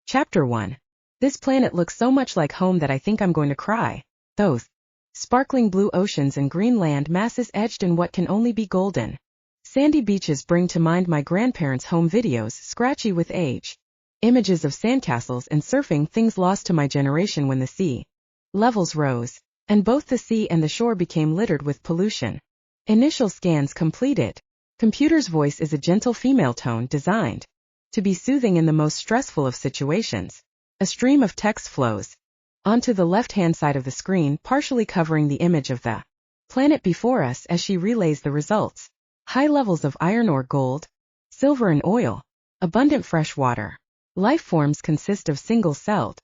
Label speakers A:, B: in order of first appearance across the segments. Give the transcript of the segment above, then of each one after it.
A: Chapter 1. This planet looks so much like home that I think I'm going to cry. Those sparkling blue oceans and green land masses edged in what can only be golden. Sandy beaches bring to mind my grandparents' home videos, scratchy with age. Images of sandcastles and surfing, things lost to my generation when the sea levels rose, and both the sea and the shore became littered with pollution. Initial scans completed. Computer's voice is a gentle female tone designed to be soothing in the most stressful of situations. A stream of text flows onto the left-hand side of the screen, partially covering the image of the planet before us as she relays the results. High levels of iron ore, gold, silver and oil. Abundant fresh water. Life forms consist of single-celled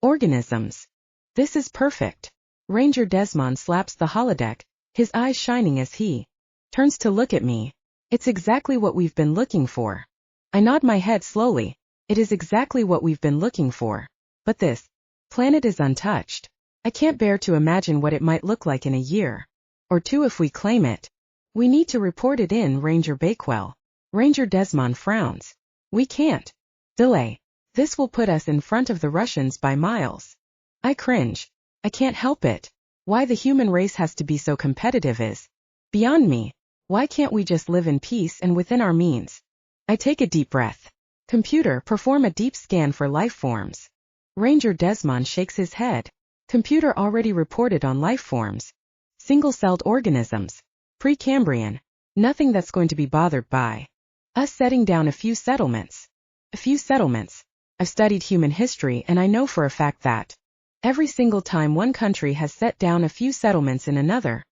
A: organisms. This is perfect. Ranger Desmond slaps the holodeck, his eyes shining as he turns to look at me. It's exactly what we've been looking for. I nod my head slowly. It is exactly what we've been looking for. But this planet is untouched. I can't bear to imagine what it might look like in a year or two if we claim it. We need to report it in, Ranger Bakewell. Ranger Desmond frowns. We can't delay. This will put us in front of the Russians by miles. I cringe. I can't help it. Why the human race has to be so competitive is beyond me. Why can't we just live in peace and within our means? I take a deep breath. Computer, perform a deep scan for life forms. Ranger Desmond shakes his head. Computer already reported on life forms. Single-celled organisms. Precambrian. Nothing that's going to be bothered by us setting down a few settlements. A few settlements. I've studied human history and I know for a fact that every single time one country has set down a few settlements in another,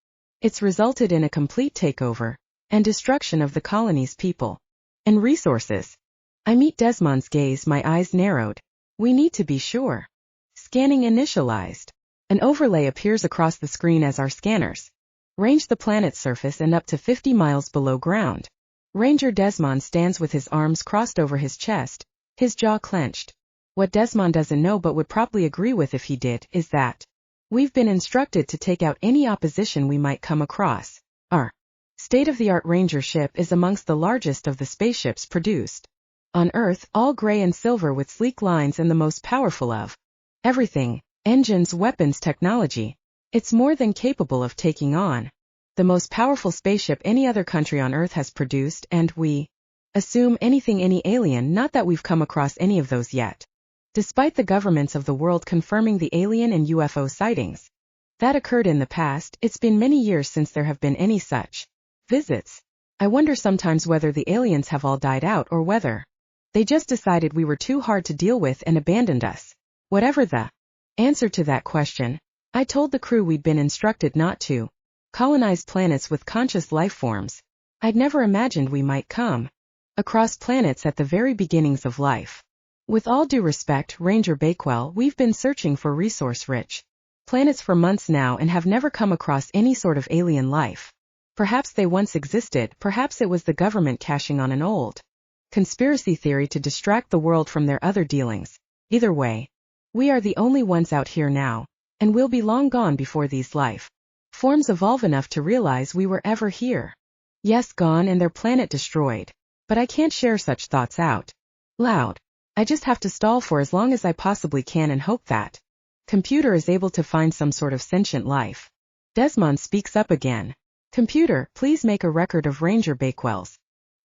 A: it's resulted in a complete takeover and destruction of the colony's people and resources. I meet Desmond's gaze, my eyes narrowed. We need to be sure. Scanning initialized. An overlay appears across the screen as our scanners range the planet's surface and up to 50 miles below ground. Ranger Desmond stands with his arms crossed over his chest, his jaw clenched. What Desmond doesn't know but would probably agree with if he did is that we've been instructed to take out any opposition we might come across. Our state-of-the-art Ranger ship is amongst the largest of the spaceships produced on Earth, all gray and silver with sleek lines and the most powerful of everything, engines, weapons, technology. It's more than capable of taking on the most powerful spaceship any other country on Earth has produced, and we assume anything, any alien, not that we've come across any of those yet. Despite the governments of the world confirming the alien and UFO sightings that occurred in the past, it's been many years since there have been any such visits. I wonder sometimes whether the aliens have all died out or whether they just decided we were too hard to deal with and abandoned us. Whatever the answer to that question, I told the crew we'd been instructed not to colonize planets with conscious life forms. I'd never imagined we might come across planets at the very beginnings of life. With all due respect, Ranger Bakewell, we've been searching for resource-rich planets for months now and have never come across any sort of alien life. Perhaps they once existed, perhaps it was the government cashing on an old conspiracy theory to distract the world from their other dealings. Either way, we are the only ones out here now, and we'll be long gone before these life forms evolve enough to realize we were ever here. Yes, gone and their planet destroyed. But I can't share such thoughts out loud. I just have to stall for as long as I possibly can and hope that computer is able to find some sort of sentient life. Desmond speaks up again. Computer, please make a record of Ranger Bakewell's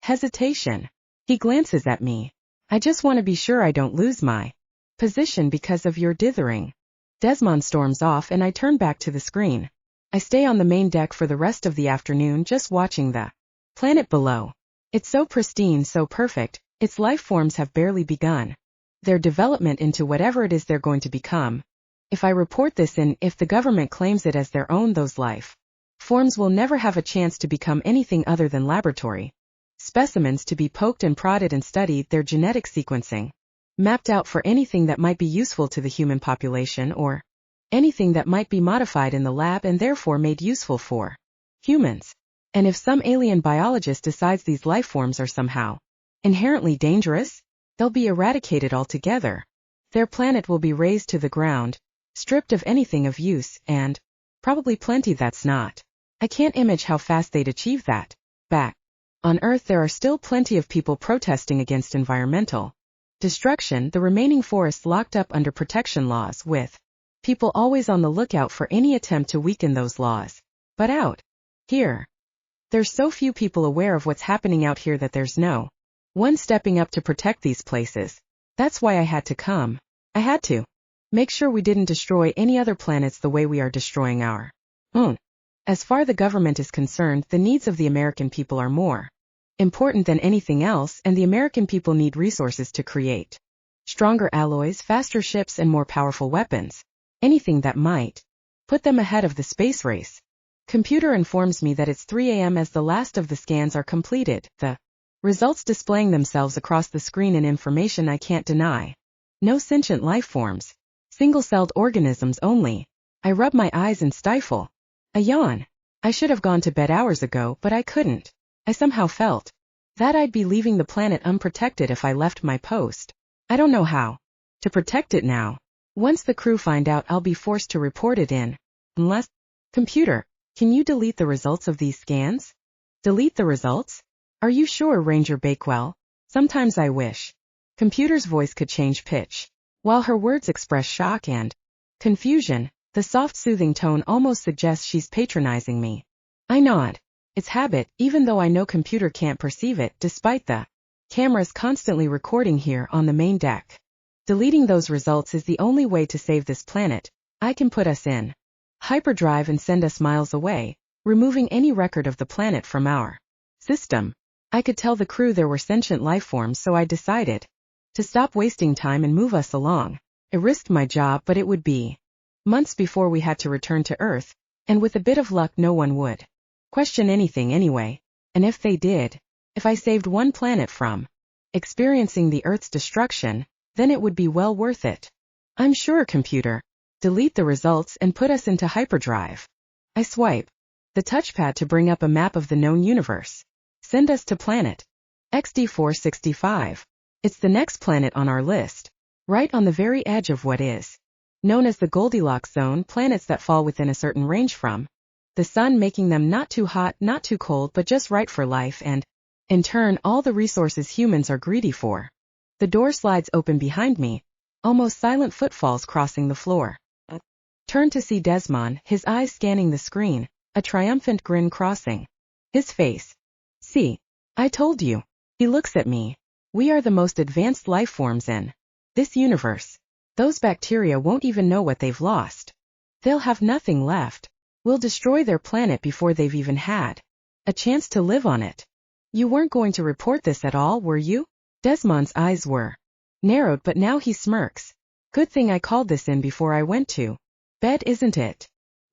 A: hesitation. He glances at me. I just want to be sure I don't lose my position because of your dithering. Desmond storms off and I turn back to the screen. I stay on the main deck for the rest of the afternoon just watching the planet below. It's so pristine, so perfect, its life forms have barely begun their development into whatever it is they're going to become. If I report this in, if the government claims it as their own, those life forms will never have a chance to become anything other than laboratory specimens to be poked and prodded and studied, their genetic sequencing mapped out for anything that might be useful to the human population or anything that might be modified in the lab and therefore made useful for humans. And if some alien biologist decides these life forms are somehow inherently dangerous, they'll be eradicated altogether. Their planet will be razed to the ground, stripped of anything of use, and probably plenty that's not. I can't imagine how fast they'd achieve that. Back on Earth there are still plenty of people protesting against environmental destruction, the remaining forests locked up under protection laws with people always on the lookout for any attempt to weaken those laws. But out here, there's so few people aware of what's happening out here that there's no one stepping up to protect these places. That's why I had to come. I had to make sure we didn't destroy any other planets the way we are destroying our own. As far as the government is concerned, the needs of the American people are more important than anything else, and the American people need resources to create stronger alloys, faster ships, and more powerful weapons. Anything that might put them ahead of the space race. Computer informs me that it's 3 a.m. as the last of the scans are completed, the results displaying themselves across the screen in information I can't deny. No sentient life forms. Single-celled organisms only. I rub my eyes and stifle a yawn. I should have gone to bed hours ago, but I couldn't. I somehow felt that I'd be leaving the planet unprotected if I left my post. I don't know how to protect it now. Once the crew find out, I'll be forced to report it in. Unless... Computer, can you delete the results of these scans? Delete the results? Are you sure, Ranger Bakewell? Sometimes I wish Computer's voice could change pitch. While her words express shock and confusion, the soft soothing tone almost suggests she's patronizing me. I nod. It's habit, even though I know Computer can't perceive it, despite the cameras constantly recording here on the main deck. Deleting those results is the only way to save this planet. I can put us in hyperdrive and send us miles away, removing any record of the planet from our system. I could tell the crew there were sentient life forms, so I decided to stop wasting time and move us along. I risked my job, but it would be months before we had to return to Earth, and with a bit of luck no one would question anything anyway. And if they did, if I saved one planet from experiencing the Earth's destruction, then it would be well worth it. I'm sure, Computer. Delete the results and put us into hyperdrive. I swipe the touchpad to bring up a map of the known universe. Send us to planet XD465. It's the next planet on our list, right on the very edge of what is known as the Goldilocks zone, planets that fall within a certain range from the sun, making them not too hot, not too cold, but just right for life and, in turn, all the resources humans are greedy for. The door slides open behind me, almost silent footfalls crossing the floor. Turn to see Desmond, his eyes scanning the screen, a triumphant grin crossing his face. See, I told you. He looks at me. We are the most advanced life forms in this universe. Those bacteria won't even know what they've lost. They'll have nothing left. We'll destroy their planet before they've even had a chance to live on it. You weren't going to report this at all, were you? Desmond's eyes were narrowed, but now he smirks. Good thing I called this in before I went to bed, isn't it?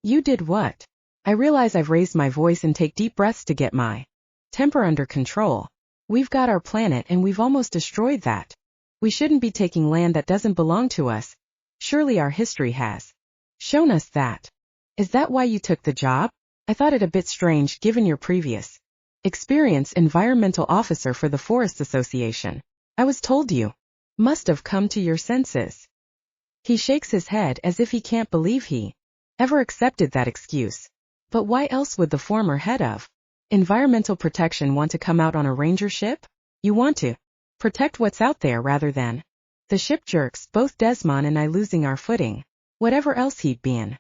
A: You did what? I realize I've raised my voice and take deep breaths to get my temper under control. We've got our planet and we've almost destroyed that. We shouldn't be taking land that doesn't belong to us. Surely our history has shown us that. Is that why you took the job? I thought it a bit strange given your previous experience, environmental officer for the Forest Association. I was told you must have come to your senses. He shakes his head as if he can't believe he ever accepted that excuse. But why else would the former head of environmental protection want to come out on a ranger ship? You want to protect what's out there rather than the ship jerks, both Desmond and I losing our footing. Whatever else he'd been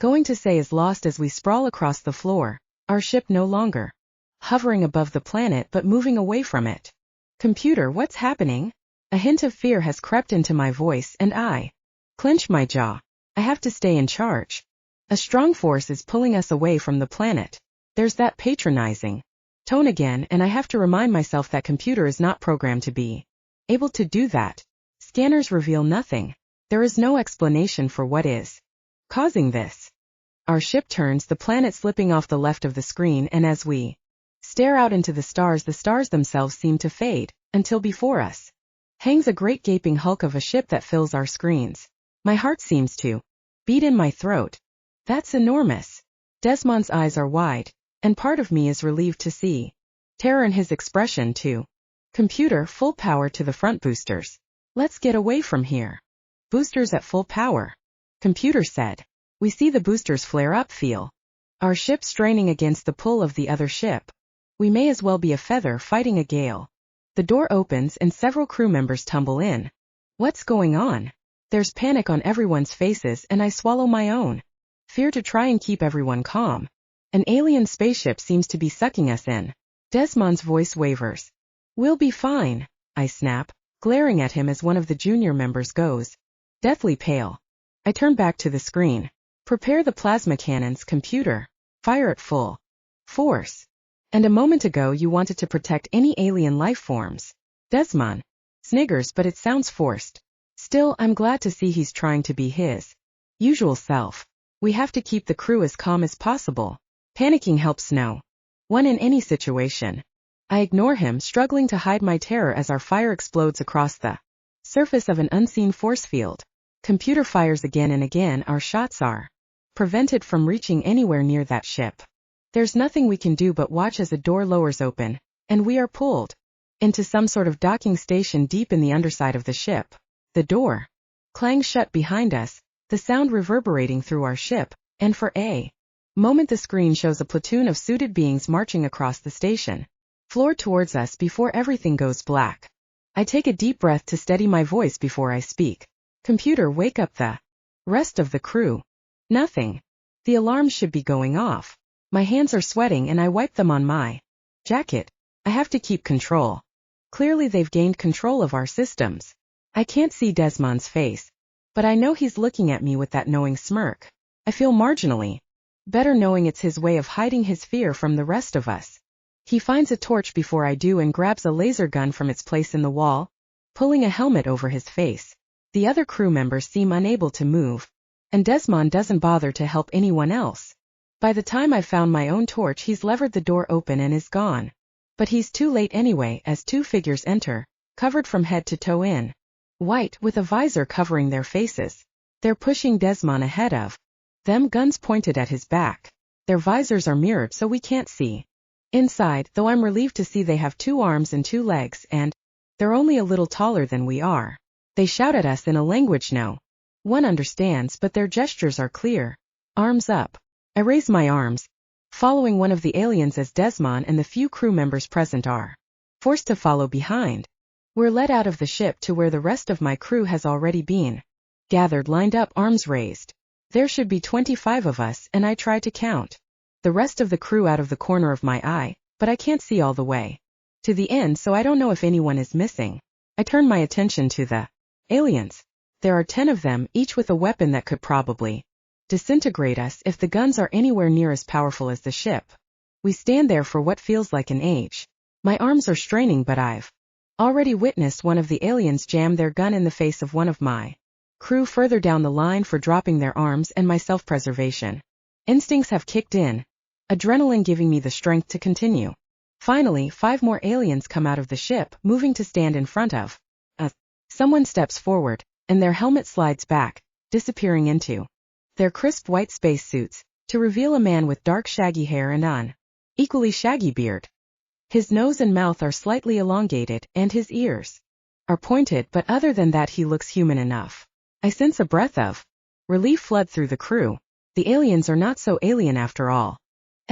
A: going to say is lost as we sprawl across the floor, our ship no longer hovering above the planet but moving away from it. Computer, what's happening? A hint of fear has crept into my voice and I clench my jaw. I have to stay in charge. A strong force is pulling us away from the planet. There's that patronizing tone again, and I have to remind myself that Computer is not programmed to be able to do that. Scanners reveal nothing. There is no explanation for what is causing this. Our ship turns, the planet slipping off the left of the screen, and as we stare out into the stars themselves seem to fade, until before us hangs a great gaping hulk of a ship that fills our screens. My heart seems to beat in my throat. That's enormous. Desmond's eyes are wide, and part of me is relieved to see terror in his expression too. Computer, full power to the front boosters. Let's get away from here. Boosters at full power. Computer said. We see the boosters flare up, feel our ship straining against the pull of the other ship. We may as well be a feather fighting a gale. The door opens and several crew members tumble in. What's going on? There's panic on everyone's faces and I swallow my own fear to try and keep everyone calm. An alien spaceship seems to be sucking us in. Desmond's voice wavers. We'll be fine, I snap, glaring at him as one of the junior members goes deathly pale. I turn back to the screen. Prepare the plasma cannons, computer. Fire at full force. And a moment ago you wanted to protect any alien life forms. Desmond sniggers, but it sounds forced. Still, I'm glad to see he's trying to be his usual self. We have to keep the crew as calm as possible. Panicking helps no one in any situation. I ignore him, struggling to hide my terror as our fire explodes across the surface of an unseen force field. Computer fires again and again. Our shots are prevented from reaching anywhere near that ship. There's nothing we can do but watch as a door lowers open, and we are pulled into some sort of docking station deep in the underside of the ship. The door clangs shut behind us, the sound reverberating through our ship, and for a moment the screen shows a platoon of suited beings marching across the station floor towards us before everything goes black. I take a deep breath to steady my voice before I speak. Computer, wake up the rest of the crew. Nothing. The alarms should be going off. My hands are sweating and I wipe them on my jacket. I have to keep control. Clearly they've gained control of our systems. I can't see Desmond's face, but I know he's looking at me with that knowing smirk. I feel marginally better knowing it's his way of hiding his fear from the rest of us. He finds a torch before I do and grabs a laser gun from its place in the wall, pulling a helmet over his face. The other crew members seem unable to move, and Desmond doesn't bother to help anyone else. By the time I've found my own torch, he's levered the door open and is gone. But he's too late anyway, as two figures enter, covered from head to toe in white with a visor covering their faces. They're pushing Desmond ahead of them, guns pointed at his back. Their visors are mirrored so we can't see inside, though I'm relieved to see they have 2 arms and 2 legs, and they're only a little taller than we are. They shout at us in a language no one understands, but their gestures are clear. Arms up. I raise my arms, following one of the aliens as Desmond and the few crew members present are forced to follow behind. We're led out of the ship to where the rest of my crew has already been gathered, lined up, arms raised. There should be 25 of us, and I try to count the rest of the crew out of the corner of my eye, but I can't see all the way to the end, so I don't know if anyone is missing. I turn my attention to the aliens. There are 10 of them, each with a weapon that could probably disintegrate us if the guns are anywhere near as powerful as the ship. We stand there for what feels like an age. My arms are straining, but I've already witnessed one of the aliens jam their gun in the face of one of my crew further down the line for dropping their arms, and my self-preservation instincts have kicked in, adrenaline giving me the strength to continue. Finally, 5 more aliens come out of the ship, moving to stand in front of us. Someone steps forward, and their helmet slides back, disappearing into their crisp white spacesuits, to reveal a man with dark shaggy hair and an equally shaggy beard. His nose and mouth are slightly elongated, and his ears are pointed, but other than that he looks human enough. I sense a breath of relief flood through the crew. The aliens are not so alien after all.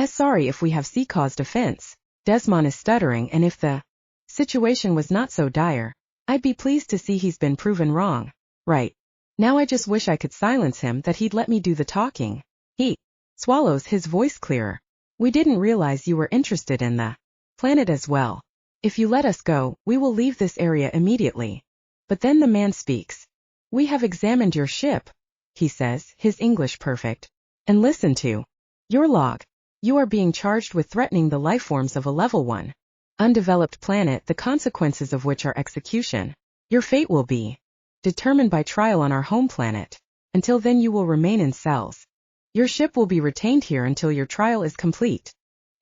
A: Sorry if we have caused offense. Desmond is stuttering, and if the situation was not so dire, I'd be pleased to see he's been proven wrong. Right. Now I just wish I could silence him, that he'd let me do the talking. He swallows, his voice clearer. We didn't realize you were interested in the planet as well. If you let us go, we will leave this area immediately. But then the man speaks. We have examined your ship, he says, his English perfect, and listen to your log. You are being charged with threatening the lifeforms of a level 1 undeveloped planet, the consequences of which are execution. Your fate will be determined by trial on our home planet. Until then you will remain in cells. Your ship will be retained here until your trial is complete.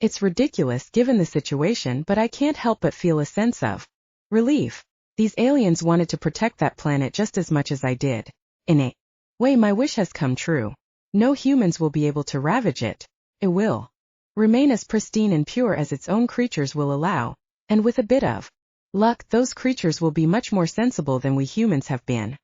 A: It's ridiculous given the situation, but I can't help but feel a sense of relief. These aliens wanted to protect that planet just as much as I did. In a way, my wish has come true. No humans will be able to ravage it. It will remain as pristine and pure as its own creatures will allow, and with a bit of luck, those creatures will be much more sensible than we humans have been.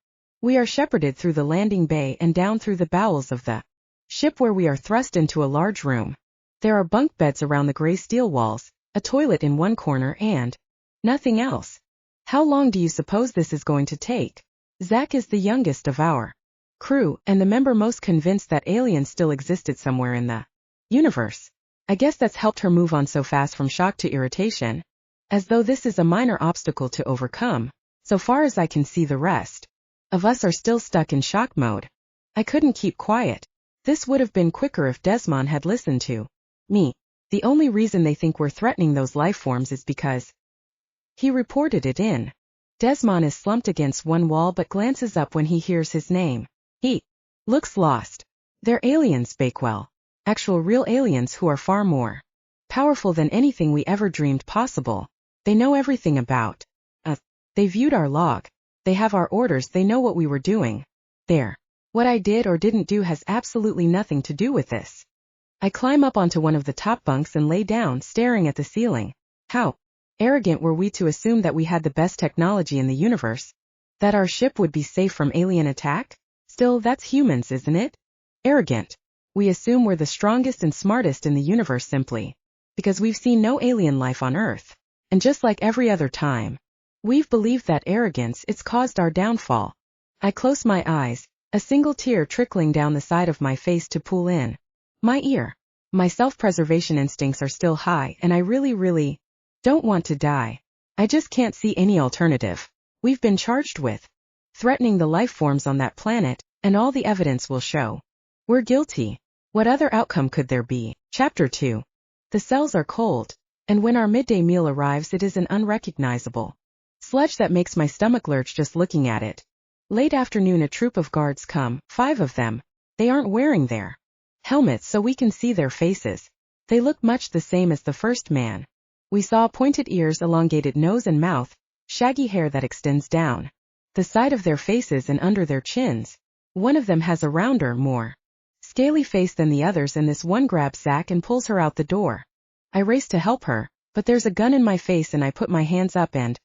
A: We are shepherded through the landing bay and down through the bowels of the ship, where we are thrust into a large room. There are bunk beds around the gray steel walls, a toilet in one corner, and Nothing else. How long do you suppose this is going to take? Zach is the youngest of our crew, and the member most convinced that aliens still existed somewhere in the universe. I guess that's helped her move on so fast from shock to irritation. As though this is a minor obstacle to overcome. So far as I can see, the rest of us are still stuck in shock mode. I couldn't keep quiet. This would have been quicker if Desmond had listened to me. The only reason they think we're threatening those life forms is because he reported it in. Desmond is slumped against one wall but glances up when he hears his name. He looks lost. They're aliens, Bakewell. Actual real aliens who are far more powerful than anything we ever dreamed possible. They know everything about us. They viewed our log. They have our orders. They know what we were doing. There. What I did or didn't do has absolutely nothing to do with this. I climb up onto one of the top bunks and lay down, staring at the ceiling. How arrogant were we to assume that we had the best technology in the universe? That our ship would be safe from alien attack? Still, that's humans, isn't it? Arrogant. We assume we're the strongest and smartest in the universe simply because we've seen no alien life on Earth. And just like every other time we've believed that arrogance, it's caused our downfall. I close my eyes, a single tear trickling down the side of my face to pool in my ear. My self-preservation instincts are still high, and I really don't want to die. I just can't see any alternative. We've been charged with threatening the life forms on that planet, and all the evidence will show we're guilty. What other outcome could there be? Chapter 2. The cells are cold, and when our midday meal arrives, it is an unrecognizable sludge that makes my stomach lurch just looking at it. Late afternoon, a troop of guards come, 5 of them. They aren't wearing their helmets so we can see their faces. They look much the same as the first man. We saw pointed ears, elongated nose and mouth, shaggy hair that extends down the side of their faces and under their chins. One of them has a rounder, more scaly face than the others, and this one grabs Zach and pulls her out the door. I race to help her, but there's a gun in my face and I put my hands up and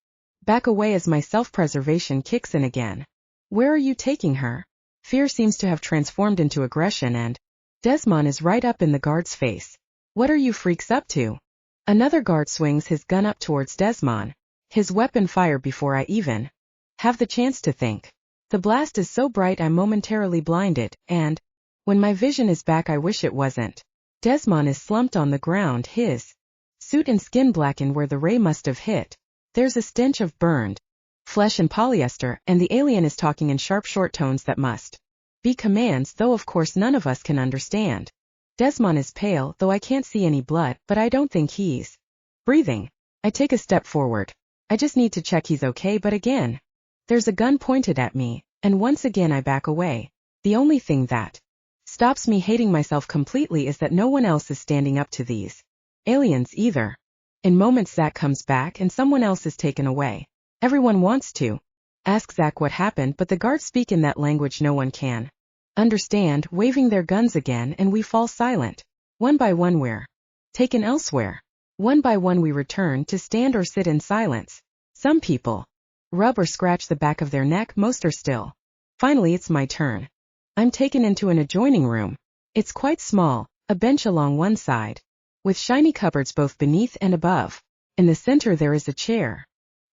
A: back away as my self-preservation kicks in again. Where are you taking her? Fear seems to have transformed into aggression, and Desmond is right up in the guard's face. What are you freaks up to? Another guard swings his gun up towards Desmond. His weapon fired before I even have the chance to think. The blast is so bright I'm momentarily blinded, and when my vision is back I wish it wasn't. Desmond is slumped on the ground, his suit and skin blackened where the ray must have hit. There's a stench of burned flesh and polyester, and the alien is talking in sharp short tones that must be commands, though of course none of us can understand. Desmond is pale, though I can't see any blood, but I don't think he's breathing. I take a step forward. I just need to check he's okay, but again, there's a gun pointed at me, and once again I back away. The only thing that stops me hating myself completely is that no one else is standing up to these aliens either. In moments Zach comes back and someone else is taken away. Everyone wants to ask Zach what happened, but the guards speak in that language no one can understand, waving their guns again, and we fall silent. One by one we're taken elsewhere. One by one we return to stand or sit in silence. Some people rub or scratch the back of their neck, most are still. Finally it's my turn. I'm taken into an adjoining room. It's quite small, a bench along one side, with shiny cupboards both beneath and above. In the center there is a chair,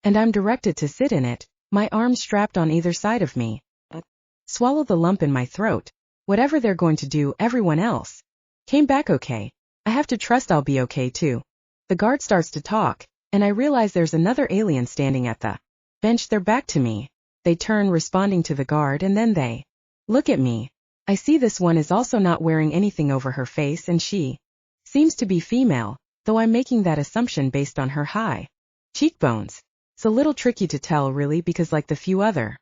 A: and I'm directed to sit in it, my arms strapped on either side of me. Swallow the lump in my throat. Whatever they're going to do, everyone else came back okay. I have to trust I'll be okay too. The guard starts to talk, and I realize there's another alien standing at the bench. They're back to me. They turn, responding to the guard, and then they look at me. I see this one is also not wearing anything over her face, and she seems to be female, though I'm making that assumption based on her high cheekbones. It's a little tricky to tell really, because like the few other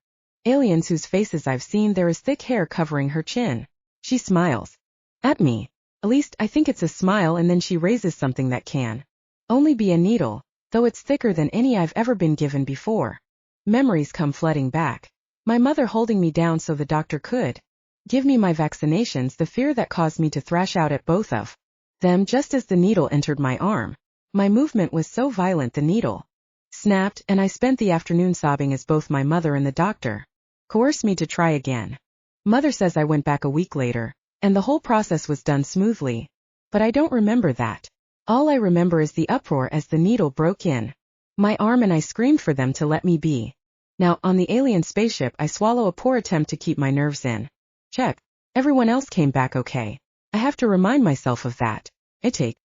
A: aliens whose faces I've seen, there is thick hair covering her chin. She smiles at me. At least I think it's a smile, and then she raises something that can only be a needle, though it's thicker than any I've ever been given before. Memories come flooding back. My mother holding me down so the doctor could give me my vaccinations, the fear that caused me to thrash out at both of them just as the needle entered my arm. My movement was so violent the needle snapped, and I spent the afternoon sobbing as both my mother and the doctor coerced me to try again. Mother says I went back a week later, and the whole process was done smoothly. But I don't remember that. All I remember is the uproar as the needle broke in. my arm and I screamed for them to let me be. Now, on the alien spaceship I swallow a poor attempt to keep my nerves in. Check. Everyone else came back okay. I have to remind myself of that. I take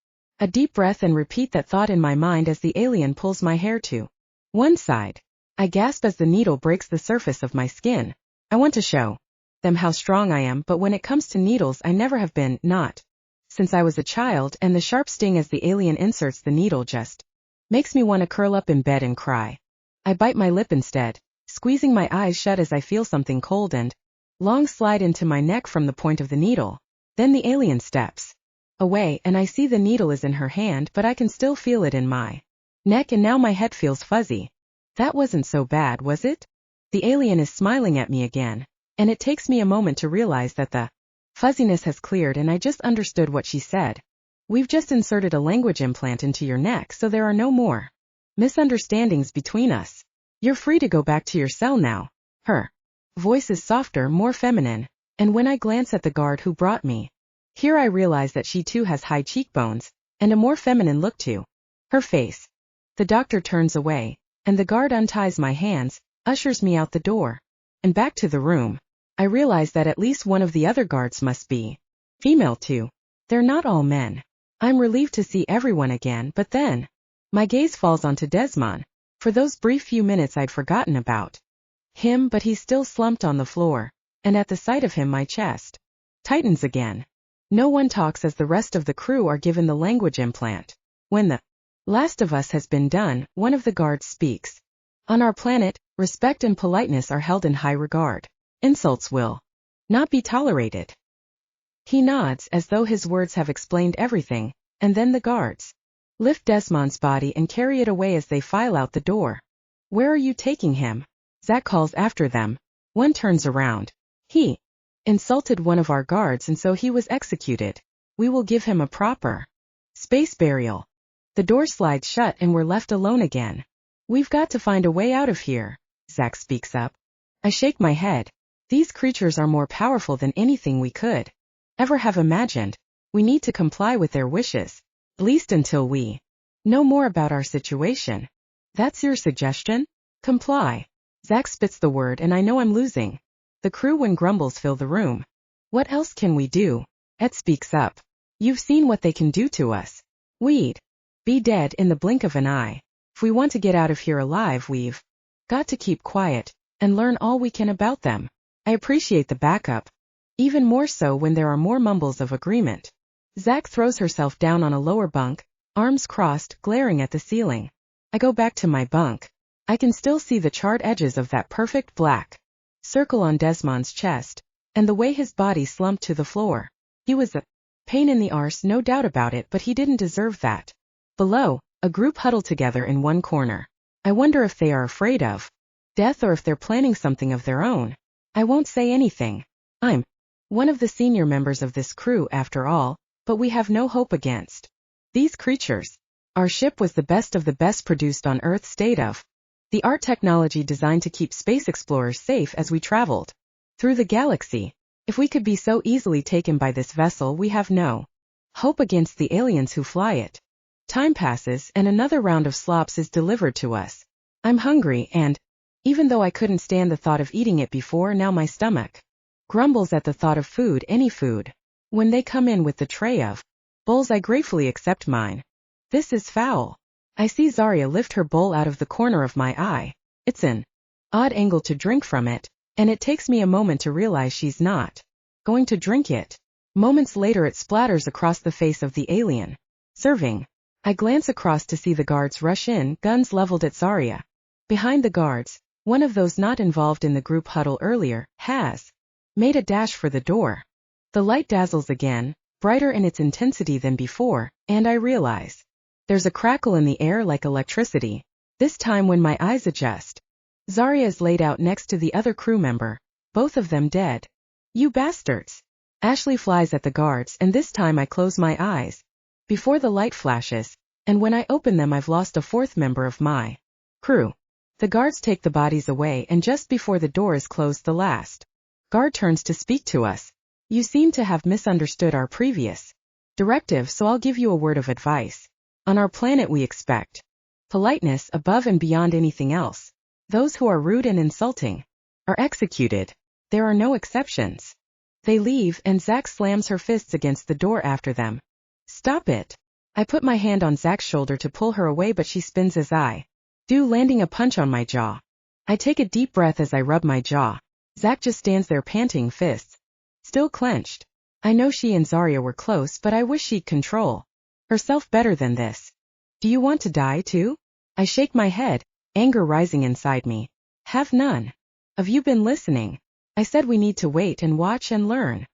A: a deep breath and repeat that thought in my mind as the alien pulls my hair to one side. I gasp as the needle breaks the surface of my skin. I want to show them how strong I am, but when it comes to needles I never have been, not since I was a child, and the sharp sting as the alien inserts the needle just makes me want to curl up in bed and cry. I bite my lip instead, squeezing my eyes shut as I feel something cold and long slide into my neck from the point of the needle. Then the alien steps away and I see the needle is in her hand, but I can still feel it in my neck, and now my head feels fuzzy. That wasn't so bad, was it? The alien is smiling at me again, and it takes me a moment to realize that the fuzziness has cleared and I just understood what she said. We've just inserted a language implant into your neck, so there are no more misunderstandings between us. You're free to go back to your cell now. Her voice is softer, more feminine, and when I glance at the guard who brought me here I realize that she too has high cheekbones, and a more feminine look to her face. The doctor turns away, and the guard unties my hands, ushers me out the door, and back to the room. I realize that at least one of the other guards must be female too. They're not all men. I'm relieved to see everyone again, but then my gaze falls onto Desmond. For those brief few minutes I'd forgotten about him, but he's still slumped on the floor, and at the sight of him my chest tightens again. No one talks as the rest of the crew are given the language implant. When the last of us has been done, one of the guards speaks. On our planet, respect and politeness are held in high regard. Insults will not be tolerated. He nods as though his words have explained everything, and then the guards lift Desmond's body and carry it away as they file out the door. Where are you taking him? Zach calls after them. One turns around. He insulted one of our guards and so he was executed. We will give him a proper space burial. The door slides shut and we're left alone again. We've got to find a way out of here. Zach speaks up. I shake my head. These creatures are more powerful than anything we could ever have imagined. We need to comply with their wishes, at least until we know more about our situation. That's your suggestion? Comply. Zach spits the word and I know I'm losing. The crew and grumbles fill the room. What else can we do? Ed speaks up. You've seen what they can do to us. We'd be dead in the blink of an eye. If we want to get out of here alive, we've got to keep quiet and learn all we can about them. I appreciate the backup, even more so when there are more mumbles of agreement. Zach throws herself down on a lower bunk, arms crossed, glaring at the ceiling. I go back to my bunk. I can still see the charred edges of that perfect black circle on Desmond's chest, and the way his body slumped to the floor. He was a pain in the arse, no doubt about it, but he didn't deserve that. Below, a group huddled together in one corner. I wonder if they are afraid of death or if they're planning something of their own. I won't say anything. I'm one of the senior members of this crew after all, but we have no hope against these creatures. Our ship was the best of the best produced on Earth, state of the art technology designed to keep space explorers safe as we traveled through the galaxy. If we could be so easily taken by this vessel, we have no hope against the aliens who fly it. Time passes and another round of slops is delivered to us. I'm hungry and, even though I couldn't stand the thought of eating it before, now my stomach grumbles at the thought of food, any food. When they come in with the tray of bowls, I gratefully accept mine. This is foul. I see Zarya lift her bowl out of the corner of my eye. It's an odd angle to drink from it, and it takes me a moment to realize she's not going to drink it. Moments later it splatters across the face of the alien. Serving. I glance across to see the guards rush in, guns leveled at Zarya. Behind the guards, one of those not involved in the group huddle earlier has made a dash for the door. The light dazzles again, brighter in its intensity than before, and I realize there's a crackle in the air like electricity. This time when my eyes adjust, Zarya is laid out next to the other crew member, both of them dead. You bastards! Ashley flies at the guards, and this time I close my eyes before the light flashes, and when I open them I've lost a fourth member of my crew. The guards take the bodies away, and just before the door is closed the last guard turns to speak to us. You seem to have misunderstood our previous directive, so I'll give you a word of advice. On our planet we expect Politeness above and beyond anything else. Those who are rude and insulting are executed. There are no exceptions. They leave and Zack slams her fists against the door after them. Stop it. I put my hand on Zack's shoulder to pull her away, but she spins as I do, landing a punch on my jaw. I take a deep breath as I rub my jaw. Zack just stands there, panting, fists still clenched. I know she and Zarya were close, but I wish she'd control herself better than this. Do you want to die too? I shake my head, anger rising inside me. Have none. Have you been listening? I said we need to wait and watch and learn.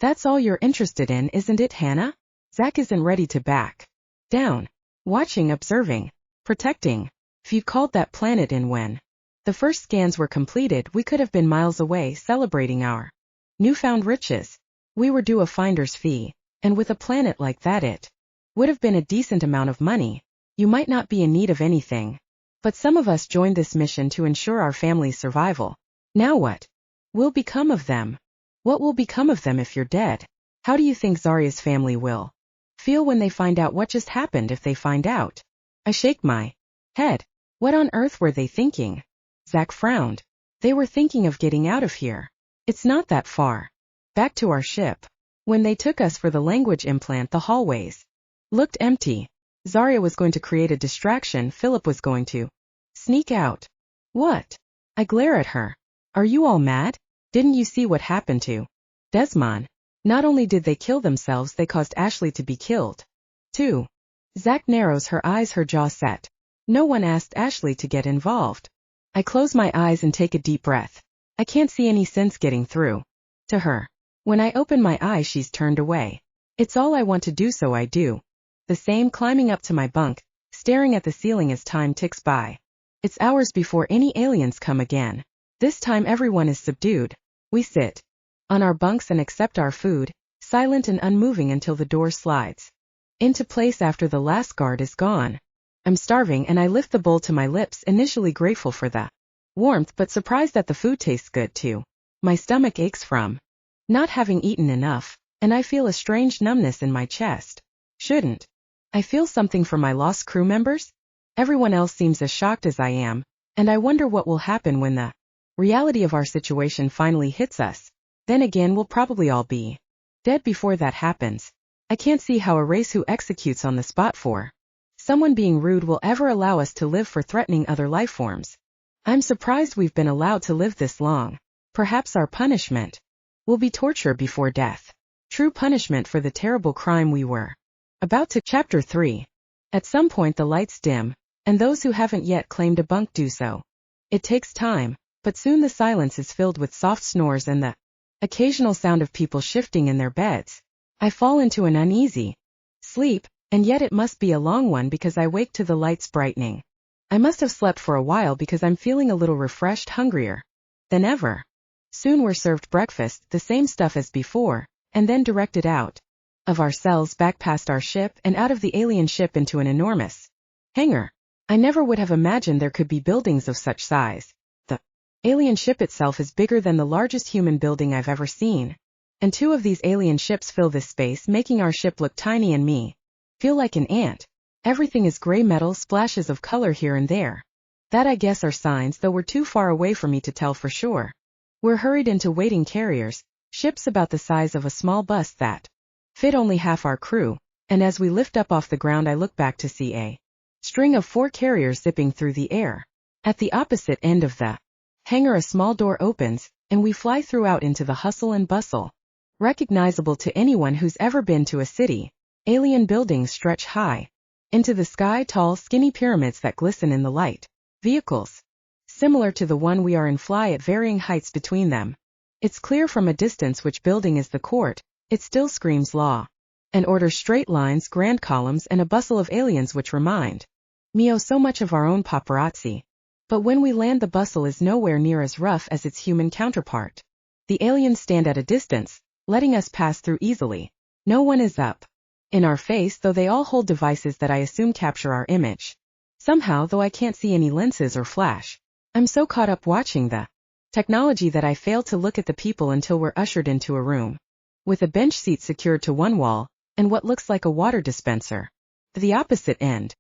A: That's all you're interested in, isn't it, Hannah? Zack isn't ready to back down. Watching, observing, protecting. If you called that planet in when the first scans were completed, we could have been miles away celebrating our newfound riches. We were due a finder's fee, and with a planet like that it would have been a decent amount of money. You might not be in need of anything, but some of us joined this mission to ensure our family's survival. Now what will become of them? What will become of them if you're dead? How do you think Zarya's family will feel when they find out what just happened, if they find out? I shake my head. What on earth were they thinking? Zack frowned. They were thinking of getting out of here. It's not that far back to our ship. When they took us for the language implant, the hallways looked empty. Zarya was going to create a distraction. Philip was going to sneak out. What? I glare at her. Are you all mad? Didn't you see what happened to Desmond? Not only did they kill themselves, they caused Ashley to be killed too. Zack narrows her eyes, her jaw set. No one asked Ashley to get involved. I close my eyes and take a deep breath. I can't see any sense getting through to her. When I open my eyes, she's turned away. It's all I want to do, so I do the same, climbing up to my bunk, staring at the ceiling as time ticks by. It's hours before any aliens come again. This time everyone is subdued. We sit on our bunks and accept our food, silent and unmoving until the door slides into place after the last guard is gone. I'm starving and I lift the bowl to my lips, initially grateful for the warmth but surprised that the food tastes good too. My stomach aches from not having eaten enough, and I feel a strange numbness in my chest. Shouldn't I feel something for my lost crew members? Everyone else seems as shocked as I am, and I wonder what will happen when the reality of our situation finally hits us. Then again, we'll probably all be dead before that happens. I can't see how a race who executes on the spot for someone being rude will ever allow us to live for threatening other life forms. I'm surprised we've been allowed to live this long. Perhaps our punishment will be torture before death. True punishment for the terrible crime we were about to. Chapter 3. At some point the lights dim, and those who haven't yet claimed a bunk do so. It takes time, but soon the silence is filled with soft snores and the occasional sound of people shifting in their beds. I fall into an uneasy sleep, and yet it must be a long one because I wake to the lights brightening. I must have slept for a while because I'm feeling a little refreshed, hungrier than ever. Soon we're served breakfast, the same stuff as before, and then directed out of our cells, back past our ship and out of the alien ship into an enormous hangar. I never would have imagined there could be buildings of such size. The alien ship itself is bigger than the largest human building I've ever seen. And 2 of these alien ships fill this space, making our ship look tiny and me feel like an ant. Everything is gray metal, splashes of color here and there. That, I guess, are signs, though we're too far away for me to tell for sure. We're hurried into waiting carriers, ships about the size of a small bus that fit only half our crew, and as we lift up off the ground I look back to see a string of 4 carriers zipping through the air. At the opposite end of the hangar a small door opens, and we fly through out into the hustle and bustle. Recognizable to anyone who's ever been to a city, alien buildings stretch high into the sky, tall, skinny pyramids that glisten in the light. Vehicles similar to the one we are in fly at varying heights between them. It's clear from a distance which building is the court. It still screams law and order, straight lines, grand columns, and a bustle of aliens which remind me oh so much of our own paparazzi. But when we land, the bustle is nowhere near as rough as its human counterpart. The aliens stand at a distance, letting us pass through easily. No one is up in our face, though they all hold devices that I assume capture our image. Somehow, though I can't see any lenses or flash, I'm so caught up watching the technology that I fail to look at the people until we're ushered into a room with a bench seat secured to one wall, and what looks like a water dispenser. At the opposite end,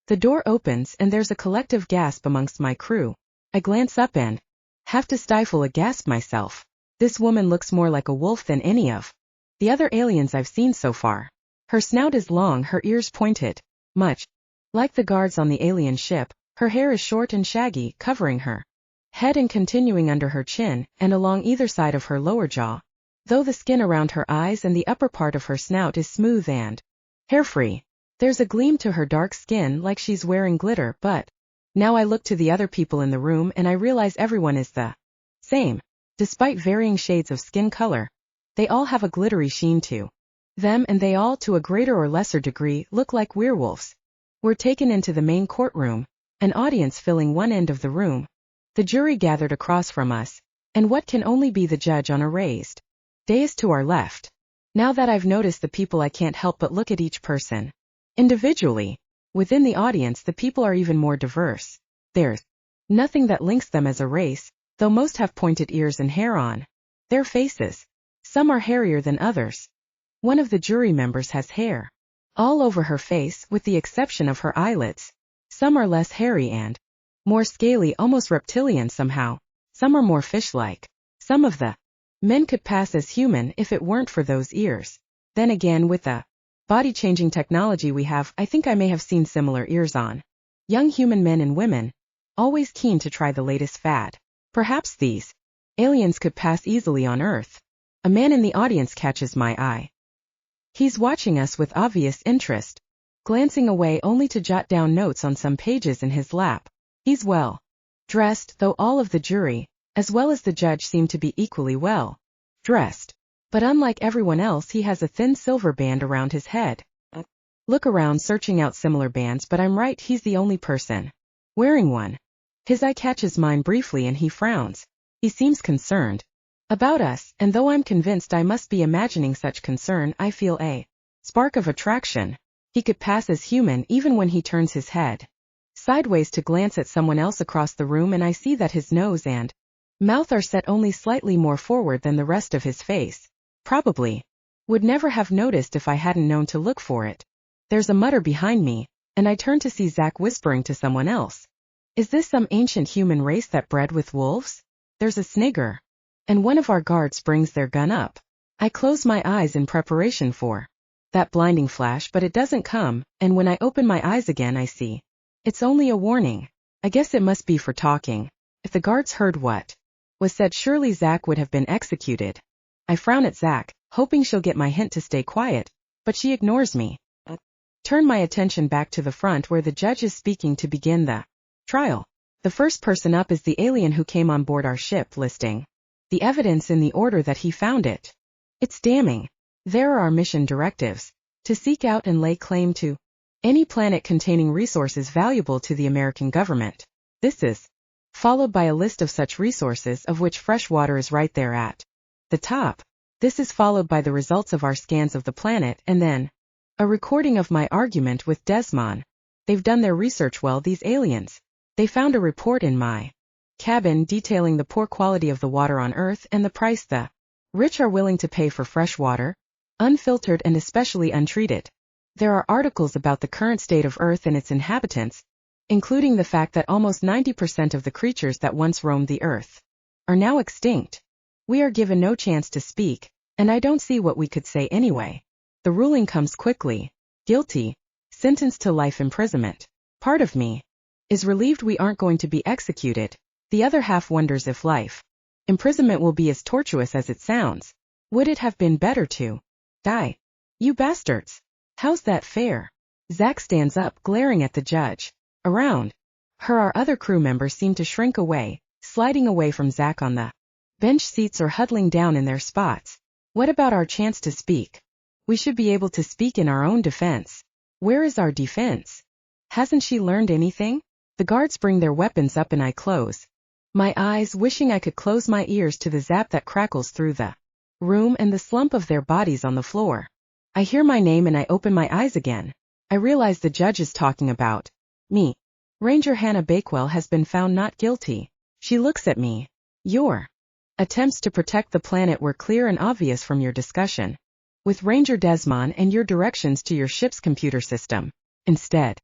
A: The door opens and there's a collective gasp amongst my crew. I glance up and have to stifle a gasp myself. This woman looks more like a wolf than any of the other aliens I've seen so far. Her snout is long, her ears pointed. Much like the guards on the alien ship, her hair is short and shaggy, covering her head and continuing under her chin and along either side of her lower jaw, though the skin around her eyes and the upper part of her snout is smooth and hair-free. There's a gleam to her dark skin like she's wearing glitter, but now I look to the other people in the room and I realize everyone is the same. Despite varying shades of skin color, they all have a glittery sheen to them, and they all, to a greater or lesser degree, look like werewolves. We're taken into the main courtroom, an audience filling one end of the room. The jury gathered across from us, and what can only be the judge on a raised dais to our left. Now that I've noticed the people, I can't help but look at each person individually. Within the audience, the people are even more diverse. There's nothing that links them as a race, though most have pointed ears and hair on their faces. Some are hairier than others. One of the jury members has hair all over her face, with the exception of her eyelids. Some are less hairy and more scaly, almost reptilian somehow. Some are more fish-like. Some of the men could pass as human if it weren't for those ears. Then again, with the body-changing technology we have, I think I may have seen similar ears on young human men and women, always keen to try the latest fad. Perhaps these aliens could pass easily on Earth. A man in the audience catches my eye. He's watching us with obvious interest, glancing away only to jot down notes on some pages in his lap. He's well dressed, though all of the jury, as well as the judge, seem to be equally well dressed. But unlike everyone else, he has a thin silver band around his head. Look around searching out similar bands, but I'm right, he's the only person wearing one. His eye catches mine briefly and he frowns. He seems concerned about us, and though I'm convinced I must be imagining such concern, I feel a spark of attraction. He could pass as human even when he turns his head sideways to glance at someone else across the room, and I see that his nose and mouth are set only slightly more forward than the rest of his face. Probably would never have noticed if I hadn't known to look for it. There's a mutter behind me, and I turn to see Zach whispering to someone else. Is this some ancient human race that bred with wolves? There's a snigger, and one of our guards brings their gun up. I close my eyes in preparation for that blinding flash, but it doesn't come, and when I open my eyes again I see it's only a warning. I guess it must be for talking. If the guards heard what was said, surely Zach would have been executed. I frown at Zach, hoping she'll get my hint to stay quiet, but she ignores me. Turn my attention back to the front where the judge is speaking to begin the trial. The first person up is the alien who came on board our ship, listing the evidence in the order that he found it. It's damning. There are our mission directives: to seek out and lay claim to any planet containing resources valuable to the American government. This is followed by a list of such resources, of which fresh water is right there at the top. This is followed by the results of our scans of the planet, and then a recording of my argument with Desmond. They've done their research well, these aliens. They found a report in my cabin detailing the poor quality of the water on Earth and the price the rich are willing to pay for fresh water, unfiltered and especially untreated. There are articles about the current state of Earth and its inhabitants, including the fact that almost 90% of the creatures that once roamed the Earth are now extinct. We are given no chance to speak, and I don't see what we could say anyway. The ruling comes quickly: guilty, sentenced to life imprisonment. Part of me is relieved we aren't going to be executed. The other half wonders if life imprisonment will be as tortuous as it sounds. Would it have been better to die? You bastards! How's that fair? Zach stands up, glaring at the judge. Around her, our other crew members seem to shrink away, sliding away from Zach on the bench seats or huddling down in their spots. What about our chance to speak? We should be able to speak in our own defense. Where is our defense? Hasn't she learned anything? The guards bring their weapons up and I close my eyes, wishing I could close my ears to the zap that crackles through the room and the slump of their bodies on the floor. I hear my name and I open my eyes again. I realize the judge is talking about me. Ranger Hannah Bakewell has been found not guilty. She looks at me. Your attempts to protect the planet were clear and obvious from your discussion with Ranger Desmond and your directions to your ship's computer system. Instead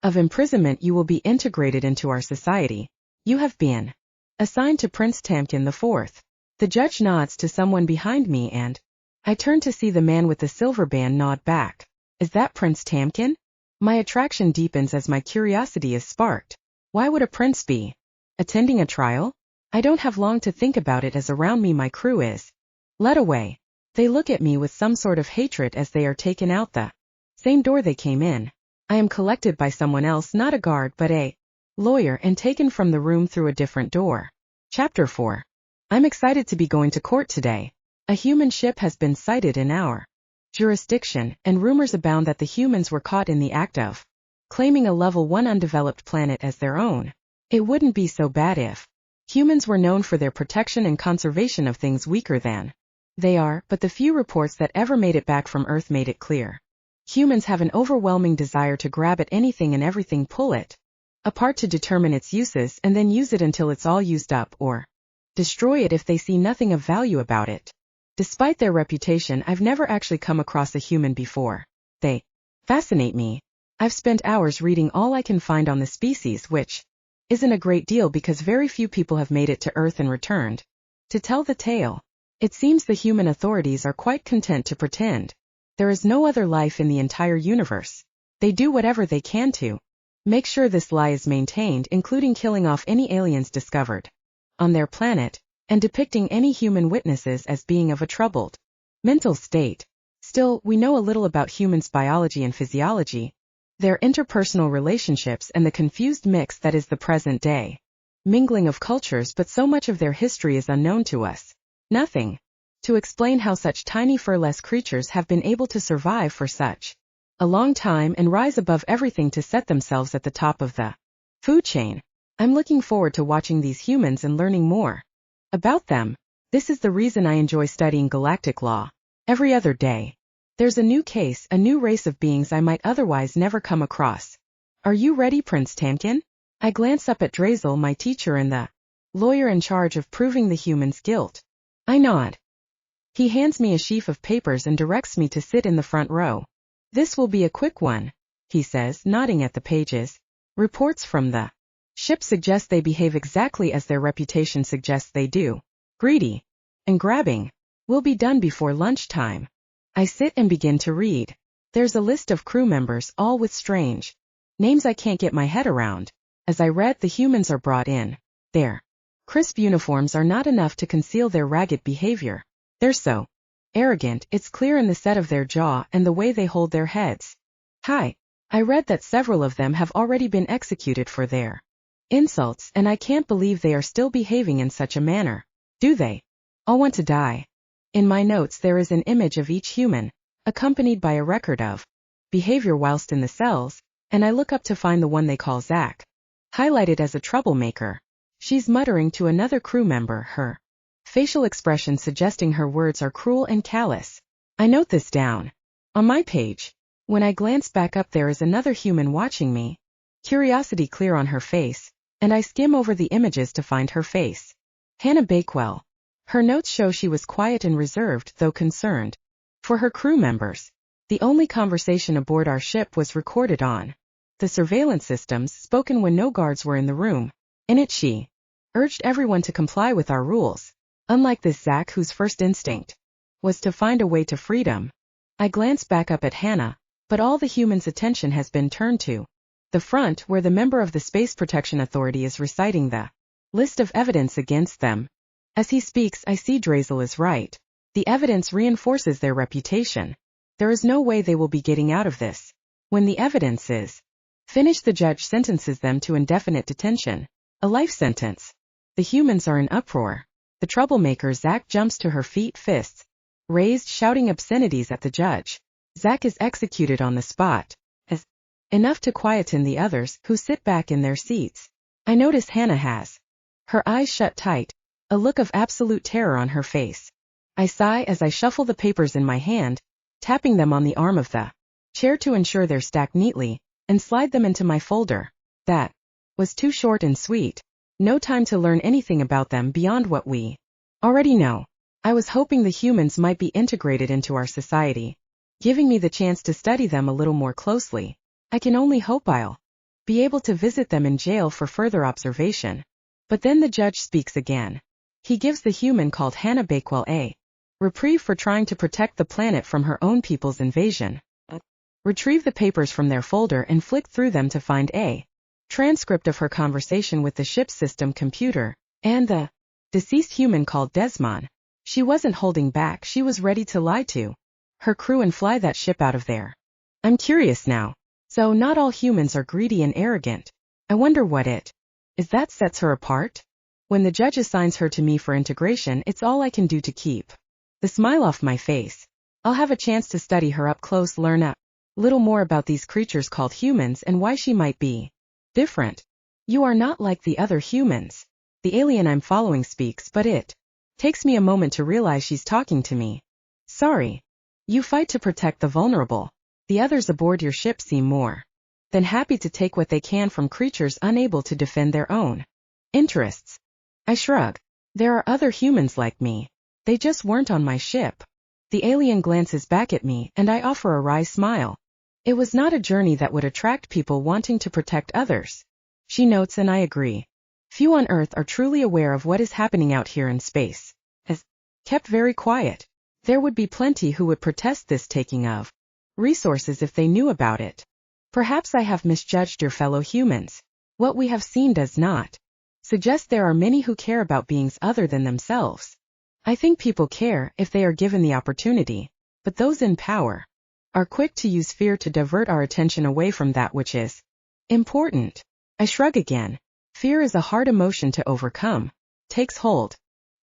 A: of imprisonment you will be integrated into our society. You have been assigned to Prince Tamkin IV. The judge nods to someone behind me and I turn to see the man with the silver band nod back. Is that Prince Tamkin? My attraction deepens as my curiosity is sparked. Why would a prince be attending a trial? I don't have long to think about it as around me my crew is led away. They look at me with some sort of hatred as they are taken out the same door they came in. I am collected by someone else, not a guard but a lawyer, and taken from the room through a different door. Chapter 4. I'm excited to be going to court today. A human ship has been sighted in our jurisdiction, and rumors abound that the humans were caught in the act of claiming a level 1 undeveloped planet as their own. It wouldn't be so bad if humans were known for their protection and conservation of things weaker than they are, but the few reports that ever made it back from Earth made it clear. Humans have an overwhelming desire to grab at anything and everything, pull it apart to determine its uses, and then use it until it's all used up, or destroy it if they see nothing of value about it. Despite their reputation, I've never actually come across a human before. They fascinate me. I've spent hours reading all I can find on the species, which isn't a great deal because very few people have made it to Earth and returned to tell the tale. It seems the human authorities are quite content to pretend there is no other life in the entire universe. They do whatever they can to make sure this lie is maintained, including killing off any aliens discovered on their planet, and depicting any human witnesses as being of a troubled mental state. Still, we know a little about humans' biology and physiology, their interpersonal relationships, and the confused mix that is the present day mingling of cultures, but so much of their history is unknown to us. Nothing to explain how such tiny fur-less creatures have been able to survive for such a long time and rise above everything to set themselves at the top of the food chain. I'm looking forward to watching these humans and learning more about them. This is the reason I enjoy studying galactic law. Every other day, there's a new case, a new race of beings I might otherwise never come across. Are you ready, Prince Tamkin? I glance up at Drazel, my teacher and the lawyer in charge of proving the humans' guilt. I nod. He hands me a sheaf of papers and directs me to sit in the front row. This will be a quick one, he says, nodding at the pages. Reports from the ship suggest they behave exactly as their reputation suggests they do. Greedy and grabbing. Will be done before lunchtime. I sit and begin to read. There's a list of crew members, all with strange names I can't get my head around. As I read, the humans are brought in. Their crisp uniforms are not enough to conceal their ragged behavior. They're so arrogant, it's clear in the set of their jaw and the way they hold their heads. Hi. I read that several of them have already been executed for their insults, and I can't believe they are still behaving in such a manner. Do they all want to die? In my notes there is an image of each human, accompanied by a record of behavior whilst in the cells, and I look up to find the one they call Zach, highlighted as a troublemaker. She's muttering to another crew member, her facial expression suggesting her words are cruel and callous. I note this down on my page. When I glance back up, there is another human watching me, curiosity clear on her face, and I skim over the images to find her face. Hannah Bakewell. Her notes show she was quiet and reserved, though concerned for her crew members. The only conversation aboard our ship was recorded on the surveillance systems, spoken when no guards were in the room. In it she urged everyone to comply with our rules, unlike this Zach whose first instinct was to find a way to freedom. I glance back up at Hannah, but all the humans' attention has been turned to the front, where the member of the Space Protection Authority is reciting the list of evidence against them. As he speaks, I see Drazel is right. The evidence reinforces their reputation. There is no way they will be getting out of this. When the evidence is finished, the judge sentences them to indefinite detention, a life sentence. The humans are in uproar. The troublemaker Zach jumps to her feet, fists raised, shouting obscenities at the judge. Zach is executed on the spot, as enough to quieten the others, who sit back in their seats. I notice Hannah has her eyes shut tight, a look of absolute terror on her face. I sigh as I shuffle the papers in my hand, tapping them on the arm of the chair to ensure they're stacked neatly, and slide them into my folder. That was too short and sweet. No time to learn anything about them beyond what we already know. I was hoping the humans might be integrated into our society, giving me the chance to study them a little more closely. I can only hope I'll be able to visit them in jail for further observation. But then the judge speaks again. He gives the human called Hannah Bakewell a reprieve for trying to protect the planet from her own people's invasion. Retrieve the papers from their folder and flick through them to find a transcript of her conversation with the ship's system computer, and the deceased human called Desmond. She wasn't holding back, she was ready to lie to her crew and fly that ship out of there. I'm curious now. So not all humans are greedy and arrogant. I wonder what it is that sets her apart? When the judge assigns her to me for integration, it's all I can do to keep the smile off my face. I'll have a chance to study her up close, learn a little more about these creatures called humans and why she might be different. You are not like the other humans. The alien I'm following speaks, but it takes me a moment to realize she's talking to me. Sorry. You fight to protect the vulnerable. The others aboard your ship seem more than happy to take what they can from creatures unable to defend their own interests. I shrug. There are other humans like me. They just weren't on my ship. The alien glances back at me, and I offer a wry smile. It was not a journey that would attract people wanting to protect others. She notes, and I agree. Few on Earth are truly aware of what is happening out here in space. As kept very quiet. There would be plenty who would protest this taking of resources if they knew about it. Perhaps I have misjudged your fellow humans. What we have seen does not suggest there are many who care about beings other than themselves. I think people care if they are given the opportunity, but those in power are quick to use fear to divert our attention away from that which is important. I shrug again. Fear is a hard emotion to overcome, takes hold,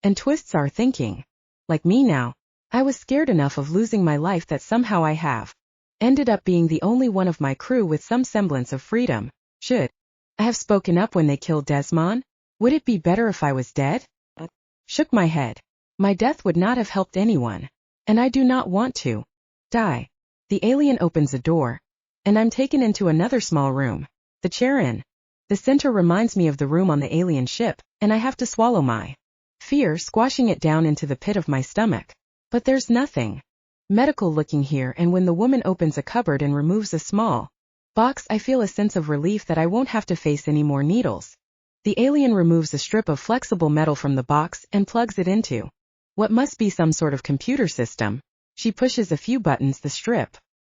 A: and twists our thinking. Like me now, I was scared enough of losing my life that somehow I have ended up being the only one of my crew with some semblance of freedom. Should I have spoken up when they killed Desmond? Would it be better if I was dead? Shook my head. My death would not have helped anyone, and I do not want to die. The alien opens a door, and I'm taken into another small room. The chair in the center reminds me of the room on the alien ship, and I have to swallow my fear, squashing it down into the pit of my stomach. But there's nothing medical looking here, and when the woman opens a cupboard and removes a small box, I feel a sense of relief that I won't have to face any more needles. The alien removes a strip of flexible metal from the box and plugs it into what must be some sort of computer system. She pushes a few buttons, the strip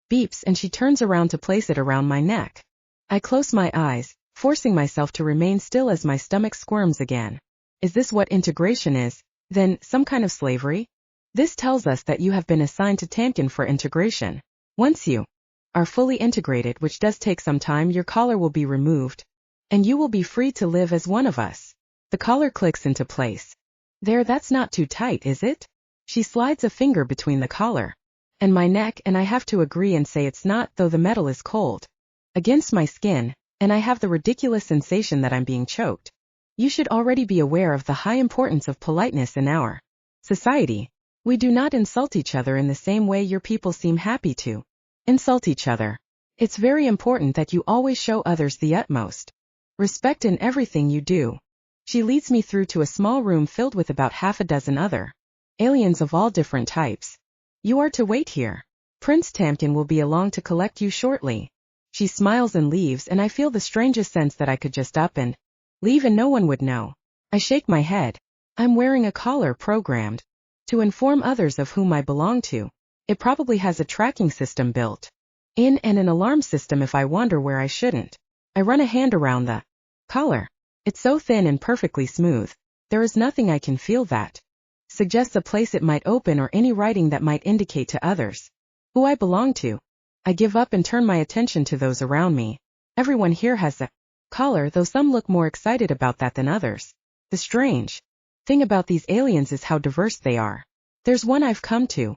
A: beeps, and she turns around to place it around my neck. I close my eyes, forcing myself to remain still as my stomach squirms again. Is this what integration is? Then, some kind of slavery? This tells us that you have been assigned to Tamkin for integration. Once you are fully integrated, which does take some time, your collar will be removed, and you will be free to live as one of us. The collar clicks into place. There, that's not too tight, is it? She slides a finger between the collar and my neck, and I have to agree and say it's not, though the metal is cold against my skin, and I have the ridiculous sensation that I'm being choked. You should already be aware of the high importance of politeness in our society. We do not insult each other in the same way your people seem happy to insult each other. It's very important that you always show others the utmost respect in everything you do. She leads me through to a small room filled with about half a dozen other aliens of all different types. You are to wait here. Prince Tamkin will be along to collect you shortly. She smiles and leaves, and I feel the strangest sense that I could just up and leave and no one would know. I shake my head. I'm wearing a collar programmed to inform others of whom I belong to. It probably has a tracking system built in and an alarm system if I wander where I shouldn't. I run a hand around the collar. It's so thin and perfectly smooth. There is nothing I can feel that suggests a place it might open or any writing that might indicate to others who I belong to. I give up and turn my attention to those around me. Everyone here has a collar, though some look more excited about that than others. The strange thing about these aliens is how diverse they are. There's one I've come to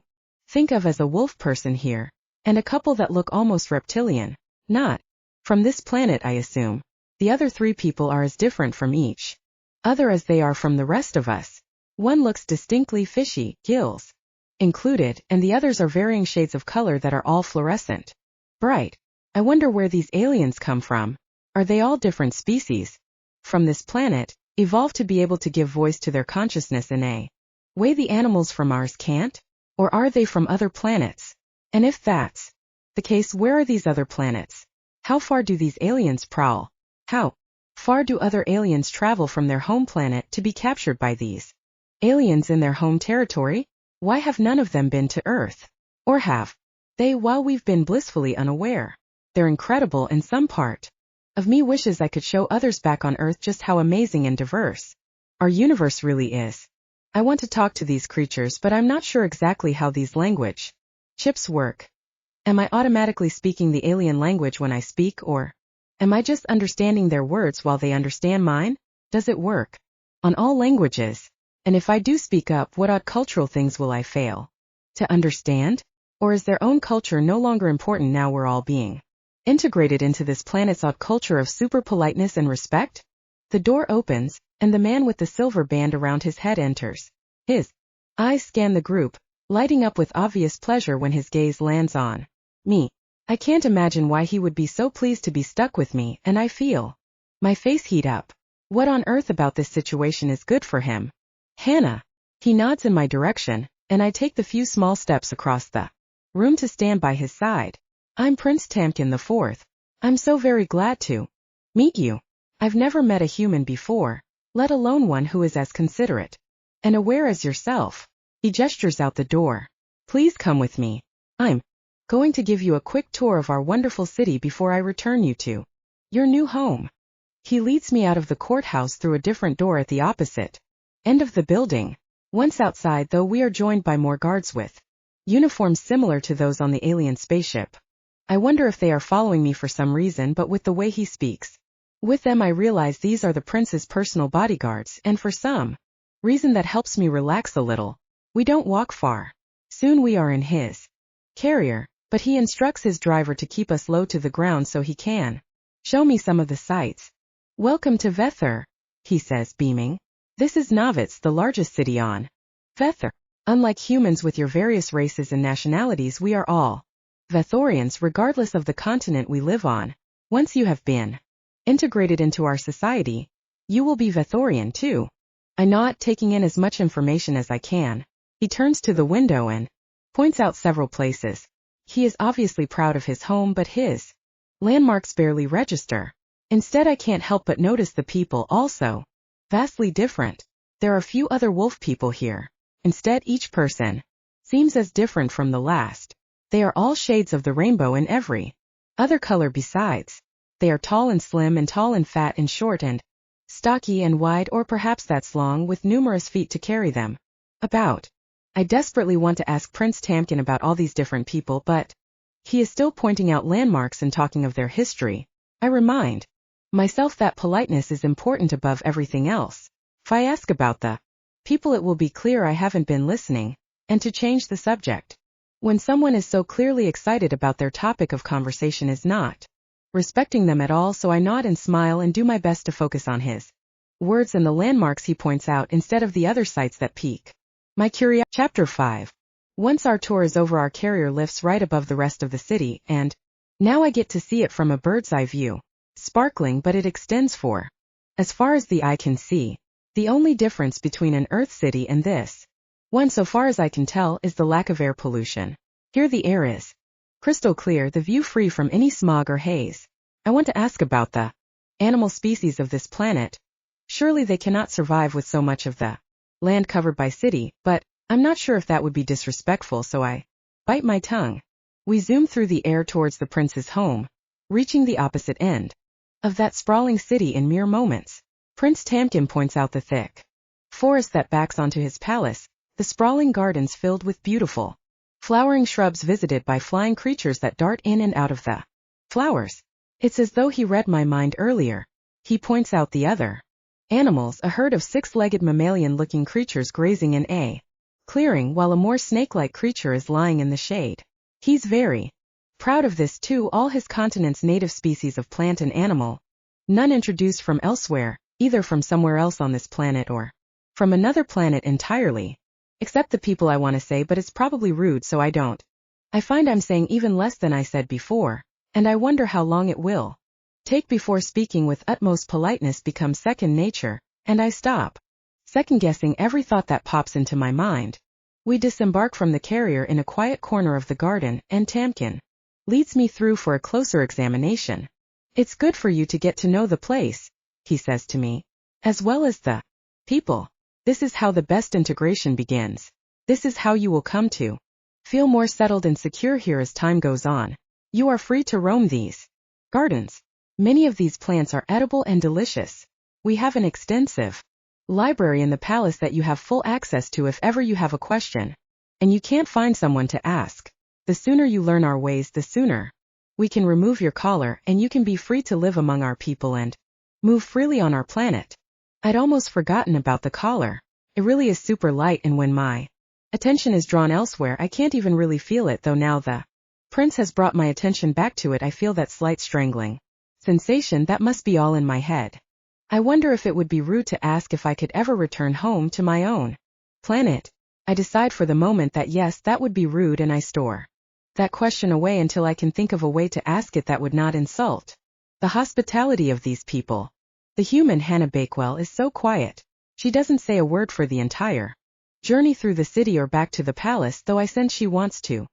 A: think of as a wolf person here, and a couple that look almost reptilian. Not from this planet, I assume. The other three people are as different from each other as they are from the rest of us. One looks distinctly fishy, gills included, and the others are varying shades of color that are all fluorescent bright. I wonder where these aliens come from. Are they all different species from this planet, evolved to be able to give voice to their consciousness in a way the animals from Mars can't? Or are they from other planets? And if that's the case, where are these other planets? How far do these aliens prowl? How far do other aliens travel from their home planet to be captured by these aliens in their home territory? Why have none of them been to Earth? Or have they, while we've been blissfully unaware? They're incredible, and some part of me wishes I could show others back on Earth just how amazing and diverse our universe really is. I want to talk to these creatures, but I'm not sure exactly how these language chips work. Am I automatically speaking the alien language when I speak, or am I just understanding their words while they understand mine? Does it work on all languages? And if I do speak up, what odd cultural things will I fail to understand? Or is their own culture no longer important now we're all being integrated into this planet's odd culture of super politeness and respect? The door opens, and the man with the silver band around his head enters. His eyes scan the group, lighting up with obvious pleasure when his gaze lands on me. I can't imagine why he would be so pleased to be stuck with me, and I feel my face heat up. What on earth about this situation is good for him? Hannah. He nods in my direction, and I take the few small steps across the room to stand by his side. I'm Prince Tamkin IV. I'm so very glad to meet you. I've never met a human before, let alone one who is as considerate and aware as yourself. He gestures out the door. Please come with me. I'm going to give you a quick tour of our wonderful city before I return you to your new home. He leads me out of the courthouse through a different door at the opposite end of the building. Once outside, though, we are joined by more guards with uniforms similar to those on the alien spaceship. I wonder if they are following me for some reason, but with the way he speaks with them, I realize these are the prince's personal bodyguards, and for some reason that helps me relax a little. We don't walk far. Soon we are in his carrier, but he instructs his driver to keep us low to the ground so he can show me some of the sights. Welcome to Vethor, he says, beaming. This is Novitz, the largest city on Vethor. Unlike humans with your various races and nationalities, we are all Vethorians regardless of the continent we live on. Once you have been integrated into our society, you will be Vethorian too. I nod, taking in as much information as I can. He turns to the window and points out several places. He is obviously proud of his home, but his landmarks barely register. Instead, I can't help but notice the people also vastly different. There are few other wolf people here. Instead, each person seems as different from the last. They are all shades of the rainbow in every other color besides. They are tall and slim, and tall and fat, and short and stocky and wide, or perhaps that's long, with numerous feet to carry them about. I desperately want to ask Prince Tamkin about all these different people, but he is still pointing out landmarks and talking of their history. I remind myself that politeness is important above everything else. If I ask about the people, it will be clear I haven't been listening, and to change the subject when someone is so clearly excited about their topic of conversation is not respecting them at all, so I nod and smile and do my best to focus on his words and the landmarks he points out instead of the other sights that pique my curiosity. Chapter 5. Once our tour is over, our carrier lifts right above the rest of the city, and now I get to see it from a bird's eye view. Sparkling, but it extends for as far as the eye can see. The only difference between an Earth city and this one, so far as I can tell, is the lack of air pollution. Here the air is crystal clear, the view free from any smog or haze. I want to ask about the animal species of this planet. Surely they cannot survive with so much of the land covered by city, but I'm not sure if that would be disrespectful, so I bite my tongue. We zoom through the air towards the prince's home, reaching the opposite end of that sprawling city in mere moments. Prince Tamkin points out the thick forest that backs onto his palace, the sprawling gardens filled with beautiful flowering shrubs visited by flying creatures that dart in and out of the flowers. It's as though he read my mind earlier. He points out the other animals, a herd of six-legged mammalian-looking creatures grazing in a clearing, while a more snake-like creature is lying in the shade. He's very proud of this too, all his continent's native species of plant and animal, none introduced from elsewhere, either from somewhere else on this planet or from another planet entirely. Except the people, I want to say, but it's probably rude, so I don't. I find I'm saying even less than I said before, and I wonder how long it will take before speaking with utmost politeness becomes second nature, and I stop second-guessing every thought that pops into my mind. We disembark from the carrier in a quiet corner of the garden, and Tamkin leads me through for a closer examination. It's good for you to get to know the place, he says to me, as well as the people. This is how the best integration begins. This is how you will come to feel more settled and secure here as time goes on. You are free to roam these gardens. Many of these plants are edible and delicious. We have an extensive library in the palace that you have full access to if ever you have a question. And you can't find someone to ask. The sooner you learn our ways, the sooner we can remove your collar and you can be free to live among our people and move freely on our planet. I'd almost forgotten about the collar. It really is super light, and when my attention is drawn elsewhere, I can't even really feel it, though now the prince has brought my attention back to it, I feel that slight strangling sensation. That must be all in my head. I wonder if it would be rude to ask if I could ever return home to my own planet. I decide for the moment that yes, that would be rude, and I store that question away until I can think of a way to ask it that would not insult the hospitality of these people. The human Hannah Bakewell is so quiet. She doesn't say a word for the entire journey through the city or back to the palace, though I sense she wants to.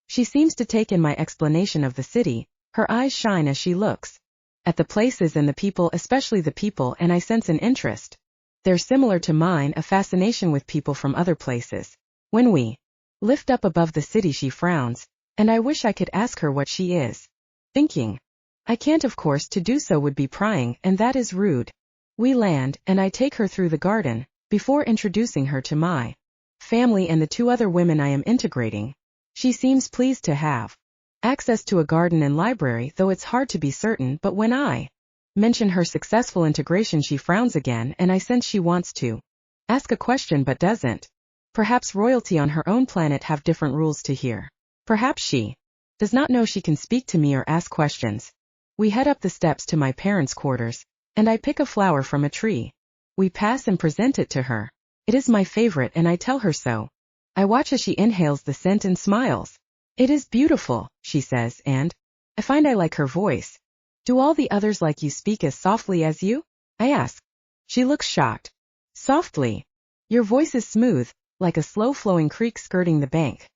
A: She seems to take in my explanation of the city. Her eyes shine as she looks at the places and the people, especially the people, and I sense an interest. They're similar to mine, a fascination with people from other places. When we lift up above the city, she frowns, and I wish I could ask her what she is thinking. I can't, of course. To do so would be prying, and that is rude. We land, and I take her through the garden, before introducing her to my family and the two other women I am integrating. She seems pleased to have access to a garden and library, though it's hard to be certain, but when I mention her successful integration, she frowns again, and I sense she wants to ask a question but doesn't. Perhaps royalty on her own planet have different rules to hear. Perhaps she does not know she can speak to me or ask questions. We head up the steps to my parents' quarters, and I pick a flower from a tree. We pass and present it to her. It is my favorite, and I tell her so. I watch as she inhales the scent and smiles. It is beautiful, she says, and I find I like her voice. Do all the others like you, speak as softly as you? I ask. She looks shocked. Softly? Your voice is smooth, like a slow-flowing creek skirting the bank.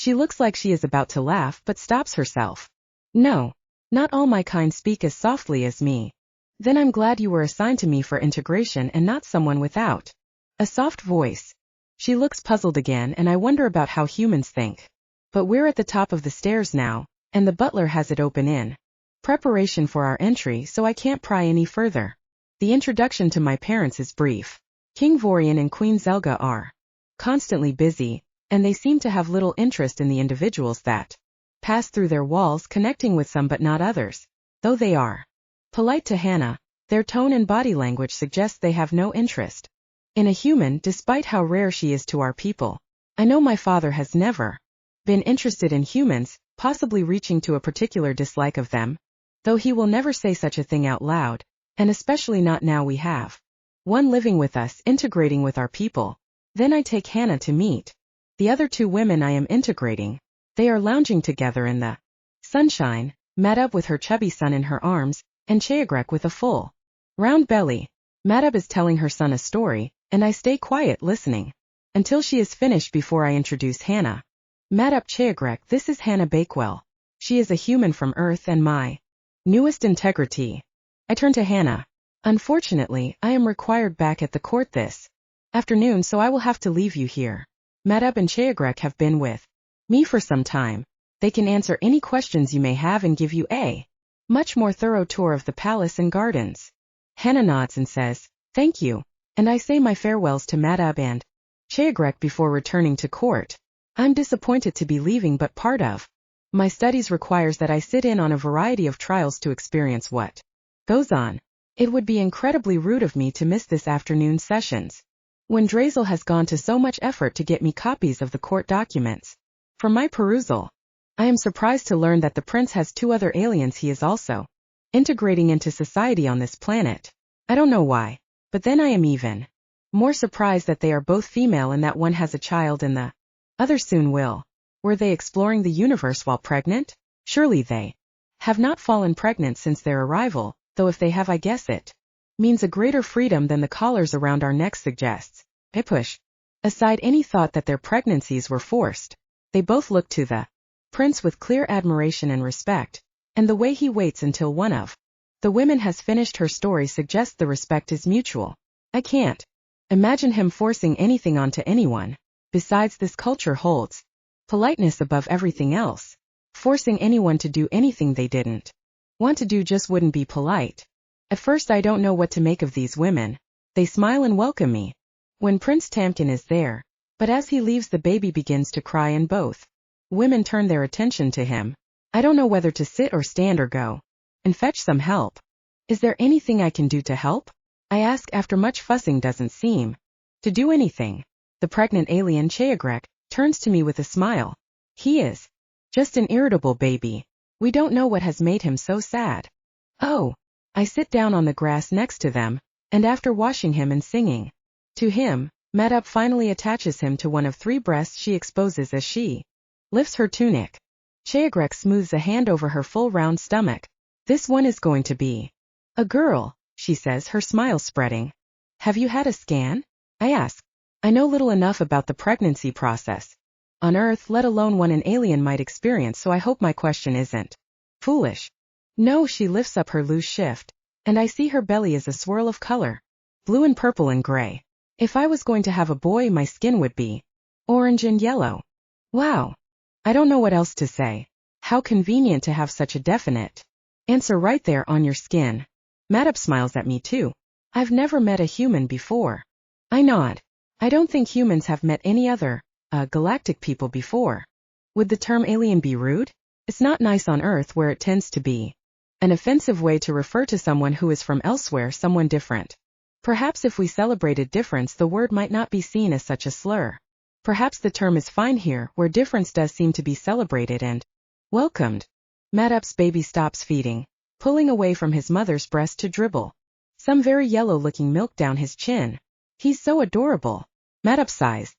A: She looks like she is about to laugh but stops herself. No, not all my kind speak as softly as me. Then I'm glad you were assigned to me for integration and not someone without a soft voice. She looks puzzled again, and I wonder about how humans think. But we're at the top of the stairs now, and the butler has it open in preparation for our entry, so I can't pry any further. The introduction to my parents is brief. King Vorian and Queen Zelga are constantly busy, and they seem to have little interest in the individuals that pass through their walls, connecting with some but not others. Though they are polite to Hannah, their tone and body language suggest they have no interest in a human, despite how rare she is to our people. I know my father has never been interested in humans, possibly reaching to a particular dislike of them, though he will never say such a thing out loud, and especially not now we have one living with us, integrating with our people. Then I take Hannah to meet the other two women I am integrating. They are lounging together in the sunshine, Madab with her chubby son in her arms, and Cheagrek with a full, round belly. Madab is telling her son a story, and I stay quiet listening until she is finished before I introduce Hannah. Madab Cheagrek, this is Hannah Bakewell. She is a human from Earth and my newest integrity. I turn to Hannah. Unfortunately, I am required back at the court this afternoon, so I will have to leave you here. Madab and Cheagrek have been with me for some time. They can answer any questions you may have and give you a much more thorough tour of the palace and gardens. Hannah nods and says, thank you, and I say my farewells to Madab and Cheagrek before returning to court. I'm disappointed to be leaving, but part of my studies requires that I sit in on a variety of trials to experience what goes on. It would be incredibly rude of me to miss this afternoon's sessions, when Drazel has gone to so much effort to get me copies of the court documents for my perusal. I am surprised to learn that the prince has two other aliens he is also integrating into society on this planet. I don't know why, but then I am even more surprised that they are both female and that one has a child and the other soon will. Were they exploring the universe while pregnant? Surely they have not fallen pregnant since their arrival, though if they have, I guess it means a greater freedom than the collars around our necks suggests. I push aside any thought that their pregnancies were forced. They both look to the prince with clear admiration and respect, and the way he waits until one of The woman has finished her story suggests the respect is mutual. I can't imagine him forcing anything onto anyone. Besides, this culture holds politeness above everything else. Forcing anyone to do anything they didn't want to do just wouldn't be polite. At first I don't know what to make of these women. They smile and welcome me when Prince Tamkin is there, but as he leaves the baby begins to cry and both women turn their attention to him. I don't know whether to sit or stand or go and fetch some help. Is there anything I can do to help? I ask after much fussing doesn't seem to do anything. The pregnant alien Cheyagrek turns to me with a smile. He is just an irritable baby. We don't know what has made him so sad. Oh. I sit down on the grass next to them, and after washing him and singing to him, Madab finally attaches him to one of 3 breasts she exposes as she lifts her tunic. Cheyagrek smooths a hand over her full round stomach. This one is going to be a girl, she says, her smile spreading. Have you had a scan? I ask. I know little enough about the pregnancy process on Earth, let alone one an alien might experience, so I hope my question isn't foolish. No, she lifts up her loose shift, and I see her belly is a swirl of color, blue and purple and gray. If I was going to have a boy, my skin would be orange and yellow. Wow. I don't know what else to say. How convenient to have such a definite answer right there on your skin. Madab smiles at me too. I've never met a human before. I nod. I don't think humans have met any other, galactic people before. Would the term alien be rude? It's not nice on Earth, where it tends to be an offensive way to refer to someone who is from elsewhere, someone different. Perhaps if we celebrated difference, the word might not be seen as such a slur. Perhaps the term is fine here, where difference does seem to be celebrated and welcomed. Madab's baby stops feeding, pulling away from his mother's breast to dribble some very yellow-looking milk down his chin. He's so adorable. Madab sighs,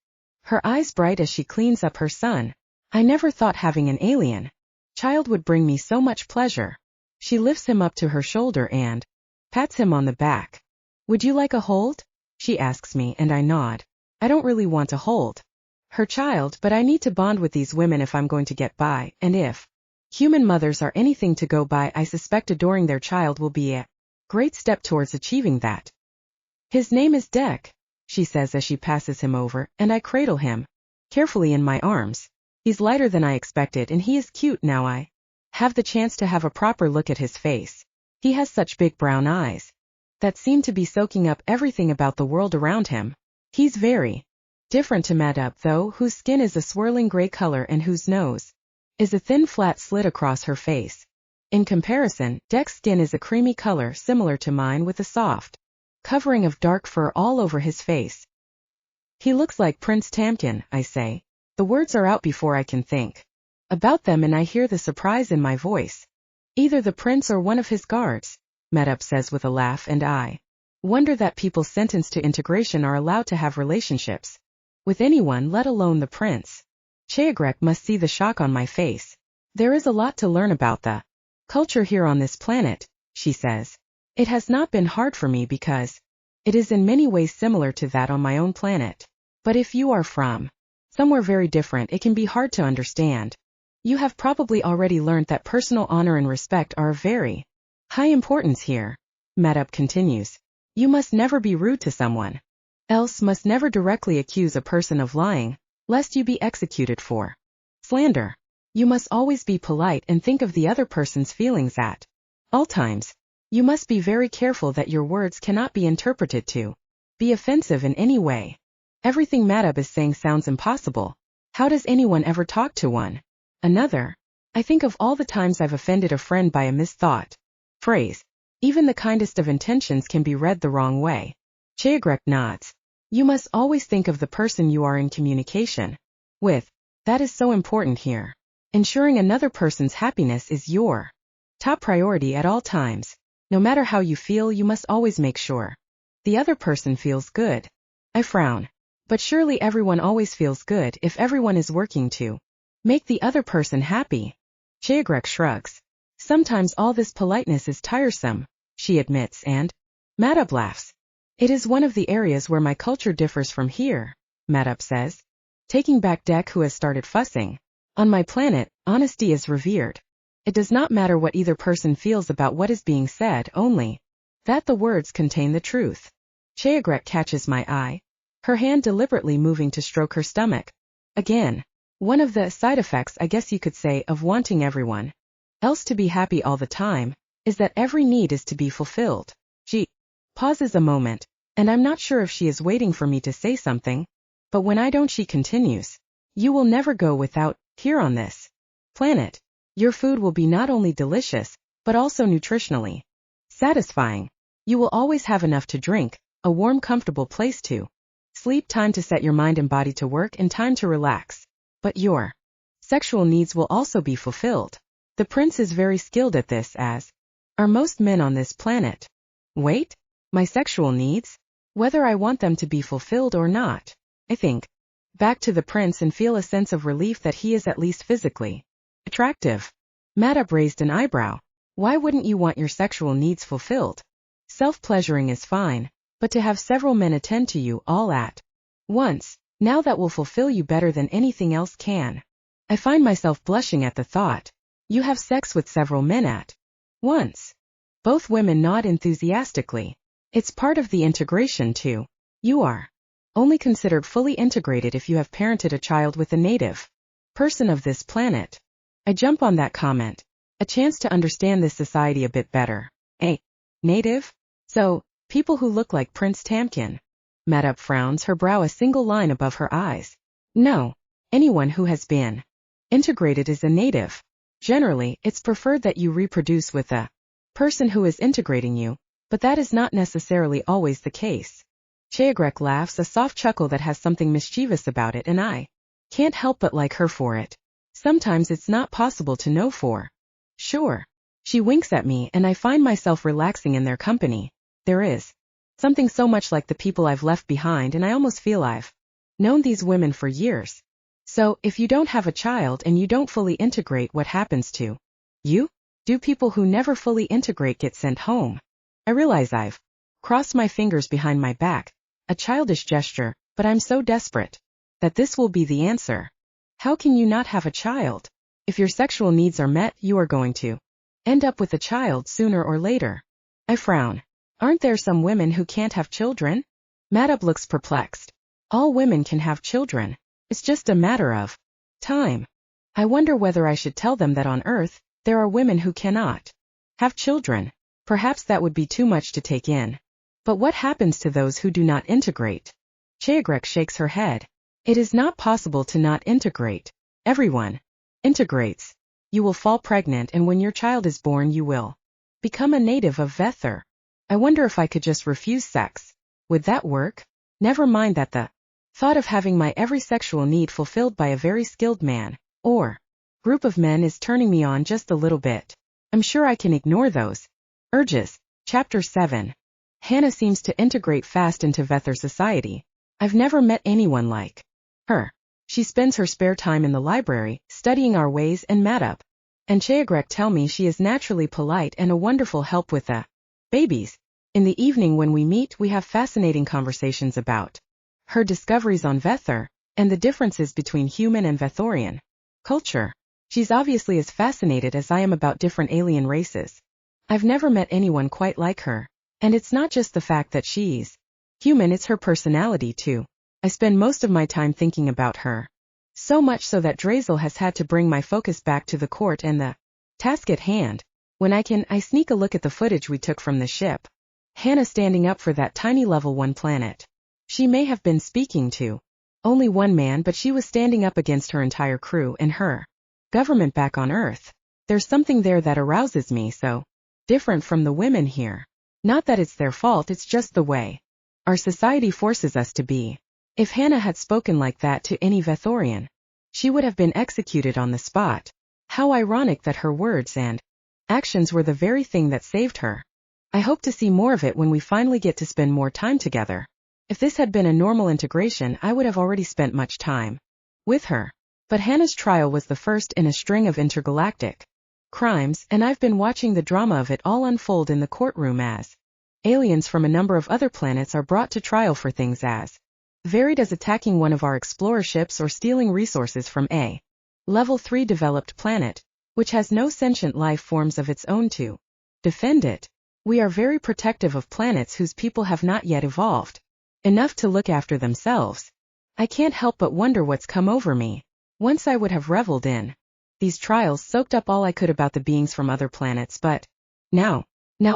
A: her eyes bright as she cleans up her son. I never thought having an alien child would bring me so much pleasure. She lifts him up to her shoulder and pats him on the back. Would you like a hold? She asks me, and I nod. I don't really want to hold her child, but I need to bond with these women if I'm going to get by, and if human mothers are anything to go by, I suspect adoring their child will be a great step towards achieving that. His name is Dek, she says as she passes him over, and I cradle him carefully in my arms. He's lighter than I expected, and he is cute now I have the chance to have a proper look at his face. He has such big brown eyes that seem to be soaking up everything about the world around him. He's very different to Madab, though, whose skin is a swirling gray color and whose nose is a thin flat slit across her face. In comparison, Dek's skin is a creamy color similar to mine with a soft covering of dark fur all over his face. He looks like Prince Tamkin, I say. The words are out before I can think about them, and I hear the surprise in my voice. Either the prince or one of his guards, Madab says with a laugh, and I wonder that people sentenced to integration are allowed to have relationships with anyone, let alone the prince. Cheyagrek must see the shock on my face. There is a lot to learn about the culture here on this planet, she says. It has not been hard for me because it is in many ways similar to that on my own planet. But if you are from somewhere very different, it can be hard to understand. You have probably already learned that personal honor and respect are of very high importance here, Madab continues. You must never be rude to someone else, must never directly accuse a person of lying, lest you be executed for slander. You must always be polite and think of the other person's feelings at all times. You must be very careful that your words cannot be interpreted to be offensive in any way. Everything Madab is saying sounds impossible. How does anyone ever talk to one another? I think of all the times I've offended a friend by a misthought phrase. Even the kindest of intentions can be read the wrong way. Cheyagrek nods. You must always think of the person you are in communication with. That is so important here. Ensuring another person's happiness is your top priority at all times. No matter how you feel, you must always make sure the other person feels good. I frown. But surely everyone always feels good if everyone is working to make the other person happy. Cheyagrek shrugs. Sometimes all this politeness is tiresome, she admits, and Madab laughs. It is one of the areas where my culture differs from here, Madab says, taking back Dek, who has started fussing. On my planet, honesty is revered. It does not matter what either person feels about what is being said, only that the words contain the truth. Cheagret catches my eye, her hand deliberately moving to stroke her stomach. Again, one of the side effects, I guess you could say, of wanting everyone else to be happy all the time, is that every need is to be fulfilled. She pauses a moment, and I'm not sure if she is waiting for me to say something, but when I don't, she continues. You will never go without, here on this planet. Your food will be not only delicious, but also nutritionally satisfying. You will always have enough to drink, a warm, comfortable place to sleep, time to set your mind and body to work, and time to relax. But your sexual needs will also be fulfilled. The prince is very skilled at this, as are most men on this planet. Wait? My sexual needs? Whether I want them to be fulfilled or not. I think back to the prince and feel a sense of relief that he is at least physically attractive. Madab raised an eyebrow. Why wouldn't you want your sexual needs fulfilled? Self-pleasuring is fine, but to have several men attend to you all at once, now that will fulfill you better than anything else can. I find myself blushing at the thought. You have sex with several men at once. Both women nod enthusiastically. It's part of the integration too. You are only considered fully integrated if you have parented a child with a native person of this planet. I jump on that comment. A chance to understand this society a bit better. A native? So, people who look like Prince Tamkin. Madab frowns, her brow a single line above her eyes. No. Anyone who has been integrated is a native. Generally, it's preferred that you reproduce with a person who is integrating you, but that is not necessarily always the case. Cheagrek laughs, a soft chuckle that has something mischievous about it, and I can't help but like her for it. Sometimes it's not possible to know for sure. She winks at me, and I find myself relaxing in their company. There is something so much like the people I've left behind, and I almost feel I've known these women for years. So, if you don't have a child and you don't fully integrate, what happens to you? Do people who never fully integrate get sent home? I realize I've crossed my fingers behind my back, a childish gesture, but I'm so desperate that this will be the answer. How can you not have a child? If your sexual needs are met, you are going to end up with a child sooner or later. I frown. Aren't there some women who can't have children? Madab looks perplexed. All women can have children. It's just a matter of time. I wonder whether I should tell them that on Earth, there are women who cannot have children. Perhaps that would be too much to take in. But what happens to those who do not integrate? Cheagrek shakes her head. It is not possible to not integrate. Everyone integrates. You will fall pregnant, and when your child is born, you will become a native of Vethor. I wonder if I could just refuse sex. Would that work? Never mind that the thought of having my every sexual need fulfilled by a very skilled man, or group of men, is turning me on just a little bit. I'm sure I can ignore those urges. Chapter 7. Hannah seems to integrate fast into Vethor society. I've never met anyone like her. She spends her spare time in the library, studying our ways and Madab and Cheagrek tell me she is naturally polite and a wonderful help with the babies. In the evening when we meet, we have fascinating conversations about her discoveries on Vethor, and the differences between human and Vethorian culture. She's obviously as fascinated as I am about different alien races. I've never met anyone quite like her, and it's not just the fact that she's human, it's her personality too. I spend most of my time thinking about her. So much so that Drazel has had to bring my focus back to the court and the task at hand. When I can, I sneak a look at the footage we took from the ship. Hannah standing up for that tiny level 1 planet. She may have been speaking to only one man, but she was standing up against her entire crew and her government back on Earth. There's something there that arouses me, so different from the women here. Not that it's their fault, it's just the way our society forces us to be. If Hannah had spoken like that to any Vethorian, she would have been executed on the spot. How ironic that her words and actions were the very thing that saved her. I hope to see more of it when we finally get to spend more time together. If this had been a normal integration, I would have already spent much time with her. But Hannah's trial was the first in a string of intergalactic crimes, and I've been watching the drama of it all unfold in the courtroom as aliens from a number of other planets are brought to trial for things as varied as attacking one of our explorer ships or stealing resources from a level 3 developed planet, which has no sentient life forms of its own to defend it. We are very protective of planets whose people have not yet evolved enough to look after themselves. I can't help but wonder what's come over me. Once I would have reveled in these trials, soaked up all I could about the beings from other planets, but now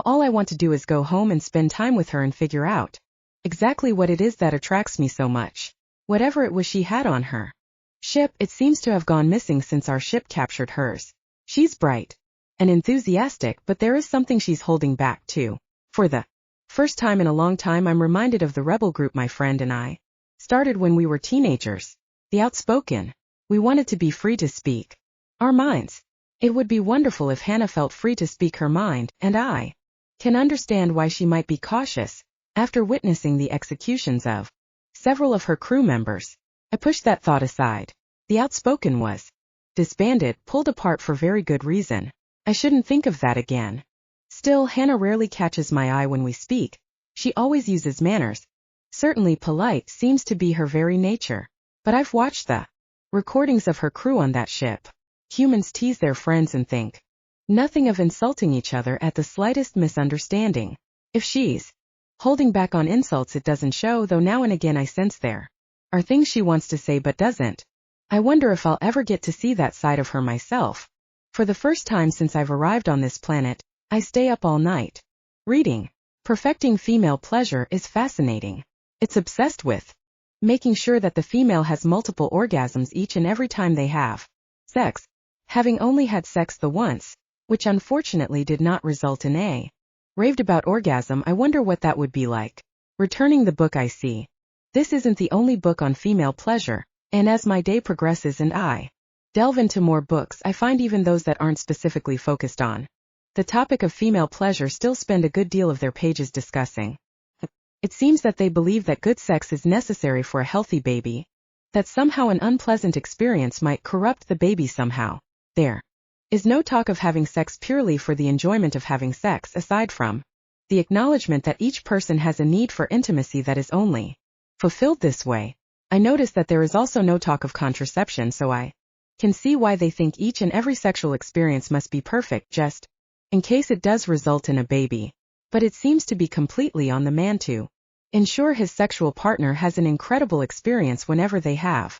A: all I want to do is go home and spend time with her and figure out exactly what it is that attracts me so much. Whatever it was she had on her ship, it seems to have gone missing since our ship captured hers. She's bright and enthusiastic, but there is something she's holding back too. For the first time in a long time, I'm reminded of the rebel group my friend and I started when we were teenagers. The outspoken. We wanted to be free to speak our minds. It would be wonderful if Hannah felt free to speak her mind, and I can understand why she might be cautious after witnessing the executions of several of her crew members. I pushed that thought aside. The outspoken was disbanded, pulled apart for very good reason. I shouldn't think of that again. Still, Hannah rarely catches my eye when we speak. She always uses manners. Certainly polite seems to be her very nature. But I've watched the recordings of her crew on that ship. Humans tease their friends and think nothing of insulting each other at the slightest misunderstanding. If she's holding back on insults, it doesn't show, though now and again I sense there are things she wants to say but doesn't. I wonder if I'll ever get to see that side of her myself. For the first time since I've arrived on this planet, I stay up all night reading. Perfecting female pleasure is fascinating. It's obsessed with making sure that the female has multiple orgasms each and every time they have sex. Having only had sex the once, which unfortunately did not result in a raved about orgasm, I wonder what that would be like. Returning the book, I see this isn't the only book on female pleasure, and as my day progresses and I delve into more books, I find even those that aren't specifically focused on the topic of female pleasure still spend a good deal of their pages discussing. It seems that they believe that good sex is necessary for a healthy baby, that somehow an unpleasant experience might corrupt the baby somehow. There is no talk of having sex purely for the enjoyment of having sex, aside from the acknowledgement that each person has a need for intimacy that is only fulfilled this way. I notice that there is also no talk of contraception, so I can see why they think each and every sexual experience must be perfect just in case it does result in a baby. But it seems to be completely on the man to ensure his sexual partner has an incredible experience whenever they have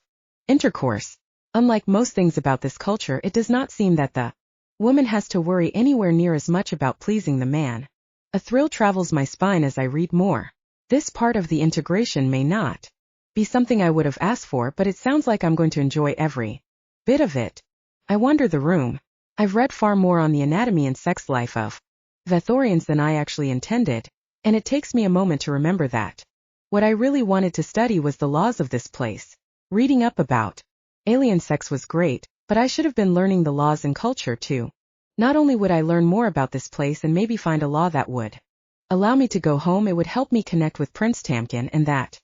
A: intercourse. Unlike most things about this culture, it does not seem that the woman has to worry anywhere near as much about pleasing the man. A thrill travels my spine as I read more. This part of the integration may not be something I would have asked for, but it sounds like I'm going to enjoy every bit of it. I wander the room. I've read far more on the anatomy and sex life of Vethorians than I actually intended, and it takes me a moment to remember that what I really wanted to study was the laws of this place. Reading up about alien sex was great, but I should have been learning the laws and culture too. Not only would I learn more about this place and maybe find a law that would allow me to go home, it would help me connect with Prince Tamkin, and that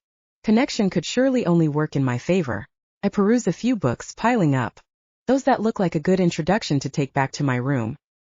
A: connection could surely only work in my favor. I peruse a few books, piling up those that look like a good introduction to take back to my room.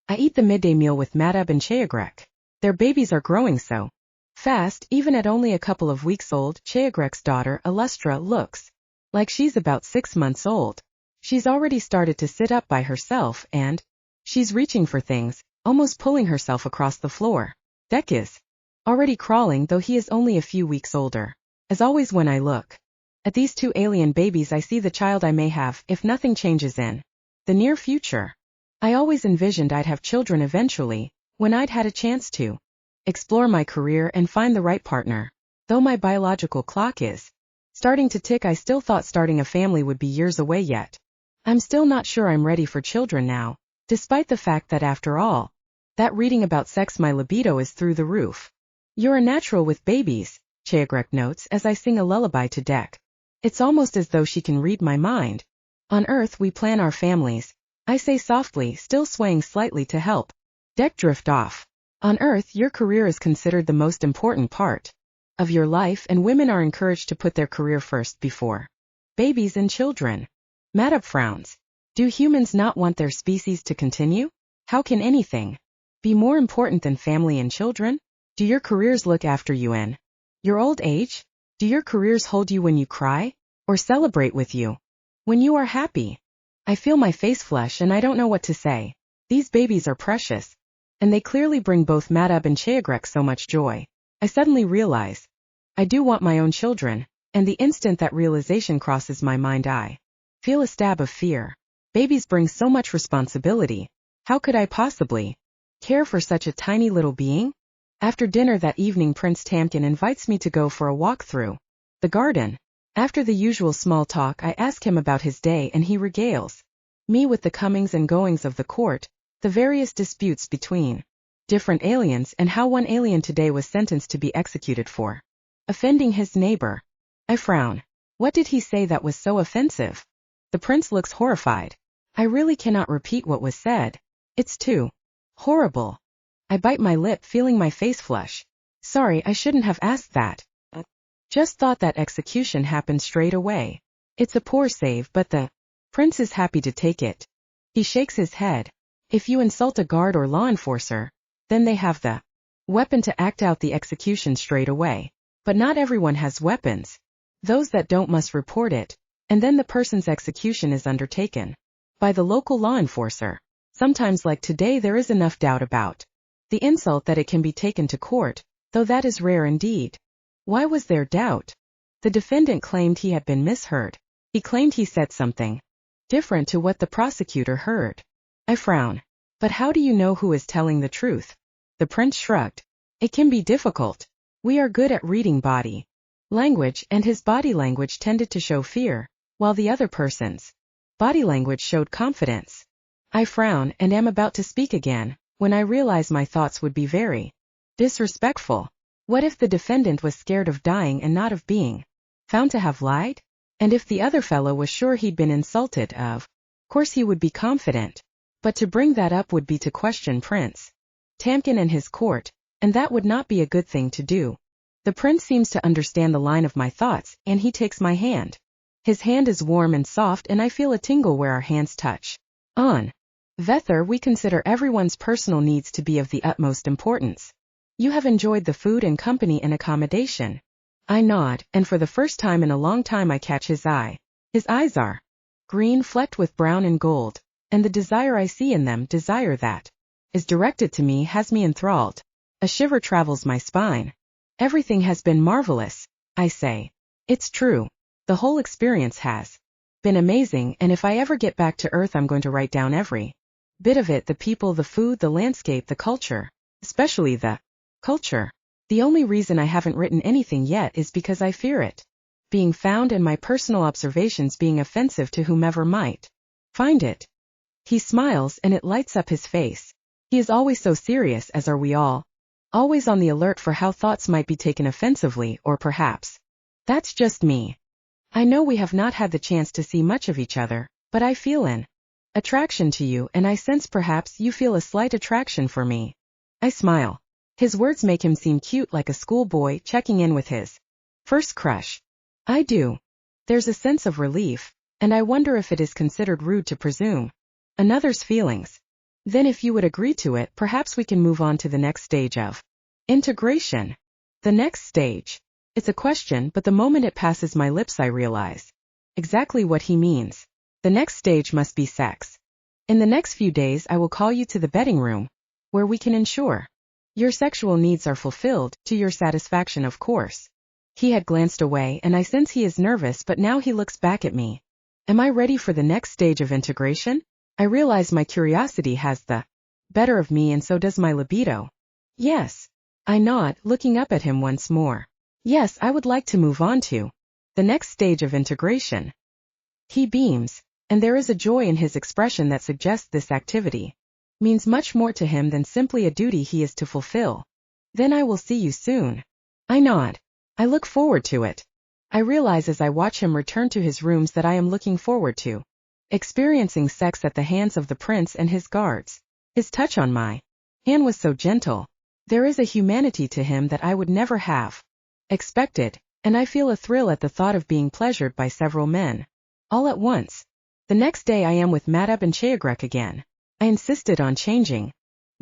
A: I eat the midday meal with Madab and Cheagrek. Their babies are growing so fast, even at only a couple of weeks old. Cheagrek's daughter, Illustra, looks like she's about 6 months old. She's already started to sit up by herself, and she's reaching for things, almost pulling herself across the floor. Dek is already crawling, though he is only a few weeks older. As always, when I look at these two alien babies, I see the child I may have, if nothing changes in the near future. I always envisioned I'd have children eventually, when I'd had a chance to explore my career and find the right partner. Though my biological clock is starting to tick, I still thought starting a family would be years away yet. I'm still not sure I'm ready for children now, despite the fact that after all that reading about sex, my libido is through the roof. You're a natural with babies, Cheagrek notes as I sing a lullaby to Dek. It's almost as though she can read my mind. On Earth we plan our families, I say softly, still swaying slightly to help Dek drift off. On Earth your career is considered the most important part of your life, and women are encouraged to put their career first before babies and children. Madab frowns. Do humans not want their species to continue? How can anything be more important than family and children? Do your careers look after you in your old age? Do your careers hold you when you cry, or celebrate with you when you are happy? I feel my face flush and I don't know what to say. These babies are precious. And they clearly bring both Madab and Cheagrek so much joy. I suddenly realize. I do want my own children, and the instant that realization crosses my mind I feel a stab of fear. Babies bring so much responsibility. How could I possibly care for such a tiny little being? After dinner that evening, Prince Tamkin invites me to go for a walk through the garden. After the usual small talk, I ask him about his day and he regales me with the comings and goings of the court, the various disputes between different aliens and how one alien today was sentenced to be executed for offending his neighbor. I frown. What did he say that was so offensive? The prince looks horrified. I really cannot repeat what was said. It's too horrible. I bite my lip, feeling my face flush. Sorry, I shouldn't have asked that. Just thought that execution happened straight away. It's a poor save, but the prince is happy to take it. He shakes his head. If you insult a guard or law enforcer, then they have the weapon to act out the execution straight away. But not everyone has weapons. Those that don't must report it, and then the person's execution is undertaken by the local law enforcer. Sometimes, like today, there is enough doubt about the insult that it can be taken to court, though that is rare indeed. Why was there doubt? The defendant claimed he had been misheard. He claimed he said something different to what the prosecutor heard. I frown. But how do you know who is telling the truth? The prince shrugged. It can be difficult. We are good at reading body language, and his body language tended to show fear, while the other person's body language showed confidence. I frown and am about to speak again, when I realize my thoughts would be very disrespectful. What if the defendant was scared of dying and not of being found to have lied? And if the other fellow was sure he'd been insulted, of course he would be confident. But to bring that up would be to question Prince Tamkin and his court, and that would not be a good thing to do. The prince seems to understand the line of my thoughts, and he takes my hand. His hand is warm and soft, and I feel a tingle where our hands touch. On Vethor, we consider everyone's personal needs to be of the utmost importance. You have enjoyed the food and company and accommodation. I nod, and for the first time in a long time I catch his eye. His eyes are green flecked with brown and gold, and the desire I see in them, desire that is directed to me, has me enthralled. A shiver travels my spine. Everything has been marvelous, I say. It's true. The whole experience has been amazing, and if I ever get back to Earth I'm going to write down every bit of it, the people, the food, the landscape, the culture, especially the culture. The only reason I haven't written anything yet is because I fear it being found and my personal observations being offensive to whomever might find it. He smiles and it lights up his face. He is always so serious, as are we all. Always on the alert for how thoughts might be taken offensively, or perhaps that's just me. I know we have not had the chance to see much of each other, but I feel an attraction to you, and I sense perhaps you feel a slight attraction for me. I smile. His words make him seem cute, like a schoolboy checking in with his first crush. I do. There's a sense of relief, and I wonder if it is considered rude to presume another's feelings. Then if you would agree to it, perhaps we can move on to the next stage of integration. The next stage. It's a question, but the moment it passes my lips I realize exactly what he means. The next stage must be sex. In the next few days I will call you to the betting room, where we can ensure your sexual needs are fulfilled, to your satisfaction of course. He had glanced away, and I sense he is nervous, but now he looks back at me. Am I ready for the next stage of integration? I realize my curiosity has the better of me, and so does my libido. Yes. I nod, looking up at him once more. Yes, I would like to move on to the next stage of integration. He beams, and there is a joy in his expression that suggests this activity means much more to him than simply a duty he is to fulfill. Then I will see you soon. I nod. I look forward to it. I realize as I watch him return to his rooms that I am looking forward to experiencing sex at the hands of the prince and his guards. His touch on my hand was so gentle. There is a humanity to him that I would never have expected, and I feel a thrill at the thought of being pleasured by several men all at once. The next day I am with Madab and Cheagrek again. I insisted on changing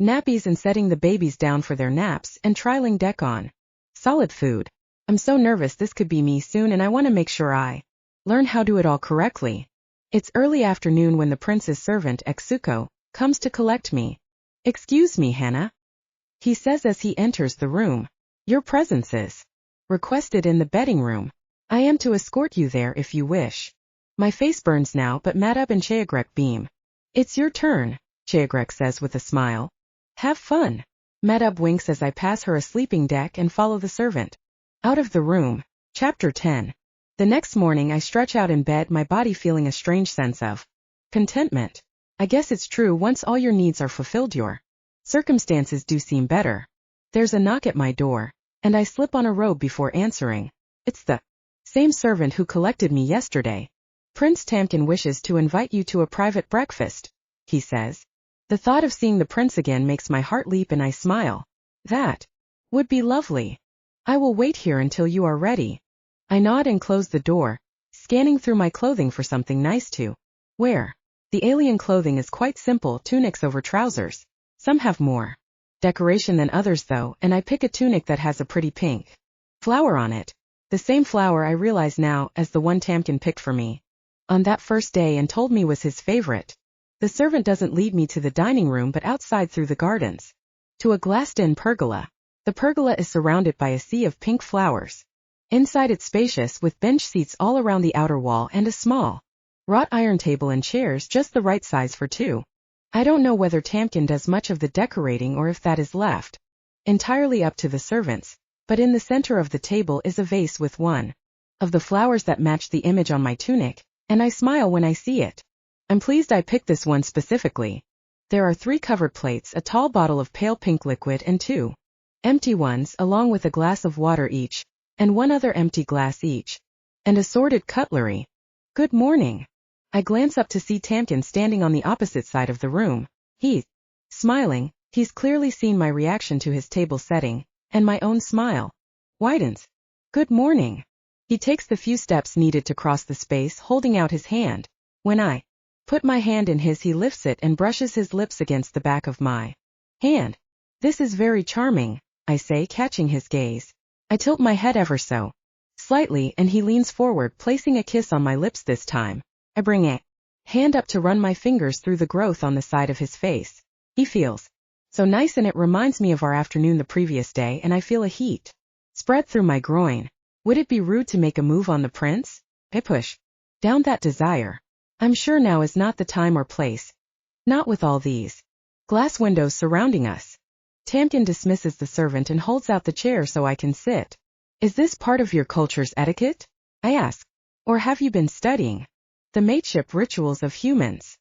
A: nappies and setting the babies down for their naps and trialing deck on solid food. I'm so nervous, this could be me soon, and I want to make sure I learn how to do it all correctly. It's early afternoon when the prince's servant, Exuko, comes to collect me. "Excuse me, Hannah," he says as he enters the room. "Your presence is requested in the betting room. I am to escort you there if you wish." My face burns now, but Madab and Cheagrek beam. "It's your turn," Cheagrek says with a smile. "Have fun." Madab winks as I pass her a sleeping deck and follow the servant out of the room. Chapter 10. The next morning I stretch out in bed, my body feeling a strange sense of contentment. I guess it's true, once all your needs are fulfilled your circumstances do seem better. There's a knock at my door, and I slip on a robe before answering. It's the same servant who collected me yesterday. "Prince Tamkin wishes to invite you to a private breakfast," he says. The thought of seeing the prince again makes my heart leap and I smile. "That would be lovely. I will wait here until you are ready." I nod and close the door, scanning through my clothing for something nice to wear. The alien clothing is quite simple, tunics over trousers. Some have more decoration than others though, and I pick a tunic that has a pretty pink flower on it. The same flower, I realize now, as the one Tamkin picked for me on that first day and told me was his favorite. The servant doesn't lead me to the dining room but outside through the gardens to a glassed-in pergola. The pergola is surrounded by a sea of pink flowers. Inside it's spacious, with bench seats all around the outer wall and a small wrought iron table and chairs just the right size for two. I don't know whether Tamkin does much of the decorating or if that is left entirely up to the servants, but in the center of the table is a vase with one of the flowers that match the image on my tunic, and I smile when I see it. I'm pleased I picked this one specifically. There are 3 covered plates, a tall bottle of pale pink liquid and 2 empty ones, along with a glass of water each, and 1 other empty glass each, and assorted cutlery. "Good morning." I glance up to see Tamkin standing on the opposite side of the room. He's smiling. He's clearly seen my reaction to his table setting, and my own smile widens. "Good morning." He takes the few steps needed to cross the space, holding out his hand. When I put my hand in his, he lifts it and brushes his lips against the back of my hand. "This is very charming," I say, catching his gaze. I tilt my head ever so slightly, and he leans forward, placing a kiss on my lips this time. I bring a hand up to run my fingers through the growth on the side of his face. He feels so nice, and it reminds me of our afternoon the previous day, and I feel a heat spread through my groin. Would it be rude to make a move on the prince? I push down that desire. I'm sure now is not the time or place. Not with all these glass windows surrounding us. Tamkin dismisses the servant and holds out the chair so I can sit. "Is this part of your culture's etiquette?" I ask. "Or have you been studying the mateship rituals of humans?"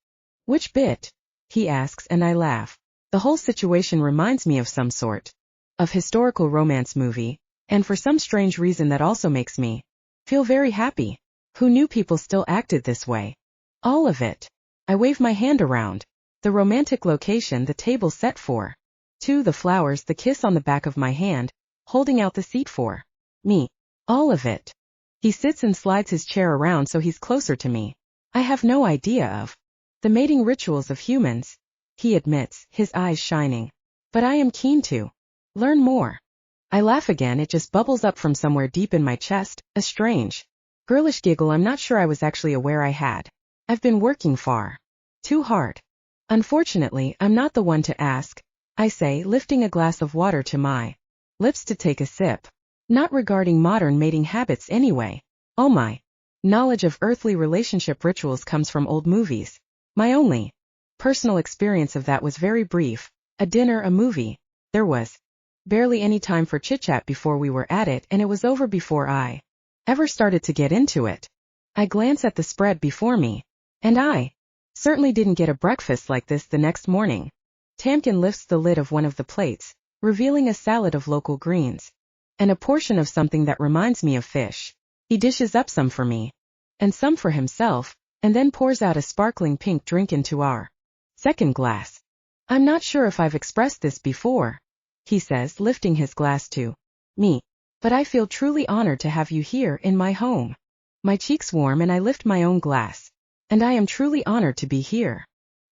A: "Which bit?" he asks, and I laugh. The whole situation reminds me of some sort of historical romance movie, and for some strange reason that also makes me feel very happy. Who knew people still acted this way? All of it. I wave my hand around. The romantic location, the table set for 2, the flowers, the kiss on the back of my hand, holding out the seat for me. All of it. He sits and slides his chair around so he's closer to me. "I have no idea of the mating rituals of humans," he admits, his eyes shining. "But I am keen to learn more." I laugh again. It just bubbles up from somewhere deep in my chest, a strange, girlish giggle I'm not sure I was actually aware I had. "I've been working far too hard. Unfortunately, I'm not the one to ask," I say, lifting a glass of water to my lips to take a sip. "Not regarding modern mating habits anyway. All my knowledge of earthly relationship rituals comes from old movies. My only personal experience of that was very brief. A dinner, a movie. There was barely any time for chit-chat before we were at it, and it was over before I ever started to get into it." I glance at the spread before me. And I certainly didn't get a breakfast like this the next morning. Tamkin lifts the lid of one of the plates, revealing a salad of local greens and a portion of something that reminds me of fish. He dishes up some for me and some for himself, and then pours out a sparkling pink drink into our second glass. "I'm not sure if I've expressed this before," he says, lifting his glass to me, "but I feel truly honored to have you here in my home." My cheeks warm and I lift my own glass. "And I am truly honored to be here."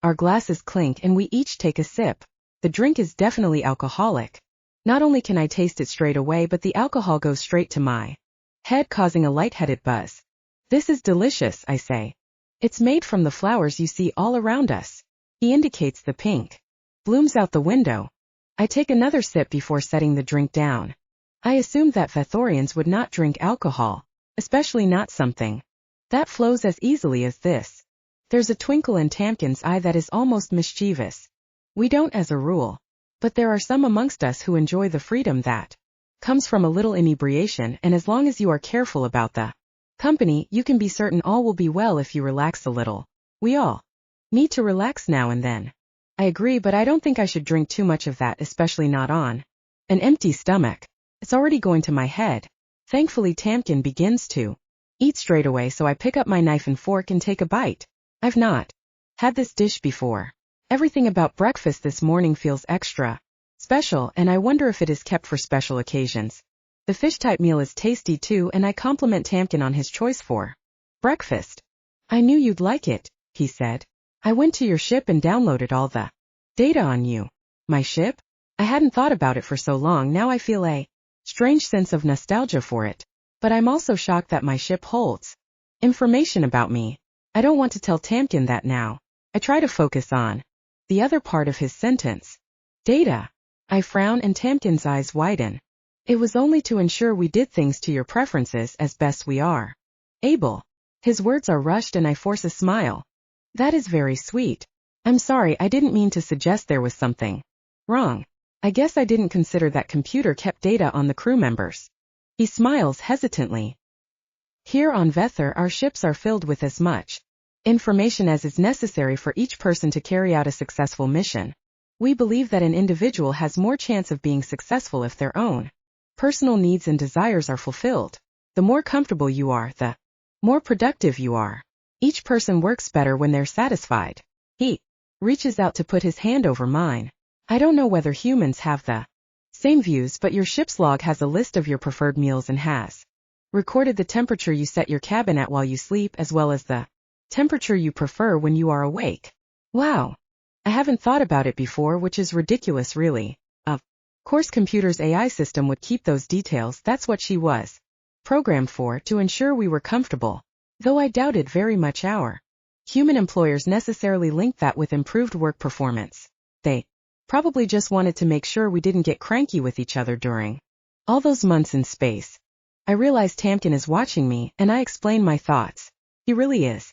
A: Our glasses clink and we each take a sip. The drink is definitely alcoholic. Not only can I taste it straight away, but the alcohol goes straight to my head, causing a lightheaded buzz. "This is delicious," I say. It's made from the flowers you see all around us. He indicates the pink. Blooms out the window. I take another sip before setting the drink down. I assumed that Vethorians would not drink alcohol, especially not something that flows as easily as this. There's a twinkle in Tamkin's eye that is almost mischievous. We don't as a rule. But there are some amongst us who enjoy the freedom that comes from a little inebriation, and as long as you are careful about the company, you can be certain all will be well if you relax a little. We all need to relax now and then. I agree, but I don't think I should drink too much of that, especially not on an empty stomach. It's already going to my head. Thankfully Tamkin begins to eat straight away, so I pick up my knife and fork and take a bite. I've not had this dish before. Everything about breakfast this morning feels extra special, and I wonder if it is kept for special occasions. The fish-type meal is tasty too, and I compliment Tamkin on his choice for breakfast. I knew you'd like it, he said. I went to your ship and downloaded all the data on you. My ship? I hadn't thought about it for so long. Now I feel a strange sense of nostalgia for it. But I'm also shocked that my ship holds information about me. I don't want to tell Tamkin that now. I try to focus on the other part of his sentence. Data. I frown and Tamkin's eyes widen. It was only to ensure we did things to your preferences as best we are able. His words are rushed and I force a smile. That is very sweet. I'm sorry, I didn't mean to suggest there was something wrong. I guess I didn't consider that computer kept data on the crew members. He smiles hesitantly. Here on Vethor, our ships are filled with as much information as is necessary for each person to carry out a successful mission. We believe that an individual has more chance of being successful if their own personal needs and desires are fulfilled. The more comfortable you are, the more productive you are. Each person works better when they're satisfied. He reaches out to put his hand over mine. I don't know whether humans have the same views, but your ship's log has a list of your preferred meals and has recorded the temperature you set your cabin at while you sleep, as well as the temperature you prefer when you are awake. Wow. I haven't thought about it before, which is ridiculous really. Of course computer's AI system would keep those details. That's what she was programmed for, to ensure we were comfortable. Though I doubted very much our human employers necessarily linked that with improved work performance. They probably just wanted to make sure we didn't get cranky with each other during all those months in space. I realize Tamkin is watching me, and I explain my thoughts. He really is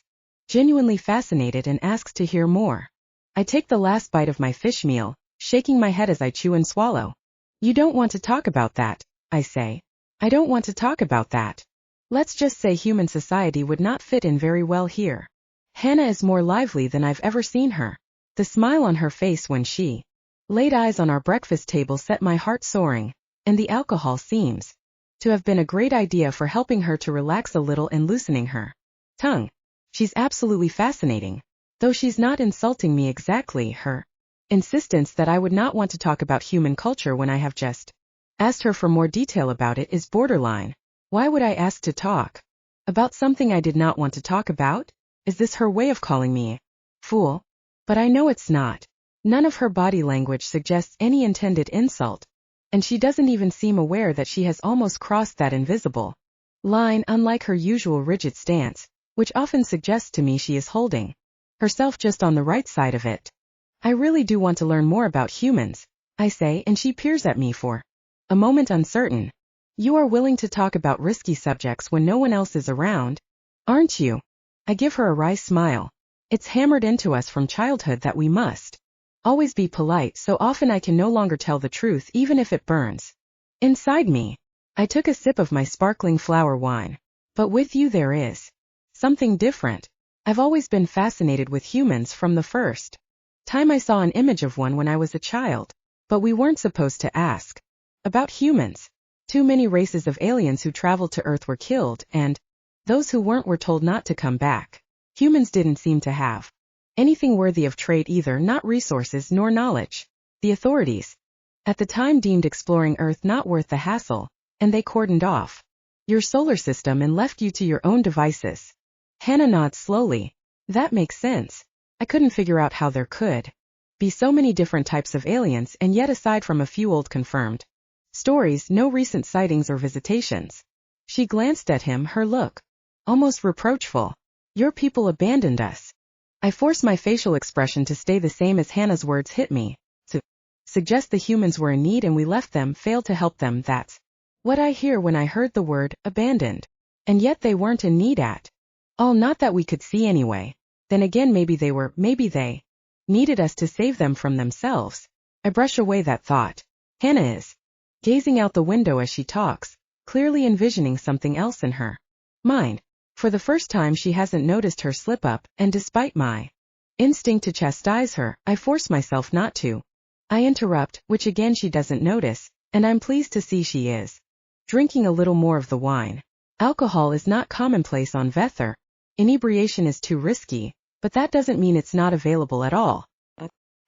A: genuinely fascinated and asks to hear more. I take the last bite of my fish meal, shaking my head as I chew and swallow. You don't want to talk about that, I say. I don't want to talk about that. Let's just say human society would not fit in very well here. Hannah is more lively than I've ever seen her. The smile on her face when she laid eyes on our breakfast table set my heart soaring, and the alcohol seems to have been a great idea for helping her to relax a little and loosening her tongue. She's absolutely fascinating. Though she's not insulting me exactly, her insistence that I would not want to talk about human culture when I have just asked her for more detail about it is borderline. Why would I ask to talk about something I did not want to talk about? Is this her way of calling me fool? But I know it's not. None of her body language suggests any intended insult, and she doesn't even seem aware that she has almost crossed that invisible line, unlike her usual rigid stance, which often suggests to me she is holding herself just on the right side of it. I really do want to learn more about humans, I say, and she peers at me for a moment uncertain. You are willing to talk about risky subjects when no one else is around, aren't you? I give her a wry smile. It's hammered into us from childhood that we must always be polite, so often I can no longer tell the truth even if it burns inside me. I took a sip of my sparkling flower wine. But with you there is something different. I've always been fascinated with humans from the first time I saw an image of one when I was a child. But we weren't supposed to ask about humans. Too many races of aliens who traveled to Earth were killed, and those who weren't were told not to come back. Humans didn't seem to have anything worthy of trade either, not resources nor knowledge. The authorities at the time deemed exploring Earth not worth the hassle, and they cordoned off your solar system and left you to your own devices. Hannah nods slowly. That makes sense. I couldn't figure out how there could be so many different types of aliens, and yet aside from a few old confirmed stories, no recent sightings or visitations. She glanced at him, her look almost reproachful. Your people abandoned us. I force my facial expression to stay the same as Hannah's words hit me. To suggest the humans were in need and we left them, failed to help them, that's what I hear when I heard the word abandoned. And yet they weren't in need at all, not that we could see anyway. Then again, maybe they needed us to save them from themselves. I brush away that thought. Hannah is gazing out the window as she talks, clearly envisioning something else in her mind. For the first time she hasn't noticed her slip up, and despite my instinct to chastise her, I force myself not to. I interrupt, which again she doesn't notice, and I'm pleased to see she is drinking a little more of the wine. Alcohol is not commonplace on Vethor. Inebriation is too risky, but that doesn't mean it's not available at all.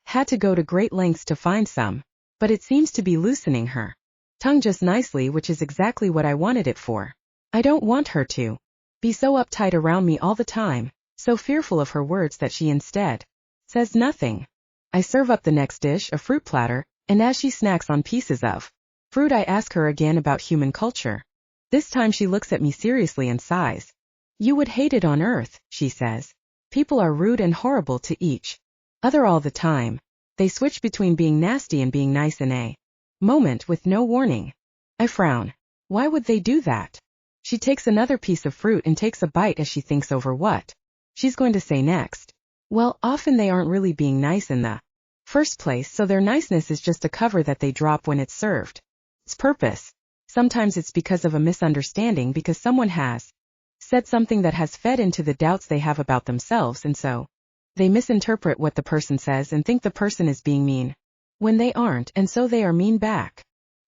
A: Had to go to great lengths to find some, but it seems to be loosening her tongue just nicely, which is exactly what I wanted it for. I don't want her to be so uptight around me all the time, so fearful of her words that she instead says nothing. I serve up the next dish, a fruit platter, and as she snacks on pieces of fruit I ask her again about human culture. This time she looks at me seriously and sighs. You would hate it on Earth, she says. People are rude and horrible to each other all the time. They switch between being nasty and being nice in a moment with no warning. I frown. Why would they do that? She takes another piece of fruit and takes a bite as she thinks over what she's going to say next. Well, often they aren't really being nice in the first place, so their niceness is just a cover that they drop when it's served. Its purpose. Sometimes it's because of a misunderstanding, because someone has said something that has fed into the doubts they have about themselves, and so they misinterpret what the person says and think the person is being mean when they aren't, and so they are mean back.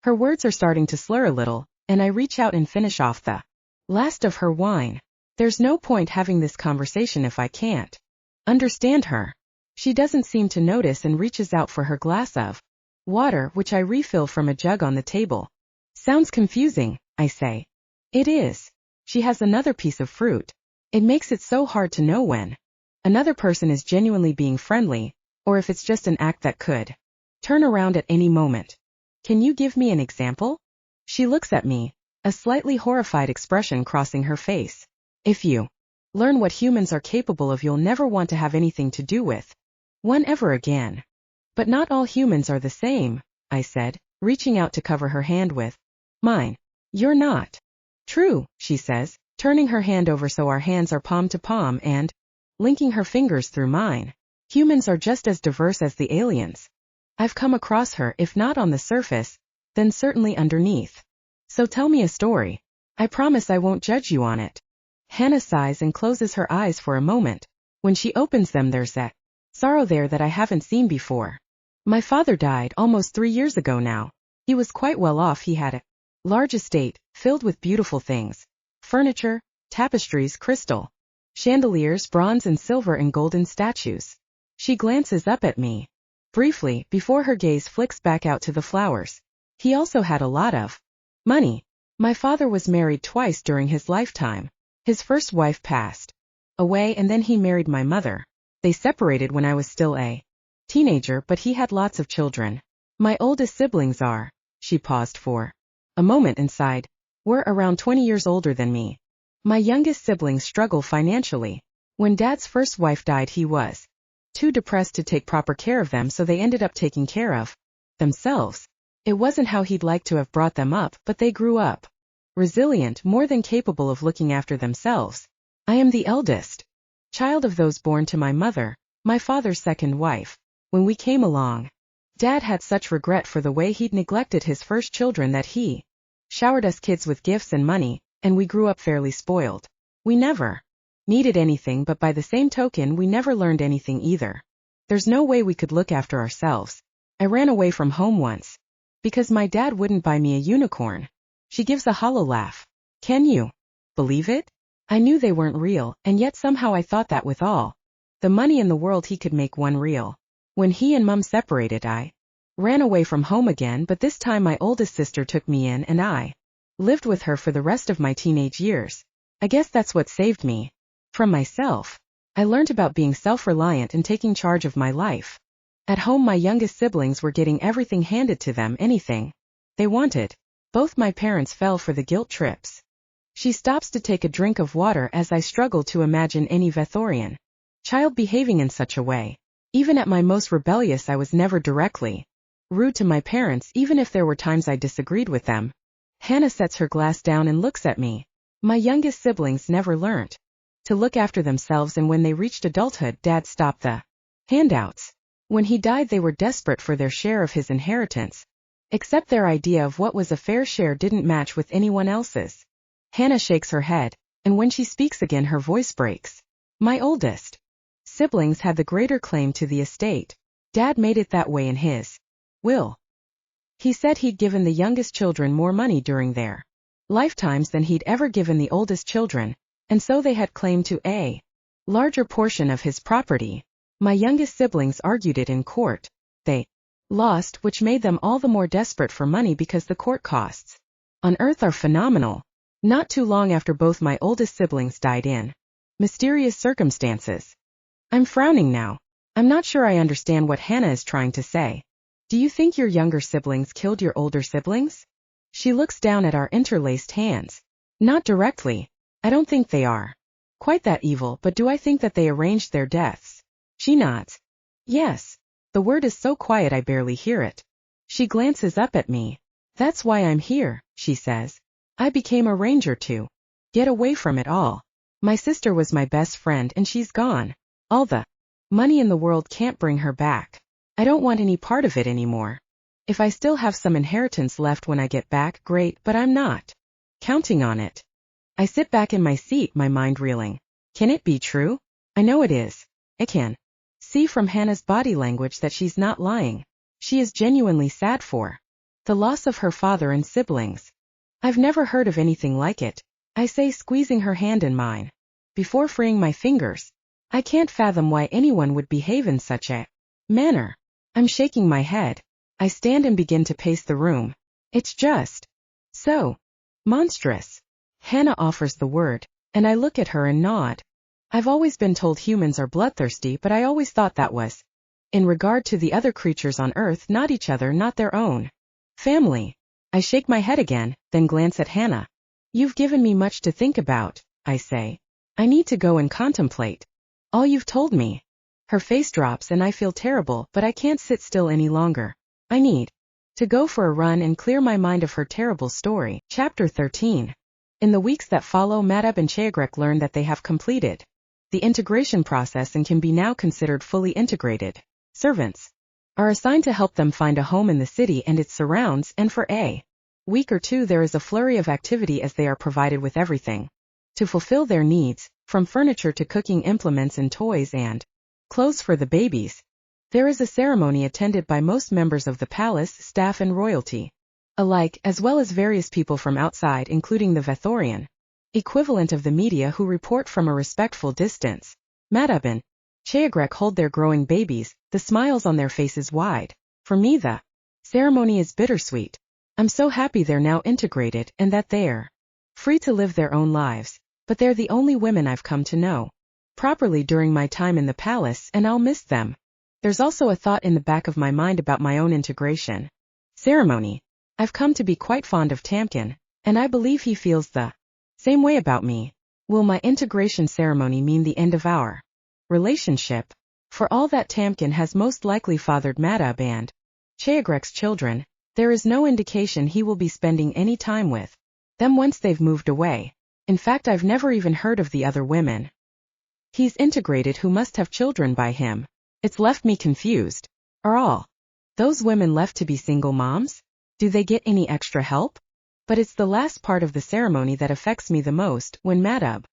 A: Her words are starting to slur a little, and I reach out and finish off the last of her wine. There's no point having this conversation if I can't understand her. She doesn't seem to notice and reaches out for her glass of water, which I refill from a jug on the table. Sounds confusing, I say. It is. She has another piece of fruit. It makes it so hard to know when another person is genuinely being friendly, or if it's just an act that could turn around at any moment. Can you give me an example? She looks at me, a slightly horrified expression crossing her face. If you learn what humans are capable of, you'll never want to have anything to do with one ever again. But not all humans are the same, I said, reaching out to cover her hand with mine. You're not. True, she says, turning her hand over so our hands are palm to palm and linking her fingers through mine. Humans are just as diverse as the aliens. I've come across her, if not on the surface, then certainly underneath. So tell me a story. I promise I won't judge you on it. Hannah sighs and closes her eyes for a moment. When she opens them, there's that sorrow there that I haven't seen before. My father died almost 3 years ago now. He was quite well off. He had a large estate, filled with beautiful things. Furniture, tapestries, crystal chandeliers, bronze and silver and golden statues. She glances up at me briefly before her gaze flicks back out to the flowers. He also had a lot of money. My father was married twice during his lifetime. His first wife passed away and then he married my mother. They separated when I was still a teenager, but he had lots of children. My oldest siblings are, she paused for a moment and sighed, were around 20 years older than me. My youngest siblings struggle financially. When Dad's first wife died, he was too depressed to take proper care of them, so they ended up taking care of themselves. It wasn't how he'd like to have brought them up, but they grew up resilient, more than capable of looking after themselves. I am the eldest child of those born to my mother, my father's second wife. When we came along, Dad had such regret for the way he'd neglected his first children that he showered us kids with gifts and money, and we grew up fairly spoiled. We never needed anything, but by the same token we never learned anything either. There's no way we could look after ourselves. I ran away from home once because my dad wouldn't buy me a unicorn. She gives a hollow laugh. Can you believe it? I knew they weren't real, and yet somehow I thought that with all the money in the world he could make one real. When he and Mum separated, I ran away from home again, but this time my oldest sister took me in and I lived with her for the rest of my teenage years. I guess that's what saved me from myself. I learned about being self-reliant and taking charge of my life. At home, my youngest siblings were getting everything handed to them, anything they wanted. Both my parents fell for the guilt trips. She stops to take a drink of water as I struggle to imagine any Vethorian child behaving in such a way. Even at my most rebellious, I was never directly rude to my parents, even if there were times I disagreed with them. Hannah sets her glass down and looks at me. My youngest siblings never learned to look after themselves, and when they reached adulthood, Dad stopped the handouts. When he died, they were desperate for their share of his inheritance. Except their idea of what was a fair share didn't match with anyone else's. Hannah shakes her head, and when she speaks again, her voice breaks. My oldest siblings had the greater claim to the estate. Dad made it that way in his will. He said he'd given the youngest children more money during their lifetimes than he'd ever given the oldest children, and so they had claim to a larger portion of his property. My youngest siblings argued it in court. They lost, which made them all the more desperate for money because the court costs on Earth are phenomenal. Not too long after both my oldest siblings died in mysterious circumstances. I'm frowning now. I'm not sure I understand what Hannah is trying to say. Do you think your younger siblings killed your older siblings? She looks down at our interlaced hands. Not directly. I don't think they are quite that evil, but do I think that they arranged their deaths? She nods. Yes. The word is so quiet I barely hear it. She glances up at me. That's why I'm here, she says. I became a ranger to get away from it all. My sister was my best friend and she's gone. All the money in the world can't bring her back. I don't want any part of it anymore. If I still have some inheritance left when I get back, great, but I'm not counting on it. I sit back in my seat, my mind reeling. Can it be true? I know it is. I can see from Hannah's body language that she's not lying. She is genuinely sad for the loss of her father and siblings. I've never heard of anything like it, I say, squeezing her hand in mine before freeing my fingers. I can't fathom why anyone would behave in such a manner. I'm shaking my head. I stand and begin to pace the room. It's just so monstrous. Hannah offers the word, and I look at her and nod. I've always been told humans are bloodthirsty, but I always thought that was in regard to the other creatures on Earth, not each other, not their own family. I shake my head again, then glance at Hannah. You've given me much to think about, I say. I need to go and contemplate all you've told me. Her face drops and I feel terrible, but I can't sit still any longer. I need to go for a run and clear my mind of her terrible story. Chapter 13. In the weeks that follow, Madab and Cheagrek learn that they have completed the integration process and can be now considered fully integrated. Servants are assigned to help them find a home in the city and its surrounds, and for a week or two there is a flurry of activity as they are provided with everything to fulfill their needs, from furniture to cooking implements and toys and clothes for the babies. There is a ceremony attended by most members of the palace, staff and royalty alike, as well as various people from outside, including the Vethorian equivalent of the media, who report from a respectful distance. Madab and Cheagrek hold their growing babies, the smiles on their faces wide. For me, the ceremony is bittersweet. I'm so happy they're now integrated and that they're free to live their own lives, but they're the only women I've come to know properly during my time in the palace, and I'll miss them. There's also a thought in the back of my mind about my own integration ceremony. I've come to be quite fond of Tamkin, and I believe he feels the same way about me. Will my integration ceremony mean the end of our relationship? For all that Tamkin has most likely fathered Madab and Cheagrek's children, there is no indication he will be spending any time with them once they've moved away. In fact, I've never even heard of the other women he's integrated who must have children by him. It's left me confused. Are all those women left to be single moms? Do they get any extra help? But it's the last part of the ceremony that affects me the most. When Madab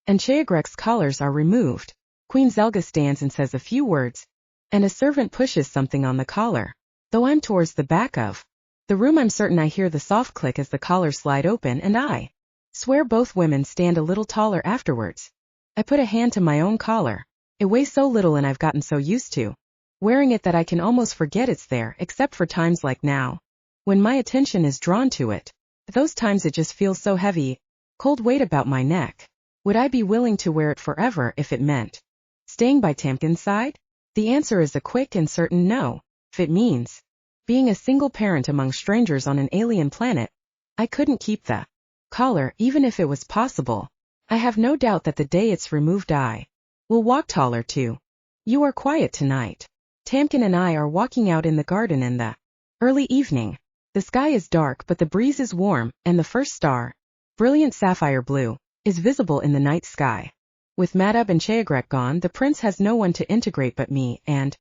A: and Cheagrek's collars are removed, Queen Zelga stands and says a few words, and a servant pushes something on the collar. Though I'm towards the back of the room, I'm certain I hear the soft click as the collars slide open, and I swear both women stand a little taller afterwards. I put a hand to my own collar. It weighs so little and I've gotten so used to wearing it that I can almost forget it's there, except for times like now, when my attention is drawn to it. Those times it just feels so heavy, cold weight about my neck. Would I be willing to wear it forever if it meant staying by Tamkin's side? The answer is a quick and certain no. If it means being a single parent among strangers on an alien planet, I couldn't keep the Caller, even if it was possible. I have no doubt that the day it's removed I will walk taller too. You are quiet tonight. Tamkin and I are walking out in the garden in the early evening. The sky is dark but the breeze is warm, and the first star, brilliant sapphire blue, is visible in the night sky. With Madab and Cheagrek gone, the prince has no one to integrate but me, and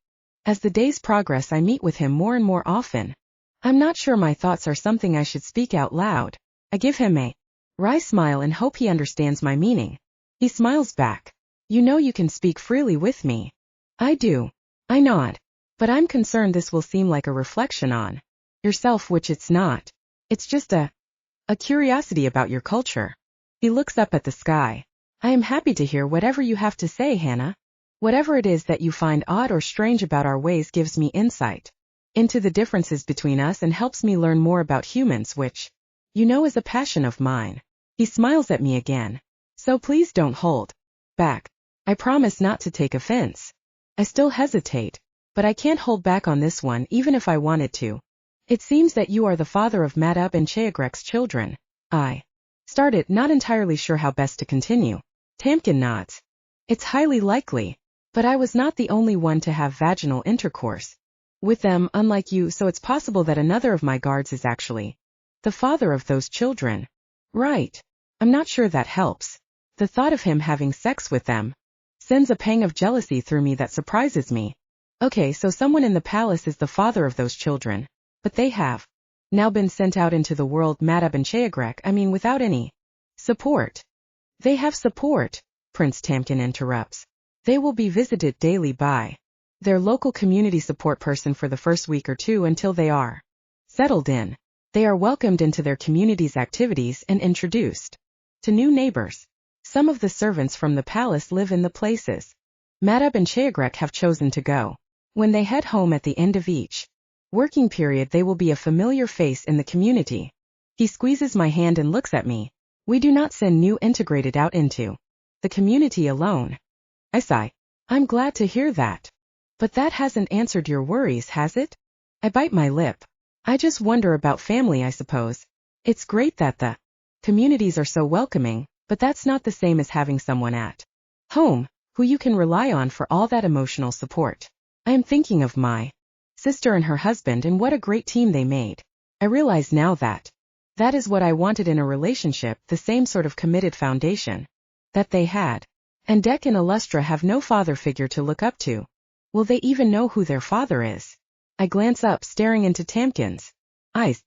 A: as the days progress I meet with him more and more often. I'm not sure my thoughts are something I should speak out loud. I give him a wry smile and hope he understands my meaning. He smiles back. You know you can speak freely with me. I do. I nod. But I'm concerned this will seem like a reflection on yourself, which it's not. It's just a curiosity about your culture. He looks up at the sky. I am happy to hear whatever you have to say, Hannah. Whatever it is that you find odd or strange about our ways gives me insight into the differences between us and helps me learn more about humans, which, you know, is a passion of mine. He smiles at me again. So please don't hold back. I promise not to take offense. I still hesitate, but I can't hold back on this one even if I wanted to. It seems that you are the father of Madab and Cheagrek's children. I started, not entirely sure how best to continue. Tamkin nods. It's highly likely, but I was not the only one to have vaginal intercourse with them, unlike you, so it's possible that another of my guards is actually the father of those children. Right. I'm not sure that helps. The thought of him having sex with them sends a pang of jealousy through me that surprises me. Okay, so someone in the palace is the father of those children, but they have now been sent out into the world, Madab and Cheagrek, without any support. They have support, Prince Tamkin interrupts. They will be visited daily by their local community support person for the first week or two until they are settled in. They are welcomed into their community's activities and introduced to new neighbors. Some of the servants from the palace live in the places Madab and Cheagrek have chosen to go. When they head home at the end of each working period, they will be a familiar face in the community. He squeezes my hand and looks at me. We do not send new integrated out into the community alone. I sigh. I'm glad to hear that. But that hasn't answered your worries, has it? I bite my lip. I just wonder about family, I suppose. It's great that the communities are so welcoming, but that's not the same as having someone at home who you can rely on for all that emotional support. I am thinking of my sister and her husband and what a great team they made. I realize now that that is what I wanted in a relationship, the same sort of committed foundation that they had. And Dek and Illustra have no father figure to look up to. Will they even know who their father is? I glance up, staring into Tamkin's eyes.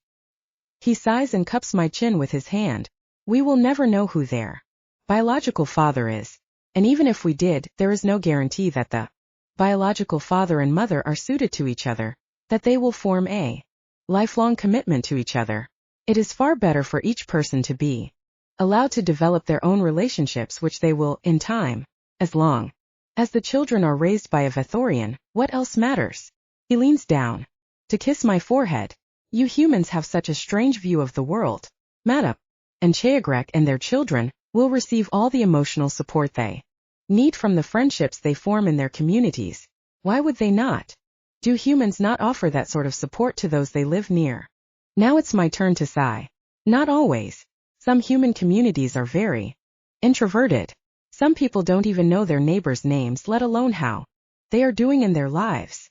A: He sighs and cups my chin with his hand. We will never know who their biological father is. And even if we did, there is no guarantee that the biological father and mother are suited to each other, that they will form a lifelong commitment to each other. It is far better for each person to be allowed to develop their own relationships, which they will, in time, as long as the children are raised by a Vethorian. What else matters? He leans down to kiss my forehead. You humans have such a strange view of the world. Madab and Cheagrek and their children will receive all the emotional support they need from the friendships they form in their communities. Why would they not? Do humans not offer that sort of support to those they live near? Now it's my turn to sigh. Not always. Some human communities are very introverted. Some people don't even know their neighbors' names, let alone how they are doing in their lives.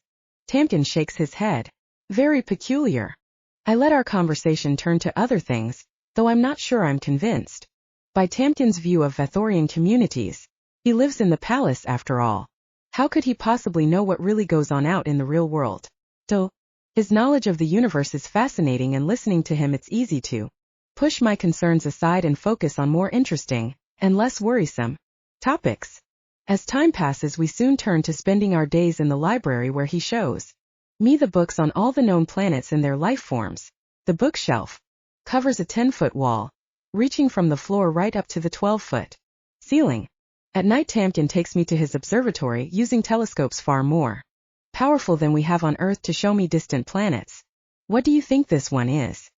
A: Tamkin shakes his head. Very peculiar. I let our conversation turn to other things, though I'm not sure I'm convinced by Tamkin's view of Vethorian communities. He lives in the palace after all. How could he possibly know what really goes on out in the real world? Still, his knowledge of the universe is fascinating, and listening to him it's easy to push my concerns aside and focus on more interesting and less worrisome topics. As time passes, we soon turn to spending our days in the library, where he shows me the books on all the known planets and their life forms. The bookshelf covers a 10-foot wall, reaching from the floor right up to the 12-foot ceiling. At night, Tamkin takes me to his observatory, using telescopes far more powerful than we have on Earth to show me distant planets. What do you think this one is?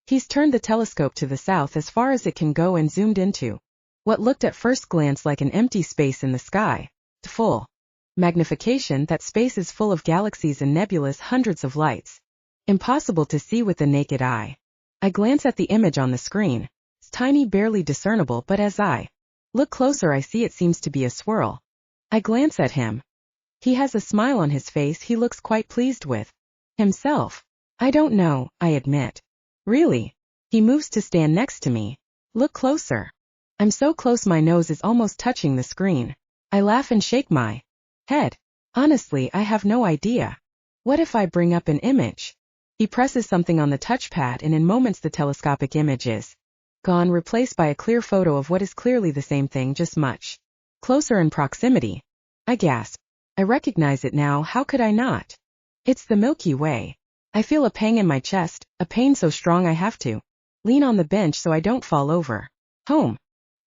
A: He's turned the telescope to the south as far as it can go and zoomed into what looked at first glance like an empty space in the sky. To full magnification, that space is full of galaxies and nebulas, hundreds of lights. Impossible to see with the naked eye. I glance at the image on the screen. It's tiny, barely discernible, but as I look closer I see it seems to be a swirl. I glance at him. He has a smile on his face. He looks quite pleased with himself. I don't know, I admit. Really? He moves to stand next to me. Look closer. I'm so close my nose is almost touching the screen. I laugh and shake my head. Honestly, I have no idea. What if I bring up an image? He presses something on the touchpad and in moments the telescopic image is gone, replaced by a clear photo of what is clearly the same thing, just much closer in proximity. I gasp. I recognize it now, how could I not? It's the Milky Way. I feel a pang in my chest, a pain so strong I have to lean on the bench so I don't fall over. Home.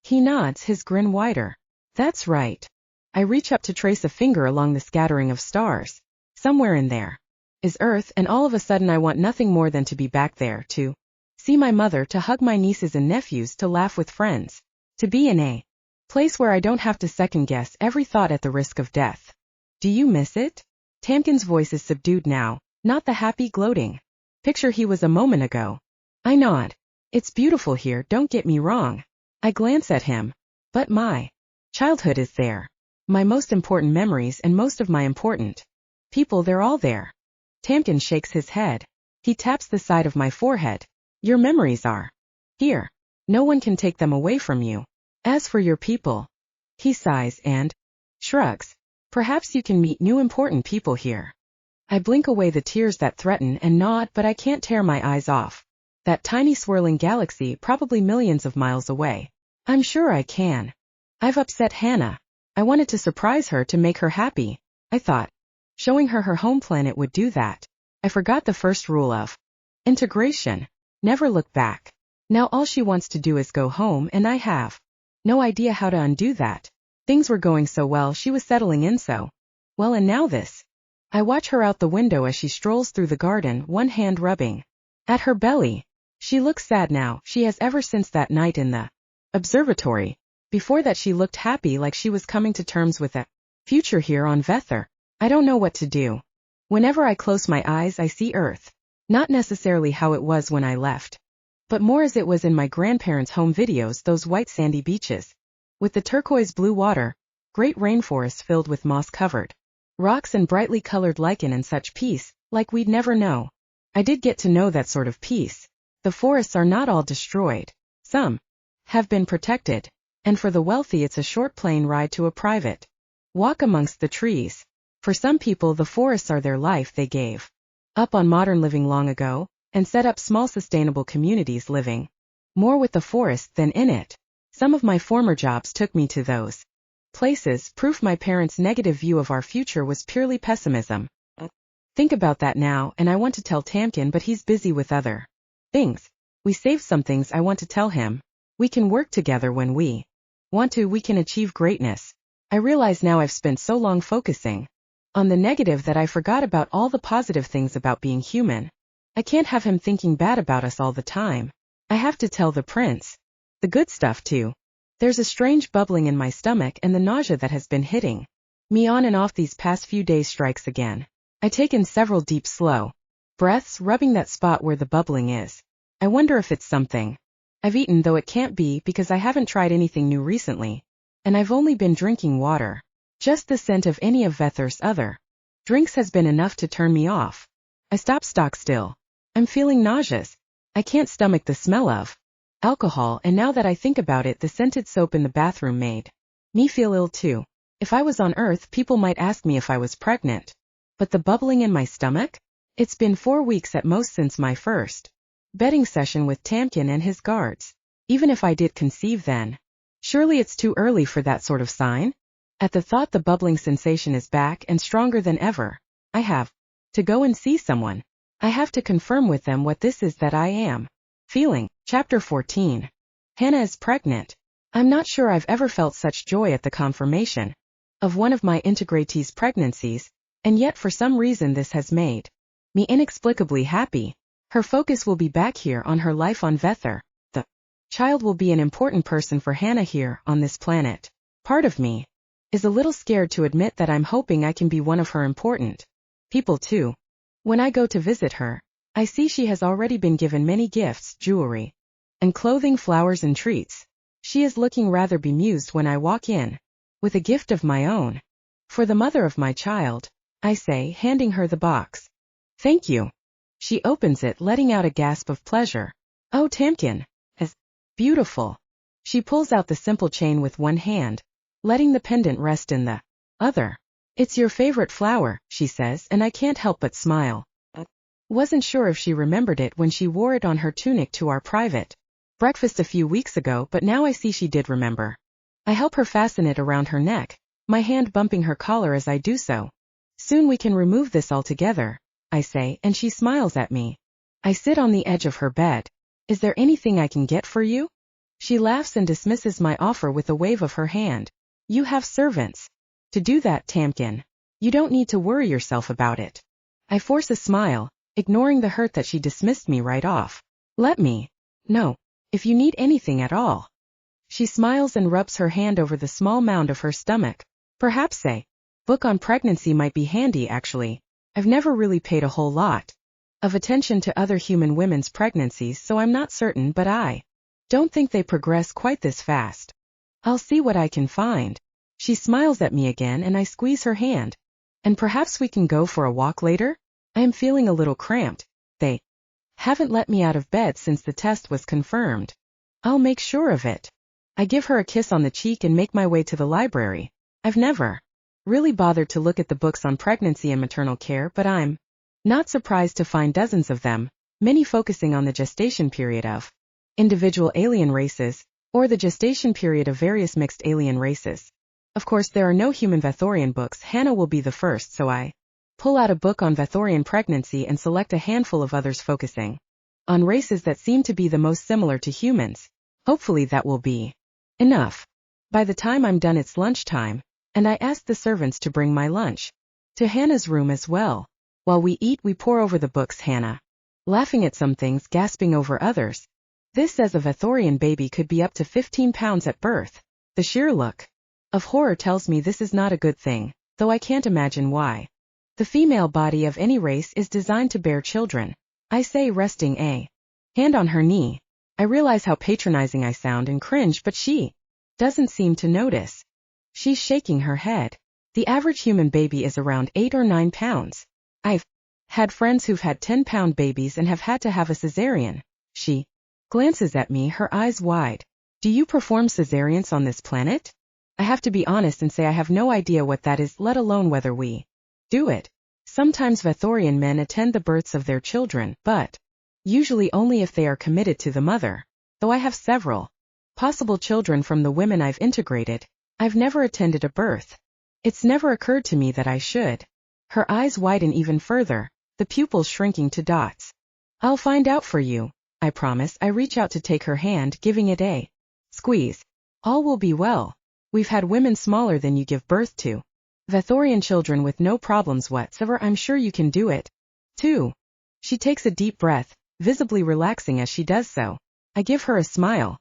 A: He nods, his grin wider. That's right. I reach up to trace a finger along the scattering of stars. Somewhere in there is Earth, and all of a sudden I want nothing more than to be back there, to see my mother, to hug my nieces and nephews, to laugh with friends, to be in a place where I don't have to second-guess every thought at the risk of death. Do you miss it? Tamkin's voice is subdued now, not the happy, gloating picture he was a moment ago. I nod. It's beautiful here, don't get me wrong. I glance at him. But my childhood is there. My most important memories and most of my important people, they're all there. Tamkin shakes his head. He taps the side of my forehead. Your memories are here. No one can take them away from you. As for your people, he sighs and shrugs. Perhaps you can meet new important people here. I blink away the tears that threaten and nod, but I can't tear my eyes off that tiny swirling galaxy probably millions of miles away. I'm sure I can. I've upset Hannah. I wanted to surprise her, to make her happy. I thought showing her her home planet would do that. I forgot the first rule of integration. Never look back. Now all she wants to do is go home, and I have no idea how to undo that. Things were going so well, she was settling in so well, and now this. I watch her out the window as she strolls through the garden, one hand rubbing at her belly. She looks sad now, she has ever since that night in the observatory. Before that she looked happy, like she was coming to terms with a future here on Vethor. I don't know what to do. Whenever I close my eyes I see Earth. Not necessarily how it was when I left, but more as it was in my grandparents' home videos, those white sandy beaches with the turquoise blue water, great rainforests filled with moss-covered rocks and brightly colored lichen, and such peace, like we'd never know. I did get to know that sort of peace. The forests are not all destroyed. Some have been protected, and for the wealthy it's a short plane ride to a private walk amongst the trees. For some people the forests are their life. They gave up on modern living long ago, and set up small sustainable communities living more with the forest than in it. Some of my former jobs took me to those places, proof my parents' negative view of our future was purely pessimism. Think about that now, and I want to tell Tamkin, but he's busy with other things. We saved some things I want to tell him. We can work together when we want to. We can achieve greatness. I realize now I've spent so long focusing on the negative that I forgot about all the positive things about being human. I can't have him thinking bad about us all the time. I have to tell the prince the good stuff too. There's a strange bubbling in my stomach, and the nausea that has been hitting me on and off these past few days strikes again. I take in several deep, slow breaths, rubbing that spot where the bubbling is. I wonder if it's something I've eaten, though it can't be, because I haven't tried anything new recently, and I've only been drinking water. Just the scent of any of Vethor's other drinks has been enough to turn me off. I stop stock still. I'm feeling nauseous. I can't stomach the smell of alcohol, and now that I think about it, the scented soap in the bathroom made me feel ill too. If I was on Earth, people might ask me if I was pregnant. But the bubbling in my stomach? It's been 4 weeks at most since my first bedding session with Tamkin and his guards. Even if I did conceive then, surely it's too early for that sort of sign? At the thought the bubbling sensation is back and stronger than ever. I have to go and see someone. I have to confirm with them what this is that I am feeling. Chapter 14. Hannah is pregnant. I'm not sure I've ever felt such joy at the confirmation of one of my integratees' pregnancies, and yet for some reason this has made me inexplicably happy. Her focus will be back here on her life on Vethor. The child will be an important person for Hannah here on this planet. Part of me is a little scared to admit that I'm hoping I can be one of her important people too. When I go to visit her, I see she has already been given many gifts, jewelry, and clothing, flowers and treats. She is looking rather bemused when I walk in, with a gift of my own. For the mother of my child, I say, handing her the box. Thank you. She opens it, letting out a gasp of pleasure. Oh, Tamkin, as beautiful. She pulls out the simple chain with one hand, letting the pendant rest in the other. It's your favorite flower, she says, and I can't help but smile. Wasn't sure if she remembered it when she wore it on her tunic to our private breakfast a few weeks ago, but now I see she did remember. I help her fasten it around her neck, my hand bumping her collar as I do so. Soon we can remove this altogether, I say, and she smiles at me. I sit on the edge of her bed. Is there anything I can get for you? She laughs and dismisses my offer with a wave of her hand. You have servants to do that, Tamkin. You don't need to worry yourself about it. I force a smile, ignoring the hurt that she dismissed me right off. Let me know if you need anything at all. She smiles and rubs her hand over the small mound of her stomach. Perhaps a book on pregnancy might be handy, actually. I've never really paid a whole lot of attention to other human women's pregnancies, so I'm not certain, but I don't think they progress quite this fast. I'll see what I can find. She smiles at me again and I squeeze her hand. And perhaps we can go for a walk later? I am feeling a little cramped. They haven't let me out of bed since the test was confirmed. I'll make sure of it. I give her a kiss on the cheek and make my way to the library. I've never really bothered to look at the books on pregnancy and maternal care, but I'm not surprised to find dozens of them, many focusing on the gestation period of individual alien races, or the gestation period of various mixed alien races. Of course, there are no human Vethorian books. Hannah will be the first, so I pull out a book on Vethorian pregnancy and select a handful of others focusing on races that seem to be the most similar to humans. Hopefully that will be enough. By the time I'm done, it's lunchtime, and I ask the servants to bring my lunch to Hannah's room as well. While we eat, we pore over the books, Hannah laughing at some things, gasping over others. This says a Vethorian baby could be up to 15 pounds at birth. The sheer look of horror tells me this is not a good thing, though I can't imagine why. The female body of any race is designed to bear children, I say, resting a hand on her knee. I realize how patronizing I sound and cringe, but she doesn't seem to notice. She's shaking her head. The average human baby is around 8 or 9 pounds. I've had friends who've had 10-pound babies and have had to have a cesarean. She glances at me, her eyes wide. Do you perform cesareans on this planet? I have to be honest and say I have no idea what that is, let alone whether we do it. Sometimes Vethorian men attend the births of their children, but usually only if they are committed to the mother. Though I have several possible children from the women I've integrated, I've never attended a birth. It's never occurred to me that I should. Her eyes widen even further, the pupils shrinking to dots. I'll find out for you, I promise. I reach out to take her hand, giving it a squeeze. All will be well. We've had women smaller than you give birth to. Vethorian children with no problems whatsoever. I'm sure you can do it, too. She takes a deep breath, visibly relaxing as she does so. I give her a smile.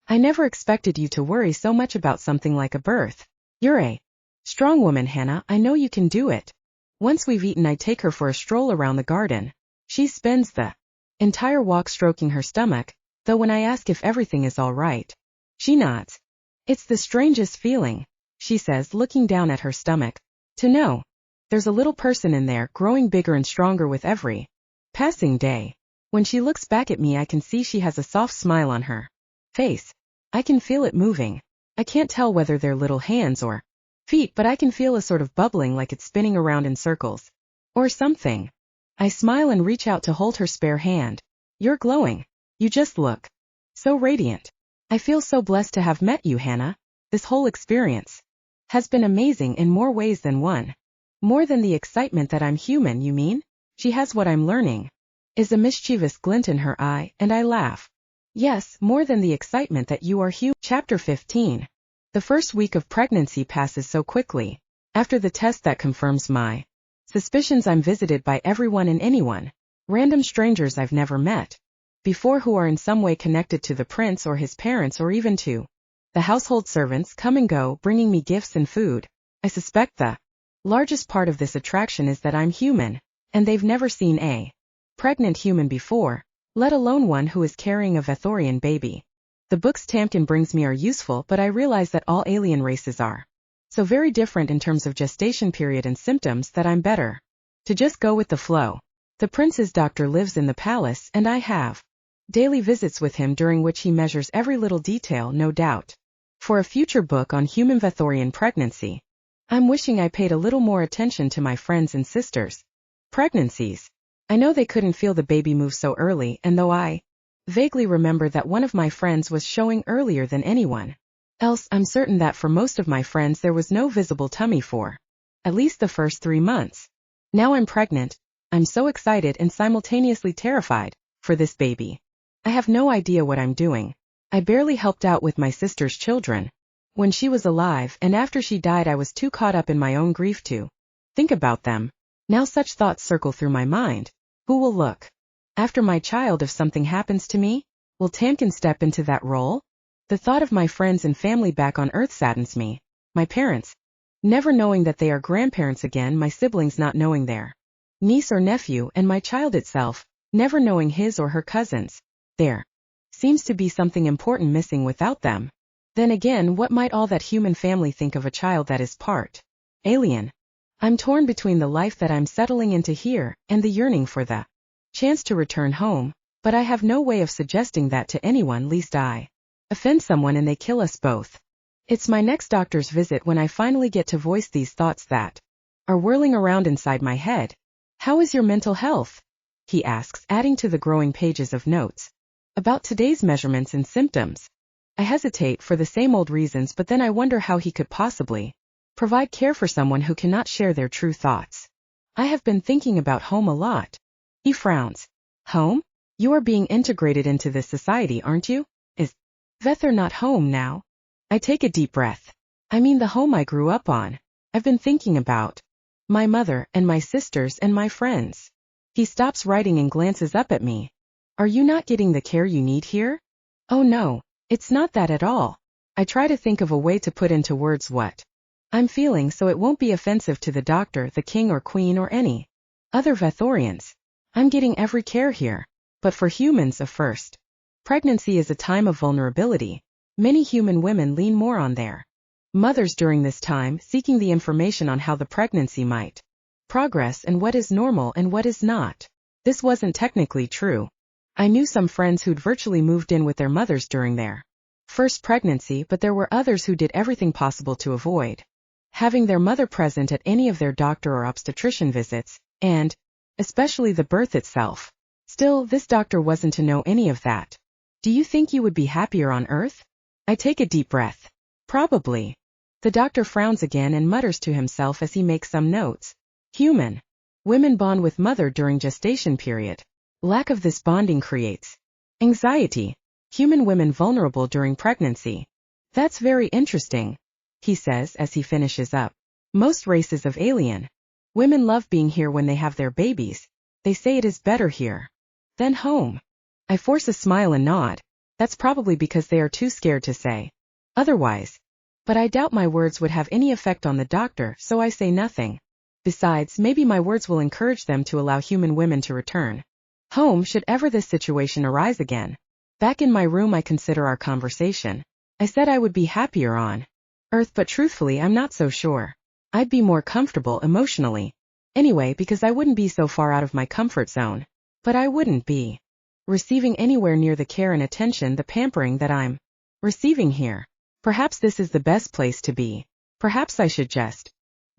A: I never expected you to worry so much about something like a birth. You're a strong woman, Hannah. I know you can do it. Once we've eaten, I take her for a stroll around the garden. She spends the entire walk stroking her stomach, though when I ask if everything is all right, she nods. It's the strangest feeling, she says, looking down at her stomach, to know there's a little person in there, growing bigger and stronger with every passing day. When she looks back at me, I can see she has a soft smile on her face. I can feel it moving. I can't tell whether they're little hands or feet, but I can feel a sort of bubbling, like it's spinning around in circles or something. I smile and reach out to hold her spare hand. You're glowing. You just look so radiant. I feel so blessed to have met you, Hannah. This whole experience has been amazing in more ways than one. More than the excitement that I'm human, you mean? She has what I'm learning. Is a mischievous glint in her eye, and I laugh. Yes, more than the excitement that you are human. Chapter 15. The first week of pregnancy passes so quickly. After the test that confirms my suspicions, I'm visited by everyone and anyone. Random strangers I've never met before who are in some way connected to the prince or his parents, or even to the household servants, come and go, bringing me gifts and food. I suspect the largest part of this attraction is that I'm human, and they've never seen a pregnant human before. let alone one who is carrying a Vethorian baby. The books Tamkin brings me are useful, but I realize that all alien races are so very different in terms of gestation period and symptoms that I'm better to just go with the flow. The prince's doctor lives in the palace, and I have daily visits with him during which he measures every little detail, no doubt. For a future book on human Vethorian pregnancy, I'm wishing I paid a little more attention to my friends and sisters' pregnancies. I know they couldn't feel the baby move so early, and though I vaguely remember that one of my friends was showing earlier than anyone else, I'm certain that for most of my friends there was no visible tummy for at least the first 3 months. Now I'm pregnant. I'm so excited and simultaneously terrified for this baby. I have no idea what I'm doing. I barely helped out with my sister's children when she was alive, and after she died I was too caught up in my own grief to think about them. Now such thoughts circle through my mind. Who will look after my child if something happens to me? Will Tamkin step into that role? The thought of my friends and family back on Earth saddens me. My parents never knowing that they are grandparents again, my siblings not knowing their niece or nephew, and my child itself never knowing his or her cousins. There seems to be something important missing without them. Then again, what might all that human family think of a child that is part alien? I'm torn between the life that I'm settling into here and the yearning for the chance to return home, but I have no way of suggesting that to anyone, least I offend someone and they kill us both. It's my next doctor's visit when I finally get to voice these thoughts that are whirling around inside my head. How is your mental health? He asks, adding to the growing pages of notes about today's measurements and symptoms. I hesitate for the same old reasons, but then I wonder how he could possibly provide care for someone who cannot share their true thoughts. I have been thinking about home a lot. He frowns. Home? You are being integrated into this society, aren't you? Is Vethor not home now? I take a deep breath. I mean the home I grew up on. I've been thinking about my mother and my sisters and my friends. He stops writing and glances up at me. Are you not getting the care you need here? Oh no, it's not that at all. I try to think of a way to put into words what I'm feeling so it won't be offensive to the doctor, the king or queen or any other Vethorians. I'm getting every care here. But for humans, a first pregnancy is a time of vulnerability. Many human women lean more on their mothers during this time, seeking the information on how the pregnancy might progress and what is normal and what is not. This wasn't technically true. I knew some friends who'd virtually moved in with their mothers during their first pregnancy, but there were others who did everything possible to avoid having their mother present at any of their doctor or obstetrician visits, and especially the birth itself. Still, this doctor wasn't to know any of that. Do you think you would be happier on Earth? I take a deep breath. Probably. The doctor frowns again and mutters to himself as he makes some notes. Human women bond with mother during gestation period. Lack of this bonding creates anxiety. Human women vulnerable during pregnancy. That's very interesting, he says as he finishes up. Most races of alien women love being here when they have their babies. They say it is better here than home. I force a smile and nod. That's probably because they are too scared to say otherwise. But I doubt my words would have any effect on the doctor, so I say nothing. Besides, maybe my words will encourage them to allow human women to return home should ever this situation arise again. Back in my room I consider our conversation. I said I would be happier on Earth, but truthfully I'm not so sure. I'd be more comfortable emotionally. Anyway, because I wouldn't be so far out of my comfort zone. But I wouldn't be receiving anywhere near the care and attention, the pampering that I'm receiving here. Perhaps this is the best place to be. Perhaps I should just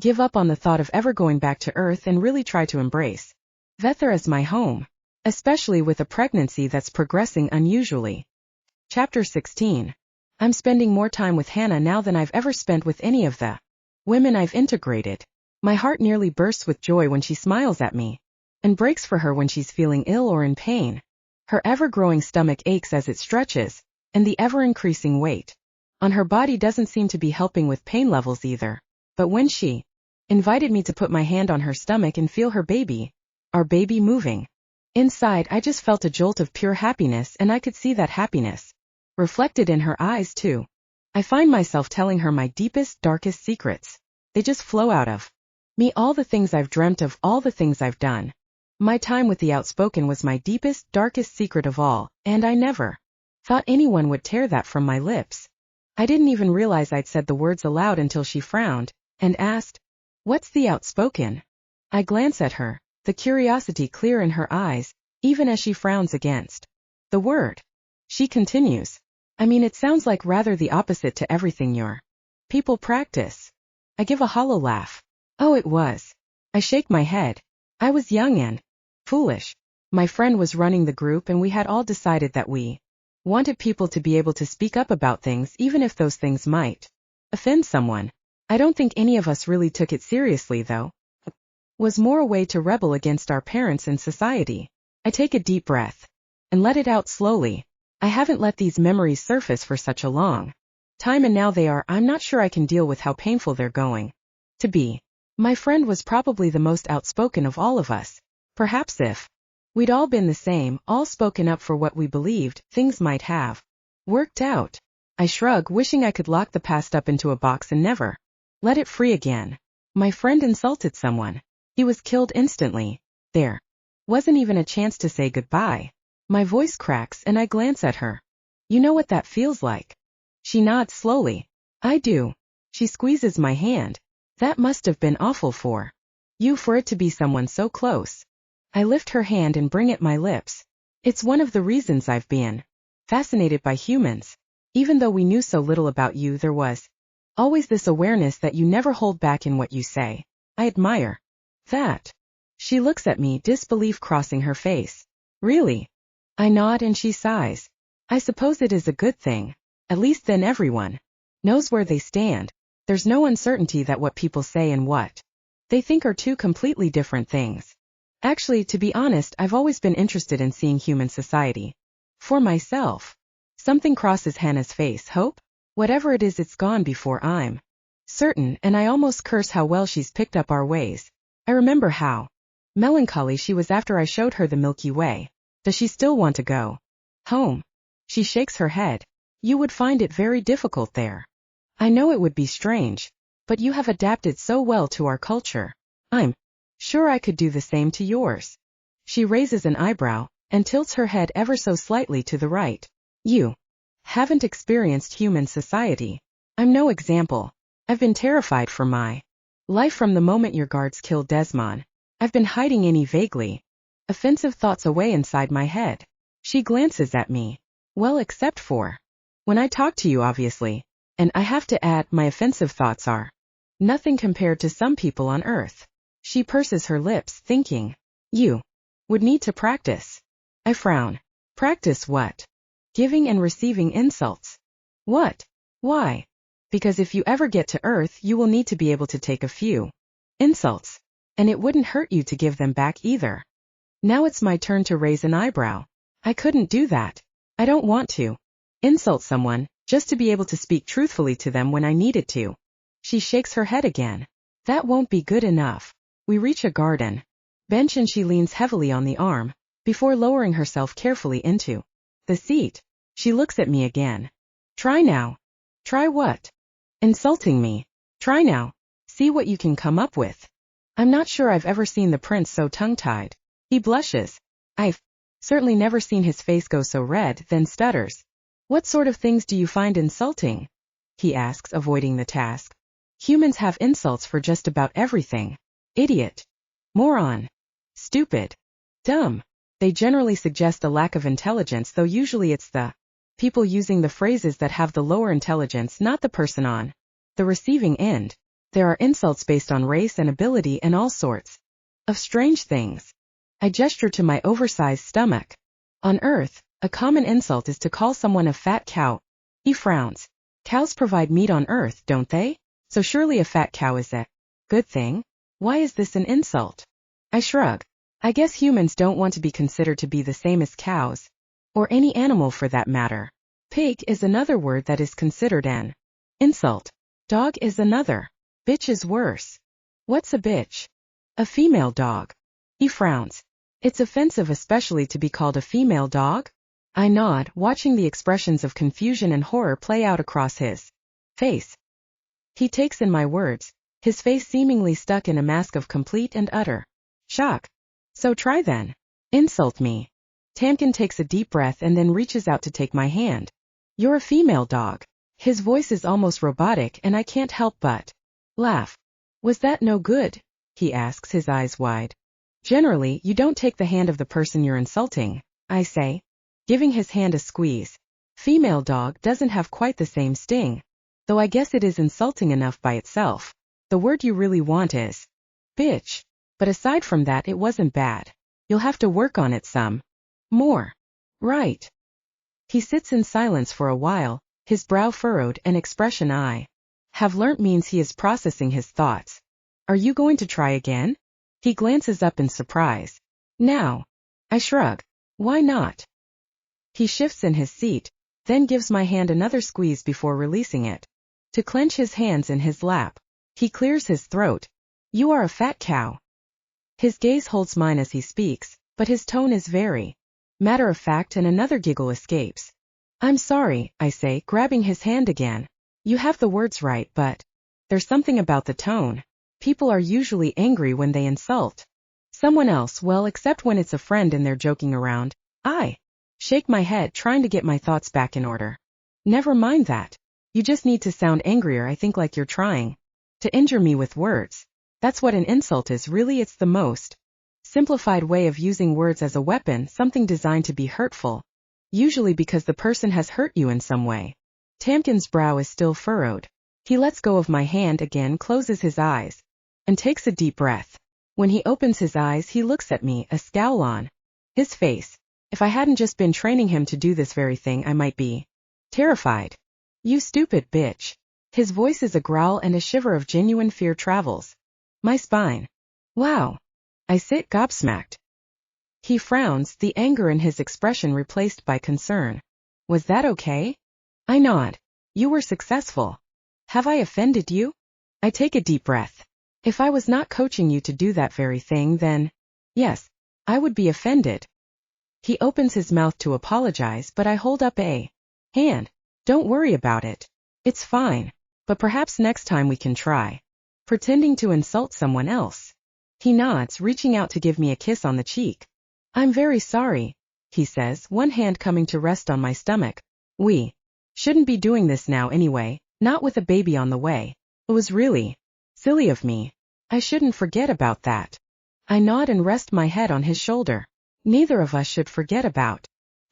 A: give up on the thought of ever going back to Earth and really try to embrace Vethor as my home. Especially with a pregnancy that's progressing unusually. Chapter 16. I'm spending more time with Hannah now than I've ever spent with any of the women I've integrated. My heart nearly bursts with joy when she smiles at me, and breaks for her when she's feeling ill or in pain. Her ever-growing stomach aches as it stretches, and the ever-increasing weight on her body doesn't seem to be helping with pain levels either. But when she invited me to put my hand on her stomach and feel her baby, our baby moving inside, I just felt a jolt of pure happiness, and I could see that happiness reflected in her eyes too. I find myself telling her my deepest, darkest secrets. They just flow out of me, all the things I've dreamt of, all the things I've done. My time with the outspoken was my deepest, darkest secret of all, and I never thought anyone would tear that from my lips. I didn't even realize I'd said the words aloud until she frowned and asked, "What's the outspoken?" I glance at her, the curiosity clear in her eyes, even as she frowns against the word. She continues, "I mean, it sounds like rather the opposite to everything your people practice." I give a hollow laugh. Oh, it was. I shake my head. I was young and foolish. My friend was running the group and we had all decided that we wanted people to be able to speak up about things even if those things might offend someone. I don't think any of us really took it seriously though. Was more a way to rebel against our parents and society. I take a deep breath and let it out slowly. I haven't let these memories surface for such a long time and now I'm not sure I can deal with how painful they're going to be. My friend was probably the most outspoken of all of us. Perhaps if we'd all been the same, all spoken up for what we believed, things might have worked out. I shrug, wishing I could lock the past up into a box and never let it free again. My friend insulted someone. He was killed instantly. There wasn't even a chance to say goodbye. My voice cracks and I glance at her. "You know what that feels like?" She nods slowly. "I do." She squeezes my hand. "That must have been awful for it to be someone so close." I lift her hand and bring it my lips. "It's one of the reasons I've been fascinated by humans. Even though we knew so little about you, there was always this awareness that you never hold back in what you say. I admire that." She looks at me, disbelief crossing her face. "Really?" I nod and she sighs. "I suppose it is a good thing. At least then everyone knows where they stand. There's no uncertainty that what people say and what they think are two completely different things." Actually, to be honest, I've always been interested in seeing human society for myself. Something crosses Hannah's face. Hope? Whatever it is, it's gone before I'm certain, and I almost curse how well she's picked up our ways. I remember how melancholy she was after I showed her the Milky Way. Does she still want to go home? She shakes her head. "You would find it very difficult there." "I know it would be strange, but you have adapted so well to our culture. I'm sure I could do the same to yours." She raises an eyebrow and tilts her head ever so slightly to the right. "You haven't experienced human society. I'm no example. I've been terrified for my life from the moment your guards killed Desmond. I've been hiding any vaguely offensive thoughts away inside my head." She glances at me. "Well, except for when I talk to you, obviously. And I have to add, my offensive thoughts are nothing compared to some people on Earth." She purses her lips, thinking, "You would need to practice." I frown. "Practice what?" "Giving and receiving insults." "What? Why?" "Because if you ever get to Earth, you will need to be able to take a few insults. And it wouldn't hurt you to give them back either." Now it's my turn to raise an eyebrow. "I couldn't do that. I don't want to insult someone, just to be able to speak truthfully to them when I needed to." She shakes her head again. "That won't be good enough." We reach a garden bench and she leans heavily on the arm, before lowering herself carefully into the seat. She looks at me again. "Try now." "Try what?" "Insulting me. Try now. See what you can come up with." I'm not sure I've ever seen the prince so tongue-tied. He blushes. I've certainly never seen his face go so red, then stutters. "What sort of things do you find insulting?" he asks, avoiding the task. "Humans have insults for just about everything. Idiot. Moron. Stupid. Dumb. They generally suggest a lack of intelligence, though usually it's the people using the phrases that have the lower intelligence, not the person on the receiving end. There are insults based on race and ability and all sorts of strange things." I gesture to my oversized stomach. "On Earth, a common insult is to call someone a fat cow." He frowns. "Cows provide meat on Earth, don't they? So surely a fat cow is a good thing? Why is this an insult?" I shrug. "I guess humans don't want to be considered to be the same as cows. Or any animal for that matter. Pig is another word that is considered an insult. Dog is another. Bitch is worse." "What's a bitch?" "A female dog." He frowns. "It's offensive, especially to be called a female dog?" I nod, watching the expressions of confusion and horror play out across his face. He takes in my words, his face seemingly stuck in a mask of complete and utter shock. So try then. Insult me. Tamkin takes a deep breath and then reaches out to take my hand. You're a female dog. His voice is almost robotic and I can't help but laugh. Was that no good? He asks, his eyes wide. Generally, you don't take the hand of the person you're insulting, I say, giving his hand a squeeze. Female dog doesn't have quite the same sting, though I guess it is insulting enough by itself. The word you really want is bitch. But aside from that, it wasn't bad. You'll have to work on it some more. Right. He sits in silence for a while, his brow furrowed, an expression I have learnt means he is processing his thoughts. Are you going to try again? He glances up in surprise. Now. I shrug. Why not? He shifts in his seat, then gives my hand another squeeze before releasing it. To clench his hands in his lap. He clears his throat. You are a fat cow. His gaze holds mine as he speaks, but his tone is very matter-of-fact and another giggle escapes. I'm sorry, I say, grabbing his hand again. You have the words right, but there's something about the tone. People are usually angry when they insult someone else, well, except when it's a friend and they're joking around. I shake my head, trying to get my thoughts back in order. Never mind that. You just need to sound angrier. I think like you're trying to injure me with words. That's what an insult is, really. It's the most simplified way of using words as a weapon, something designed to be hurtful, usually because the person has hurt you in some way. Tamkin's brow is still furrowed. He lets go of my hand again, closes his eyes, and takes a deep breath. When he opens his eyes, he looks at me, a scowl on his face. If I hadn't just been training him to do this very thing, I might be terrified. You stupid bitch. His voice is a growl and a shiver of genuine fear travels my spine. Wow. I sit gobsmacked. He frowns, the anger in his expression replaced by concern. Was that okay? I nod. You were successful. Have I offended you? I take a deep breath. If I was not coaching you to do that very thing, then yes, I would be offended. He opens his mouth to apologize, but I hold up a hand. Don't worry about it. It's fine. But perhaps next time we can try pretending to insult someone else. He nods, reaching out to give me a kiss on the cheek. I'm very sorry, he says, one hand coming to rest on my stomach. We shouldn't be doing this now anyway, not with a baby on the way. It was really silly of me. I shouldn't forget about that. I nod and rest my head on his shoulder. Neither of us should forget about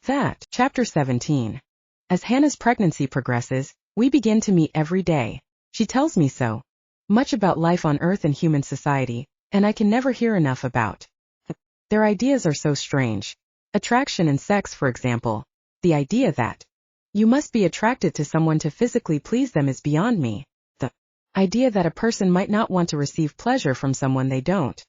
A: that. Chapter 17. As Hannah's pregnancy progresses, we begin to meet every day. She tells me so much about life on Earth and human society, and I can never hear enough about their ideas are so strange. Attraction and sex, for example. The idea that you must be attracted to someone to physically please them is beyond me. The idea that a person might not want to receive pleasure from someone they don't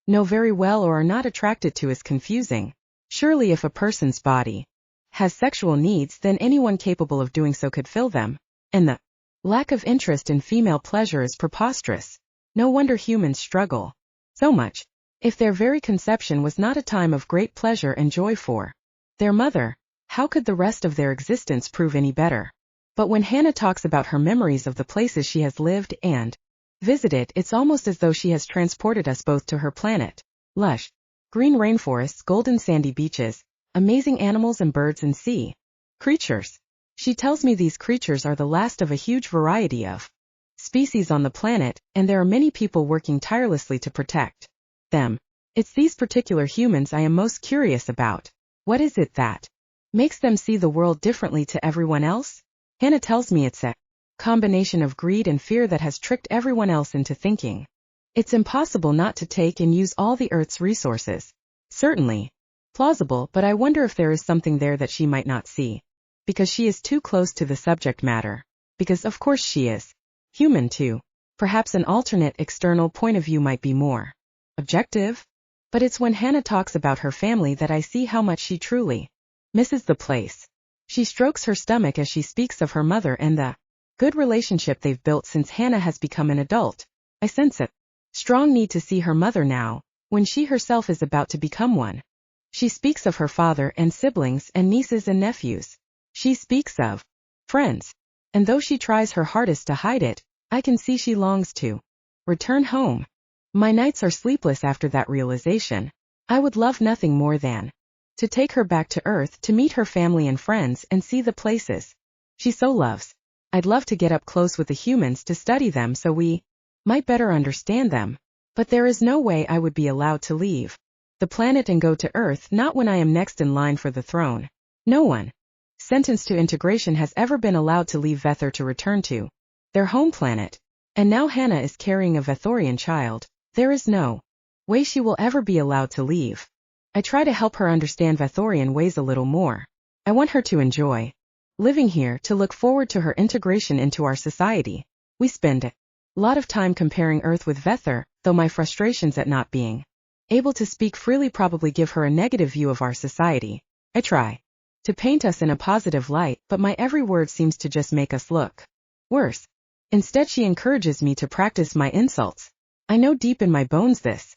A: know very well or are not attracted to is confusing. Surely if a person's body has sexual needs, then anyone capable of doing so could fill them. And the lack of interest in female pleasure is preposterous. No wonder humans struggle so much. If their very conception was not a time of great pleasure and joy for their mother, how could the rest of their existence prove any better? But when Hannah talks about her memories of the places she has lived and visited, it's almost as though she has transported us both to her planet. Lush green rainforests, golden sandy beaches, amazing animals and birds and sea creatures. She tells me these creatures are the last of a huge variety of species on the planet, and there are many people working tirelessly to protect them. It's these particular humans I am most curious about. What is it that makes them see the world differently to everyone else? Hannah tells me it's a combination of greed and fear that has tricked everyone else into thinking it's impossible not to take and use all the Earth's resources. Certainly plausible, but I wonder if there is something there that she might not see. Because she is too close to the subject matter. Because of course she is human too. Perhaps an alternate external point of view might be more objective. But it's when Hannah talks about her family that I see how much she truly misses the place. She strokes her stomach as she speaks of her mother and the good relationship they've built since Hannah has become an adult. I sense a strong need to see her mother now, when she herself is about to become one. She speaks of her father and siblings and nieces and nephews. She speaks of friends. And though she tries her hardest to hide it, I can see she longs to return home. My nights are sleepless after that realization. I would love nothing more than to take her back to Earth to meet her family and friends and see the places she so loves. I'd love to get up close with the humans to study them so we might better understand them. But there is no way I would be allowed to leave the planet and go to Earth, not when I am next in line for the throne. No one sentenced to integration has ever been allowed to leave Vethor to return to their home planet. And now Hannah is carrying a Vethorian child. There is no way she will ever be allowed to leave. I try to help her understand Vethorian ways a little more. I want her to enjoy living here, to look forward to her integration into our society. We spend a lot of time comparing Earth with Vethor, though my frustrations at not being able to speak freely probably give her a negative view of our society. I try to paint us in a positive light, but my every word seems to just make us look worse. Instead, she encourages me to practice my insults. I know deep in my bones this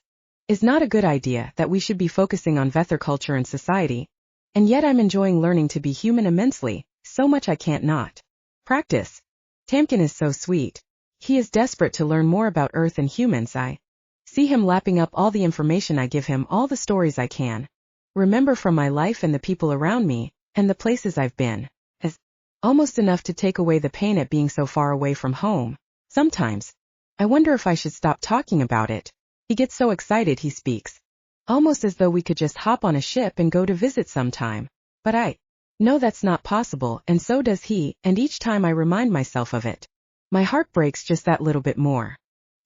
A: is not a good idea, that we should be focusing on Vethor culture and society, and yet I'm enjoying learning to be human immensely, so much I can't not practice. Tamkin is so sweet. He is desperate to learn more about Earth and humans. I see him lapping up all the information I give him, all the stories I can remember from my life and the people around me, and the places I've been, as almost enough to take away the pain at being so far away from home. Sometimes I wonder if I should stop talking about it. He gets so excited he speaks almost as though we could just hop on a ship and go to visit sometime. But I know that's not possible, and so does he, and each time I remind myself of it, my heart breaks just that little bit more.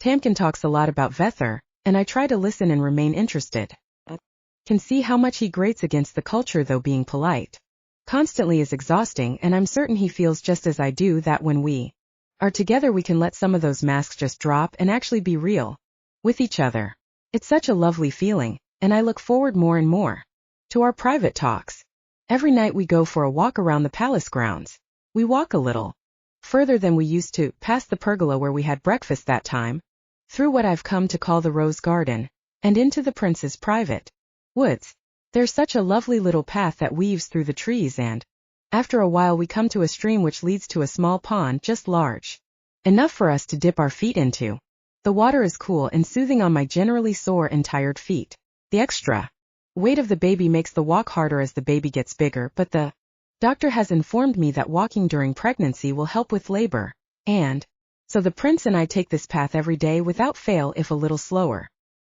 A: Tamkin talks a lot about Vethor, and I try to listen and remain interested. I can see how much he grates against the culture, though being polite constantly is exhausting, and I'm certain he feels just as I do, that when we are together we can let some of those masks just drop and actually be real with each other. It's such a lovely feeling, and I look forward more and more to our private talks. Every night we go for a walk around the palace grounds. We walk a little further than we used to, past the pergola where we had breakfast that time, through what I've come to call the Rose Garden, and into the prince's private woods. There's such a lovely little path that weaves through the trees, and after a while we come to a stream which leads to a small pond just large enough for us to dip our feet into. The water is cool and soothing on my generally sore and tired feet. The extra weight of the baby makes the walk harder as the baby gets bigger, but the doctor has informed me that walking during pregnancy will help with labor, and so the prince and I take this path every day without fail, if a little slower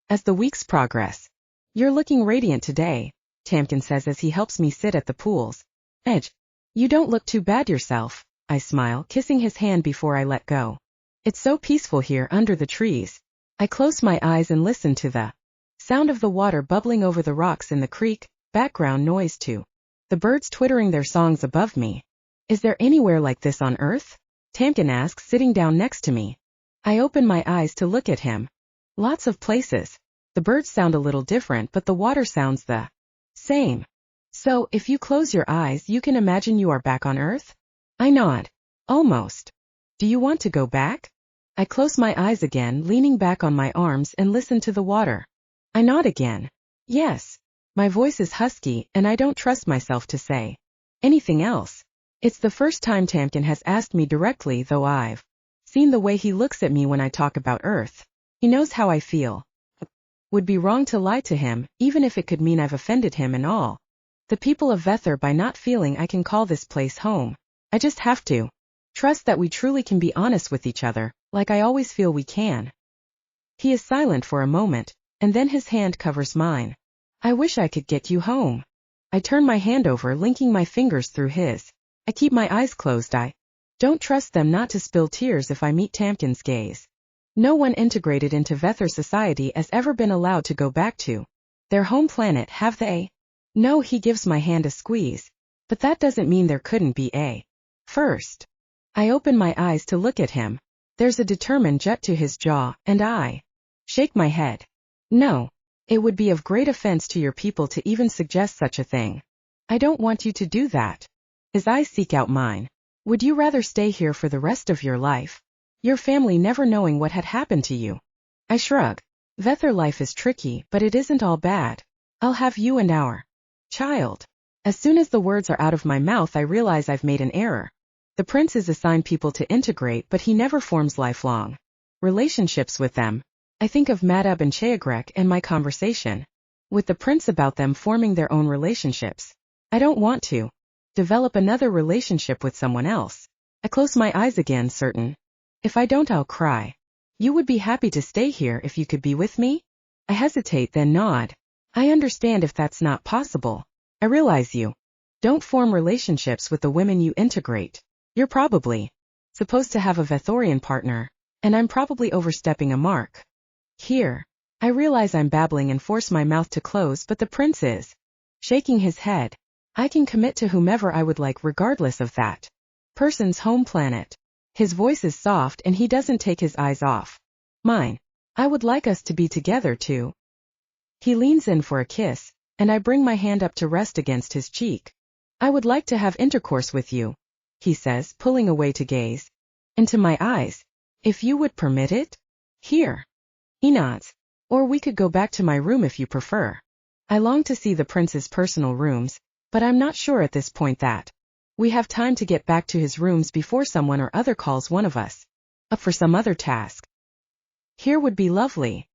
A: as the weeks progress. You're looking radiant today, Tamkin says as he helps me sit at the pool's edge. You don't look too bad yourself, I smile, kissing his hand before I let go. It's so peaceful here under the trees. I close my eyes and listen to the sound of the water bubbling over the rocks in the creek, background noise too. The birds twittering their songs above me. Is there anywhere like this on Earth? Tamkin asks, sitting down next to me. I open my eyes to look at him. Lots of places. The birds sound a little different, but the water sounds the same. So, if you close your eyes, you can imagine you are back on Earth? I nod. Almost. Do you want to go back? I close my eyes again, leaning back on my arms, and listen to the water. I nod again. Yes. My voice is husky, and I don't trust myself to say anything else. It's the first time Tamkin has asked me directly, though I've seen the way he looks at me when I talk about Earth. He knows how I feel. Would be wrong to lie to him, even if it could mean I've offended him and all the people of Vethor by not feeling I can call this place home. I just have to trust that we truly can be honest with each other, like I always feel we can. He is silent for a moment, and then his hand covers mine. I wish I could get you home. I turn my hand over, linking my fingers through his. I keep my eyes closed. I don't trust them not to spill tears if I meet Tamkin's gaze. No one integrated into Vethor society has ever been allowed to go back to their home planet, have they? No, he gives my hand a squeeze. But that doesn't mean there couldn't be a first. I open my eyes to look at him. There's a determined jet to his jaw, and I shake my head. No. It would be of great offense to your people to even suggest such a thing. I don't want you to do that. His eyes seek out mine. Would you rather stay here for the rest of your life? Your family never knowing what had happened to you? I shrug. Vethor life is tricky, but it isn't all bad. I'll have you and our child. As soon as the words are out of my mouth, I realize I've made an error. The prince is assigned people to integrate, but he never forms lifelong relationships with them. I think of Madab and Cheagrek and my conversation with the prince about them forming their own relationships. I don't want to develop another relationship with someone else. I close my eyes again, certain. If I don't, I'll cry. You would be happy to stay here if you could be with me? I hesitate, then nod. I understand if that's not possible. I realize you don't form relationships with the women you integrate. You're probably supposed to have a Vethorian partner, and I'm probably overstepping a mark. Here. I realize I'm babbling and force my mouth to close, but the prince is shaking his head. I can commit to whomever I would like regardless of that person's home planet. His voice is soft and he doesn't take his eyes off mine. I would like us to be together too. He leans in for a kiss, and I bring my hand up to rest against his cheek. I would like to have intercourse with you, he says, pulling away to gaze into my eyes. If you would permit it? Here. He nods. Or we could go back to my room if you prefer. I long to see the prince's personal rooms, but I'm not sure at this point that we have time to get back to his rooms before someone or other calls one of us up for some other task. Here would be lovely.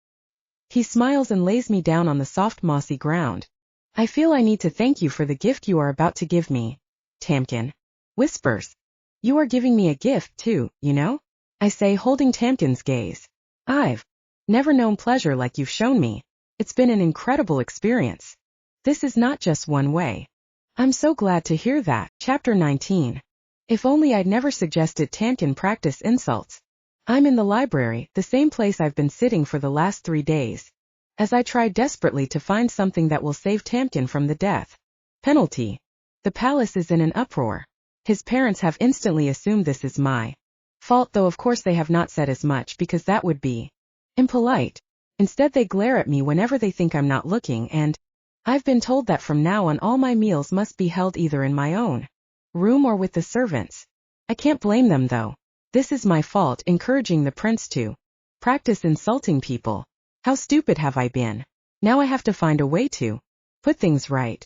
A: He smiles and lays me down on the soft mossy ground. I feel I need to thank you for the gift you are about to give me, Tamkin whispers. You are giving me a gift too, you know? I say, holding Tamkin's gaze. I've never known pleasure like you've shown me. It's been an incredible experience. This is not just one way. I'm so glad to hear that. Chapter 19. If only I'd never suggested Tamkin practice insults. I'm in the library, the same place I've been sitting for the last 3 days, as I try desperately to find something that will save Tamkin from the death penalty. The palace is in an uproar. His parents have instantly assumed this is my fault, though of course they have not said as much because that would be impolite. Instead they glare at me whenever they think I'm not looking, and I've been told that from now on all my meals must be held either in my own room or with the servants. I can't blame them though. This is my fault, encouraging the prince to practice insulting people. How stupid have I been? Now I have to find a way to put things right.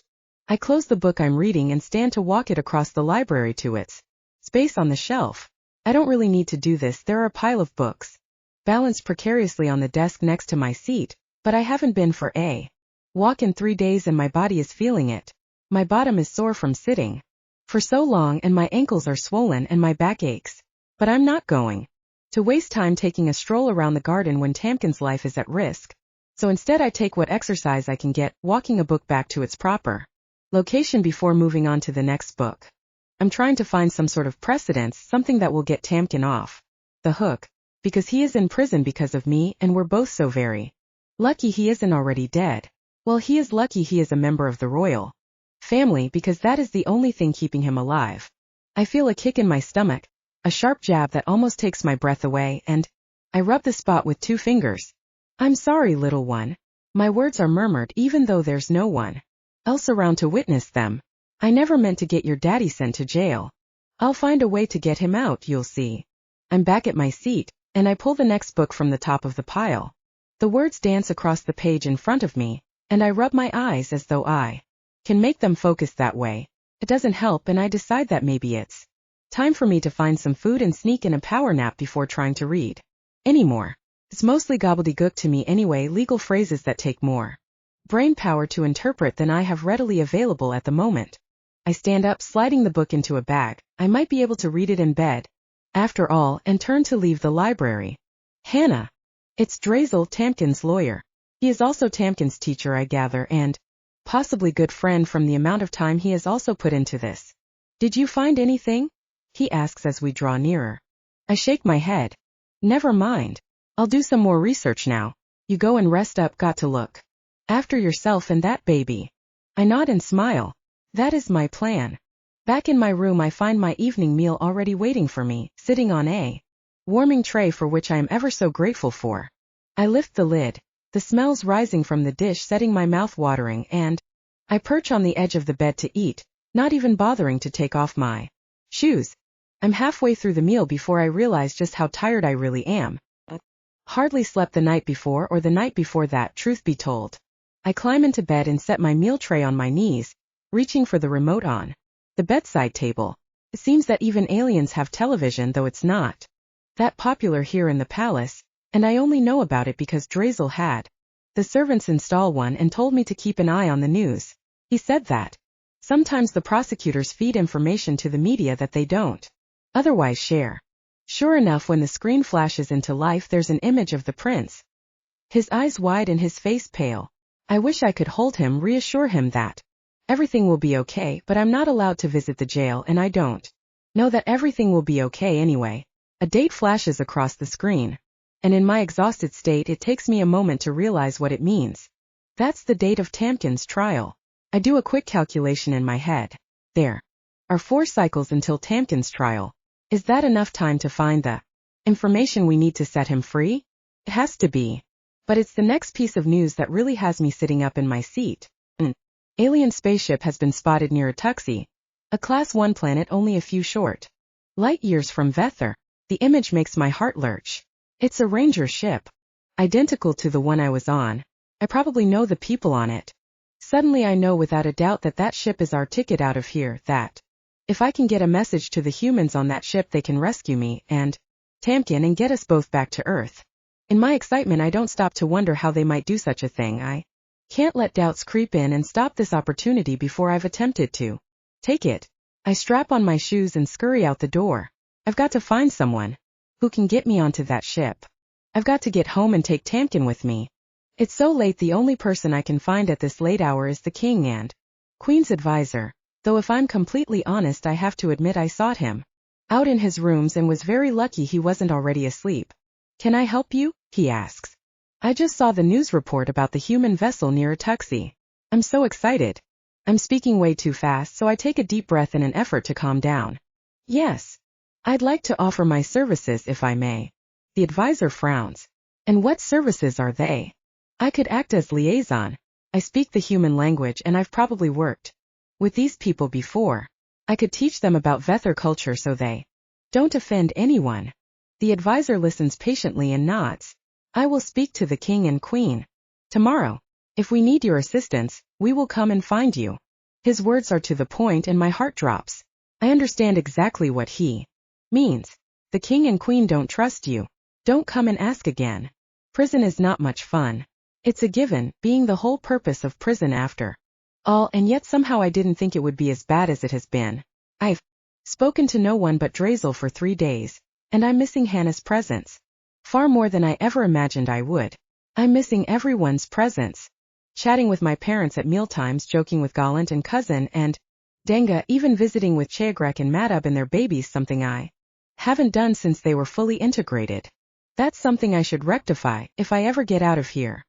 A: I close the book I'm reading and stand to walk it across the library to its space on the shelf. I don't really need to do this. There are a pile of books balanced precariously on the desk next to my seat, but I haven't been for a walk in 3 days and my body is feeling it. My bottom is sore from sitting for so long and my ankles are swollen and my back aches. But I'm not going to waste time taking a stroll around the garden when Tamkin's life is at risk. So instead I take what exercise I can get, walking a book back to its proper location before moving on to the next book. I'm trying to find some sort of precedence, something that will get Tamkin off the hook, because he is in prison because of me and we're both so very lucky he isn't already dead. Well, he is lucky he is a member of the royal family because that is the only thing keeping him alive. I feel a kick in my stomach, a sharp jab that almost takes my breath away, and I rub the spot with 2 fingers. I'm sorry, little one. My words are murmured even though there's no one else around to witness them. I never meant to get your daddy sent to jail. I'll find a way to get him out, you'll see. I'm back at my seat, and I pull the next book from the top of the pile. The words dance across the page in front of me, and I rub my eyes as though I can make them focus that way. It doesn't help, and I decide that maybe it's time for me to find some food and sneak in a power nap before trying to read anymore. It's mostly gobbledygook to me anyway, legal phrases that take more brain power to interpret than I have readily available at the moment. I stand up, sliding the book into a bag. I might be able to read it in bed, after all, and turn to leave the library. Hannah. It's Drazel, Tamkin's lawyer. He is also Tamkin's teacher, I gather, and possibly good friend from the amount of time he has also put into this. Did you find anything? He asks as we draw nearer. I shake my head. Never mind. I'll do some more research now. You go and rest up, got to look after yourself and that baby. I nod and smile. That is my plan. Back in my room I find my evening meal already waiting for me, sitting on a warming tray for which I am ever so grateful for. I lift the lid, the smells rising from the dish setting my mouth watering, and I perch on the edge of the bed to eat, not even bothering to take off my shoes. I'm halfway through the meal before I realize just how tired I really am. Hardly slept the night before or the night before that, truth be told. I climb into bed and set my meal tray on my knees, reaching for the remote on the bedside table. It seems that even aliens have television, though it's not that popular here in the palace, and I only know about it because Drazel had The servants install one and told me to keep an eye on the news. He said that sometimes the prosecutors feed information to the media that they don't otherwise share. Sure enough, when the screen flashes into life, there's an image of the prince. His eyes wide and his face pale. I wish I could hold him, reassure him that everything will be okay, but I'm not allowed to visit the jail, and I don't know that everything will be okay anyway. A date flashes across the screen, and in my exhausted state it takes me a moment to realize what it means. That's the date of Tamkin's trial. I do a quick calculation in my head. There are 4 cycles until Tamkin's trial. Is that enough time to find the information we need to set him free? It has to be. But it's the next piece of news that really has me sitting up in my seat. An alien spaceship has been spotted near Tuxi, a Class 1 planet only a few short light years from Vethor. The image makes my heart lurch. It's a ranger ship, identical to the one I was on. I probably know the people on it. Suddenly I know without a doubt that that ship is our ticket out of here, that if I can get a message to the humans on that ship, they can rescue me and Tamkin and get us both back to Earth. In my excitement, I don't stop to wonder how they might do such a thing. I can't let doubts creep in and stop this opportunity before I've attempted to take it. I strap on my shoes and scurry out the door. I've got to find someone who can get me onto that ship. I've got to get home and take Tamkin with me. It's so late, the only person I can find at this late hour is the king and queen's advisor, though if I'm completely honest, I have to admit I sought him out in his rooms and was very lucky he wasn't already asleep. Can I help you? He asks. I just saw the news report about the human vessel near Tuxi. I'm so excited. I'm speaking way too fast, so I take a deep breath in an effort to calm down. Yes. I'd like to offer my services if I may. The advisor frowns. And what services are they? I could act as liaison. I speak the human language and I've probably worked with these people before. I could teach them about Vethor culture so they don't offend anyone. The advisor listens patiently and nods. I will speak to the king and queen tomorrow. If we need your assistance, we will come and find you. His words are to the point and my heart drops. I understand exactly what he means. The king and queen don't trust you. Don't come and ask again. Prison is not much fun. It's a given, being the whole purpose of prison after all, and yet somehow I didn't think it would be as bad as it has been. I've spoken to no one but Drazel for 3 days, and I'm missing Hannah's presence. Far more than I ever imagined I would. I'm missing everyone's presence. Chatting with my parents at mealtimes, joking with Gallant and cousin and Denga, even visiting with Chegrek and Madab and their babies, something I haven't done since they were fully integrated. That's something I should rectify if I ever get out of here.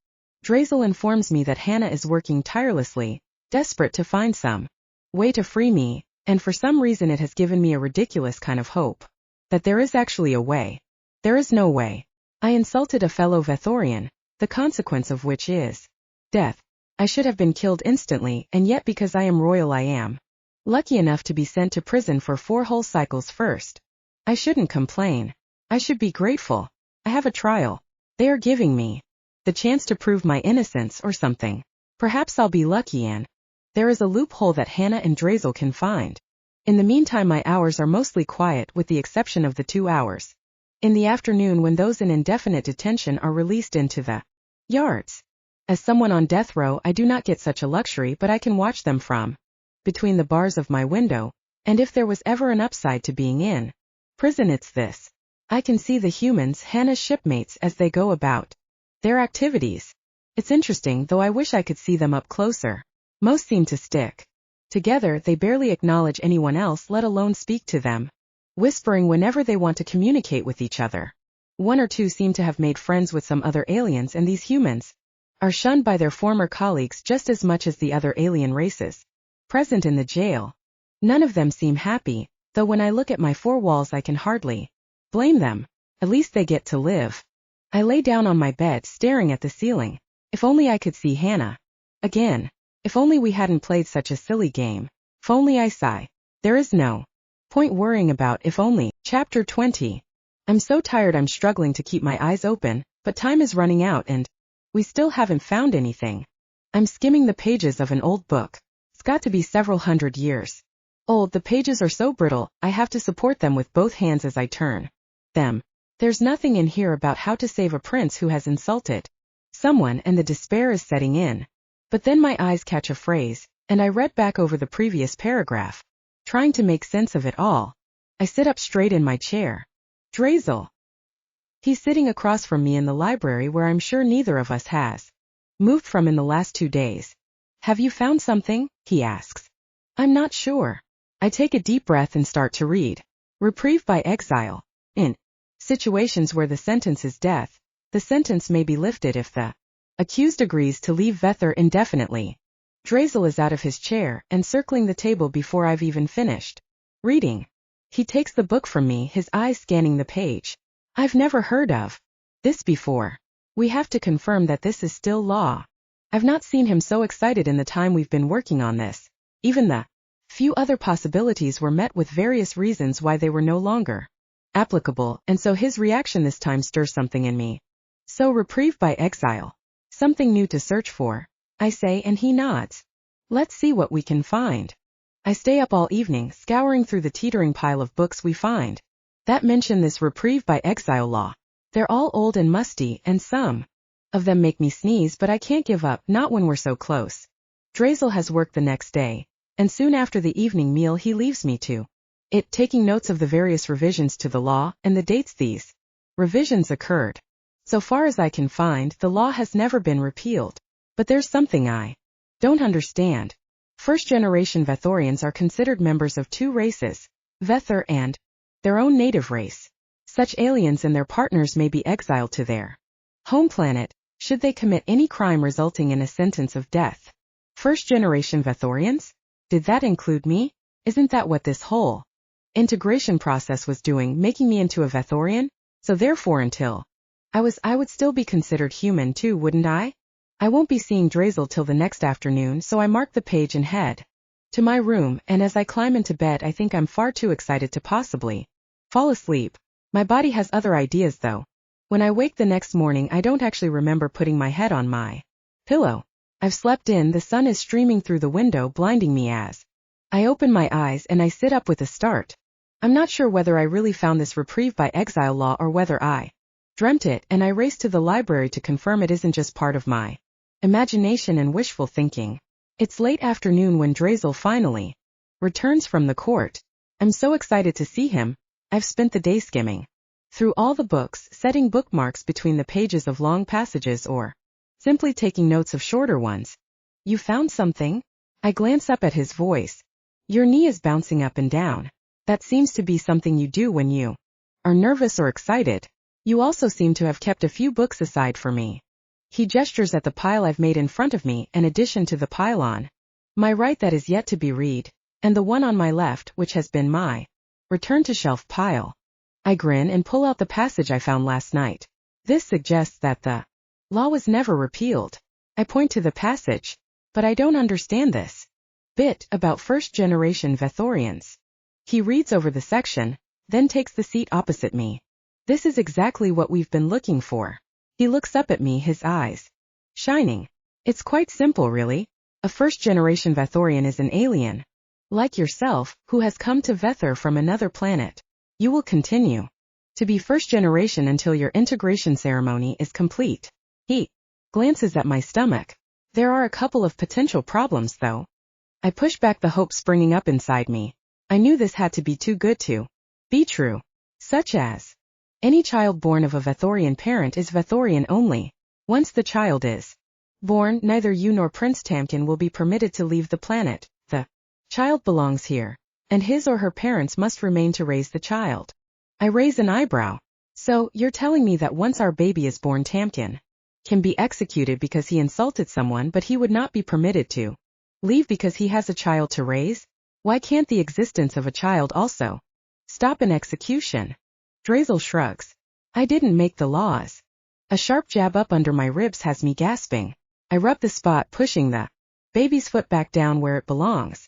A: Drazel informs me that Hannah is working tirelessly, desperate to find some way to free me, and for some reason it has given me a ridiculous kind of hope that there is actually a way. There is no way. I insulted a fellow Vethorian, the consequence of which is death. I should have been killed instantly, and yet because I am royal I am lucky enough to be sent to prison for 4 whole cycles first. I shouldn't complain. I should be grateful. I have a trial. They are giving me the chance to prove my innocence or something. Perhaps I'll be lucky and there is a loophole that Hannah and Drazel can find. In the meantime, my hours are mostly quiet with the exception of the 2 hours in the afternoon when those in indefinite detention are released into the yards. As someone on death row, I do not get such a luxury, but I can watch them from between the bars of my window, and if there was ever an upside to being in prison, it's this. I can see the humans, Hannah's shipmates, as they go about their activities. It's interesting, though I wish I could see them up closer. Most seem to stick together, they barely acknowledge anyone else, let alone speak to them, whispering whenever they want to communicate with each other. 1 or 2 seem to have made friends with some other aliens, and these humans are shunned by their former colleagues just as much as the other alien races present in the jail. None of them seem happy, though when I look at my 4 walls I can hardly blame them. At least they get to live. I lay down on my bed staring at the ceiling. If only I could see Hannah again. If only we hadn't played such a silly game. If only, I sigh. There is no point worrying about if only. Chapter 20. I'm so tired I'm struggling to keep my eyes open, but time is running out and we still haven't found anything. I'm skimming the pages of an old book. It's got to be several hundred years old. The pages are so brittle, I have to support them with both hands as I turn them. There's nothing in here about how to save a prince who has insulted someone, and the despair is setting in. But then my eyes catch a phrase, and I read back over the previous paragraph, trying to make sense of it all. I sit up straight in my chair. Drazel. He's sitting across from me in the library where I'm sure neither of us has moved from in the last 2 days. Have you found something? He asks. I'm not sure. I take a deep breath and start to read. Reprieve by exile. In situations where the sentence is death, the sentence may be lifted if the accused agrees to leave Vethor indefinitely. Drazel is out of his chair and circling the table before I've even finished reading. He takes the book from me, his eyes scanning the page. I've never heard of this before. We have to confirm that this is still law. I've not seen him so excited in the time we've been working on this. Even the few other possibilities were met with various reasons why they were no longer applicable, and so his reaction this time stirs something in me. So reprieve by exile. Something new to search for, I say, and he nods. Let's see what we can find. I stay up all evening scouring through the teetering pile of books we find that mention this reprieve by exile law. They're all old and musty, and some of them make me sneeze, but I can't give up, not when we're so close. Drazel has work the next day, and soon after the evening meal he leaves me to it, taking notes of the various revisions to the law and the dates these revisions occurred. So far as I can find, the law has never been repealed. But there's something I don't understand. First-generation Vethorians are considered members of 2 races, Vethor and their own native race. Such aliens and their partners may be exiled to their home planet, should they commit any crime resulting in a sentence of death. First-generation Vethorians? Did that include me? Isn't that what this whole integration process was doing, making me into a Vethorian? So therefore until I would still be considered human too, wouldn't I? I won't be seeing Drazel till the next afternoon, so I mark the page and head to my room, and as I climb into bed I think I'm far too excited to possibly fall asleep. My body has other ideas though. When I wake the next morning I don't actually remember putting my head on my pillow. I've slept in, the sun is streaming through the window blinding me as I open my eyes, and I sit up with a start. I'm not sure whether I really found this reprieve by exile law or whether I dreamt it, and I race to the library to confirm it isn't just part of my imagination and wishful thinking. It's late afternoon when Drazel finally returns from the court. I'm so excited to see him. I've spent the day skimming through all the books, setting bookmarks between the pages of long passages or simply taking notes of shorter ones. You found something? I glance up at his voice. Your knee is bouncing up and down. That seems to be something you do when you are nervous or excited. You also seem to have kept a few books aside for me. He gestures at the pile I've made in front of me, an addition to the pile on my right that is yet to be read, and the one on my left which has been my return to shelf pile. I grin and pull out the passage I found last night. This suggests that the law was never repealed. I point to the passage. But I don't understand this bit about first-generation Vethorians. He reads over the section, then takes the seat opposite me. This is exactly what we've been looking for. He looks up at me, his eyes shining. It's quite simple, really. A first-generation Vethorian is an alien, like yourself, who has come to Vethor from another planet. You will continue to be first-generation until your integration ceremony is complete. He glances at my stomach. There are a couple of potential problems, though. I push back the hope springing up inside me. I knew this had to be too good to be true. Such as any child born of a Vethorian parent is Vethorian only. Once the child is born, neither you nor Prince Tamkin will be permitted to leave the planet. The child belongs here, and his or her parents must remain to raise the child. I raise an eyebrow. So, you're telling me that once our baby is born, Tamkin can be executed because he insulted someone, but he would not be permitted to leave because he has a child to raise? Why can't the existence of a child also stop an execution? Drazel shrugs. I didn't make the laws. A sharp jab up under my ribs has me gasping. I rub the spot, pushing the baby's foot back down where it belongs.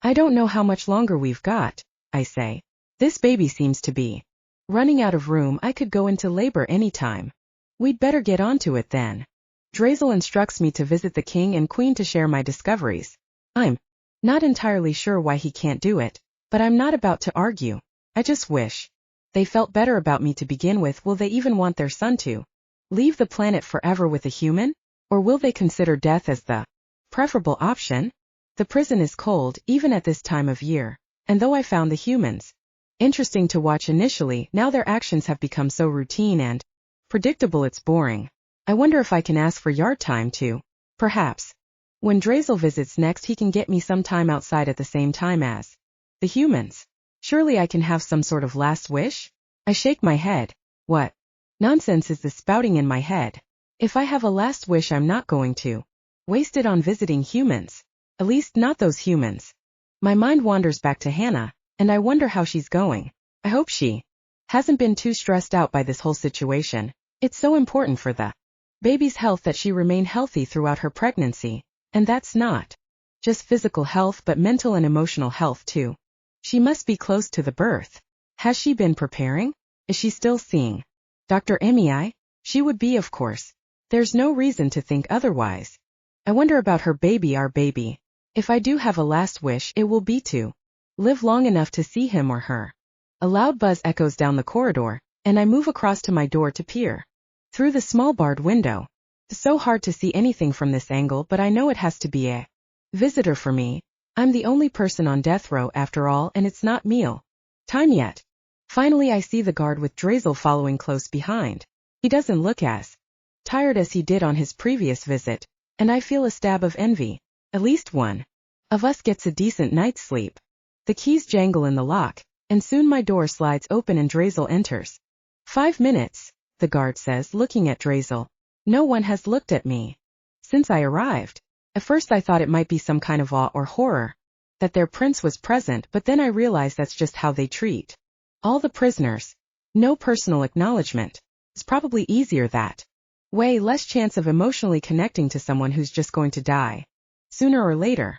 A: I don't know how much longer we've got, I say. This baby seems to be running out of room. I could go into labor any time. We'd better get onto it then. Drazel instructs me to visit the king and queen to share my discoveries. I'm not entirely sure why he can't do it, but I'm not about to argue. I just wish they felt better about me to begin with. Will they even want their son to Leave the planet forever with a human? Or will they consider death as the preferable option? The prison is cold, even at this time of year, and though I found the humans interesting to watch initially, now their actions have become so routine and predictable it's boring. I wonder if I can ask for yard time too. Perhaps. When Drazel visits next he can get me some time outside at the same time as the humans. Surely I can have some sort of last wish? I shake my head. What nonsense is this spouting in my head? If I have a last wish I'm not going to waste it on visiting humans. At least not those humans. My mind wanders back to Hannah, and I wonder how she's going. I hope she hasn't been too stressed out by this whole situation. It's so important for the baby's health that she remain healthy throughout her pregnancy, and that's not just physical health but mental and emotional health too. She must be close to the birth. Has she been preparing? Is she still seeing Dr. Emei? She would be, of course. There's no reason to think otherwise. I wonder about her baby, our baby. If I do have a last wish, it will be to live long enough to see him or her. A loud buzz echoes down the corridor, and I move across to my door to peer through the small barred window. It's so hard to see anything from this angle, but I know it has to be a visitor for me. I'm the only person on death row after all, and it's not meal time yet. Finally I see the guard with Drazel following close behind. He doesn't look as tired as he did on his previous visit, and I feel a stab of envy. At least one of us gets a decent night's sleep. The keys jangle in the lock, and soon my door slides open and Drazel enters. 5 minutes, the guard says, looking at Drazel. No one has looked at me since I arrived. At first I thought it might be some kind of awe or horror that their prince was present, but then I realized that's just how they treat all the prisoners. No personal acknowledgement. It's probably easier that way, less chance of emotionally connecting to someone who's just going to die sooner or later.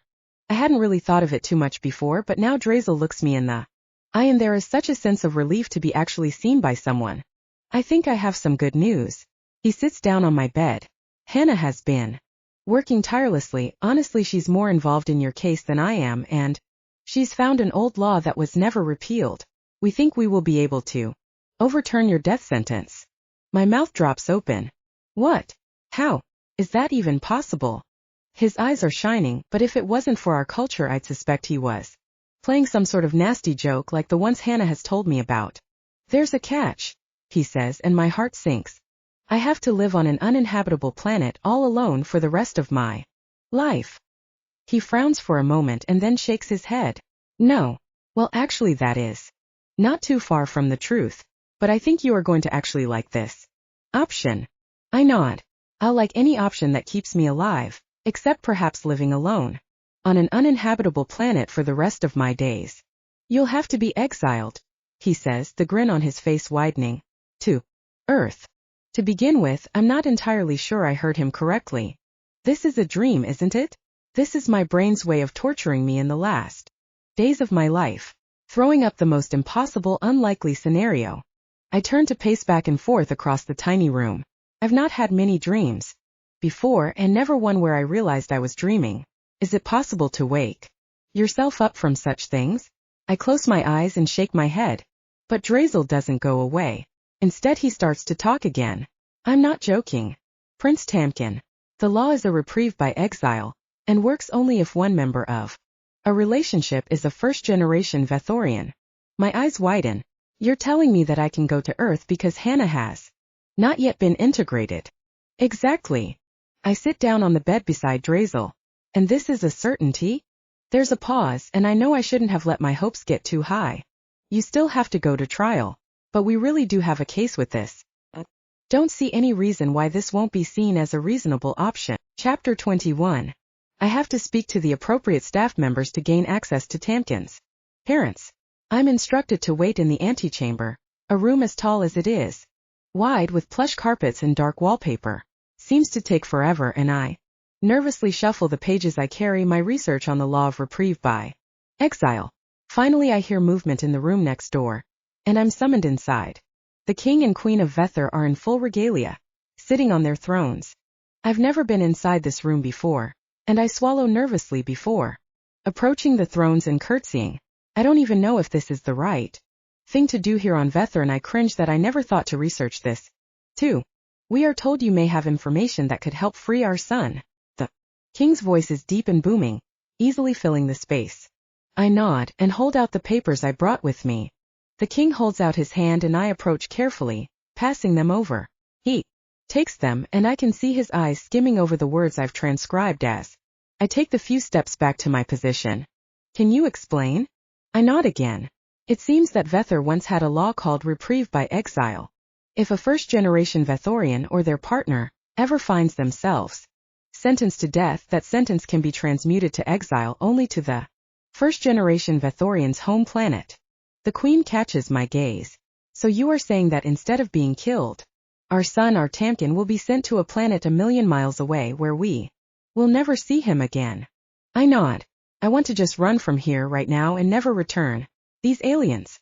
A: I hadn't really thought of it too much before, but now Drazel looks me in the eye and there is such a sense of relief to be actually seen by someone. I think I have some good news. He sits down on my bed. Hannah has been working tirelessly. Honestly, she's more involved in your case than I am, and she's found an old law that was never repealed. We think we will be able to overturn your death sentence. My mouth drops open. What? How? Is that even possible? His eyes are shining, but if it wasn't for our culture I'd suspect he was playing some sort of nasty joke like the ones Hannah has told me about. There's a catch, he says, and my heart sinks. I have to live on an uninhabitable planet all alone for the rest of my life. He frowns for a moment and then shakes his head. No. Well, actually that is not too far from the truth, but I think you are going to actually like this option. I nod. I'll like any option that keeps me alive, except perhaps living alone on an uninhabitable planet for the rest of my days. You'll have to be exiled, he says, the grin on his face widening. To Earth. To begin with, I'm not entirely sure I heard him correctly. This is a dream, isn't it? This is my brain's way of torturing me in the last days of my life, throwing up the most impossible, unlikely scenario. I turn to pace back and forth across the tiny room. I've not had many dreams before, and never one where I realized I was dreaming. Is it possible to wake yourself up from such things? I close my eyes and shake my head. But Drazel doesn't go away. Instead he starts to talk again. I'm not joking. Prince Tamkin. The law is a reprieve by exile, and works only if one member of a relationship is a first-generation Vethorian. My eyes widen. You're telling me that I can go to Earth because Hannah has not yet been integrated? Exactly. I sit down on the bed beside Drazel. And this is a certainty? There's a pause, and I know I shouldn't have let my hopes get too high. You still have to go to trial, but we really do have a case with this. Don't see any reason why this won't be seen as a reasonable option. Chapter 21. I have to speak to the appropriate staff members to gain access to Tamkin's parents. I'm instructed to wait in the antechamber, a room as tall as it is wide with plush carpets and dark wallpaper. Seems to take forever, and I nervously shuffle the pages I carry, my research on the law of reprieve by exile. Finally I hear movement in the room next door, and I'm summoned inside. The king and queen of Vethor are in full regalia, sitting on their thrones. I've never been inside this room before, and I swallow nervously before approaching the thrones and curtsying. I don't even know if this is the right thing to do here on Vethor, and I cringe that I never thought to research this too. We are told you may have information that could help free our son. The king's voice is deep and booming, easily filling the space. I nod and hold out the papers I brought with me. The king holds out his hand and I approach carefully, passing them over. He takes them and I can see his eyes skimming over the words I've transcribed as. I take the few steps back to my position. Can you explain? I nod again. It seems that Vethor once had a law called reprieve by exile. If a first-generation Vethorian or their partner ever finds themselves sentenced to death, that sentence can be transmuted to exile only to the first-generation Vethorian's home planet. The Queen catches my gaze. So you are saying that instead of being killed, our son, our Tamkin, will be sent to a planet 1,000,000 miles away where we will never see him again. I nod. I want to just run from here right now and never return. These aliens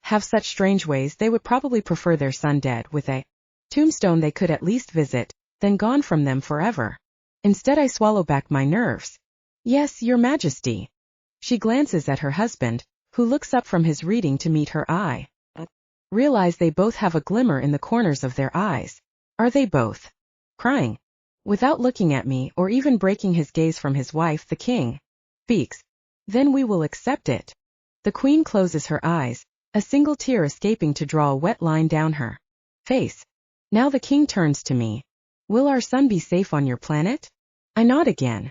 A: have such strange ways. They would probably prefer their son dead with a tombstone they could at least visit, then gone from them forever. Instead I swallow back my nerves. Yes, Your Majesty. She glances at her husband, who looks up from his reading to meet her eye. Realize they both have a glimmer in the corners of their eyes. Are they both crying? Without looking at me or even breaking his gaze from his wife, the king speaks. Then we will accept it. The Queen closes her eyes, a single tear escaping to draw a wet line down her face. Now the king turns to me. Will our son be safe on your planet? I nod again.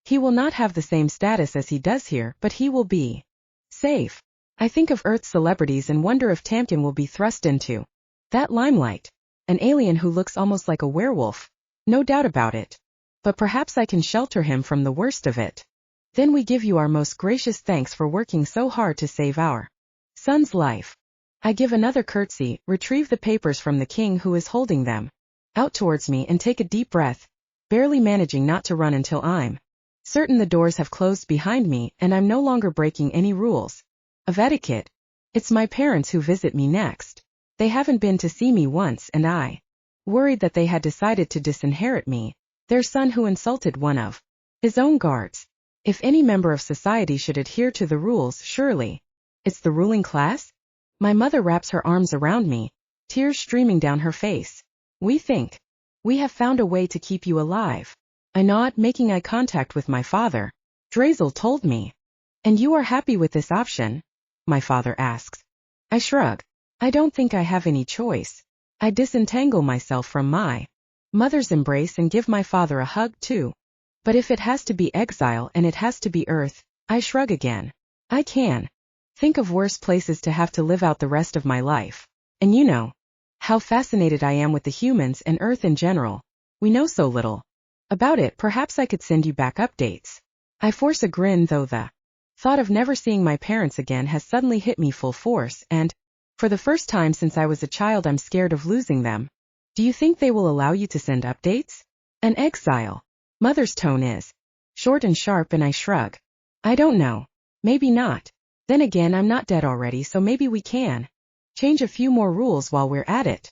A: He will not have the same status as he does here, but he will be safe. I think of Earth's celebrities and wonder if Tamkin will be thrust into that limelight. An alien who looks almost like a werewolf. No doubt about it. But perhaps I can shelter him from the worst of it. Then we give you our most gracious thanks for working so hard to save our son's life. I give another curtsy, retrieve the papers from the king who is holding them out towards me and take a deep breath, barely managing not to run until I'm certain the doors have closed behind me and I'm no longer breaking any rules of etiquette. It's my parents who visit me next. They haven't been to see me once and I worried that they had decided to disinherit me, their son who insulted one of his own guards. If any member of society should adhere to the rules, surely it's the ruling class? My mother wraps her arms around me, tears streaming down her face. We think we have found a way to keep you alive. I nod, making eye contact with my father. Drazel told me. And you are happy with this option? My father asks. I shrug. I don't think I have any choice. I disentangle myself from my mother's embrace and give my father a hug too. But if it has to be exile and it has to be Earth, I shrug again. I can think of worse places to have to live out the rest of my life. And you know how fascinated I am with the humans and Earth in general. We know so little about it. Perhaps I could send you back updates. I force a grin, though the thought of never seeing my parents again has suddenly hit me full force, and for the first time since I was a child I'm scared of losing them. Do you think they will allow you to send updates? An exile. Mother's tone is short and sharp and I shrug. I don't know. Maybe not. Then again, I'm not dead already, so maybe we can change a few more rules while we're at it.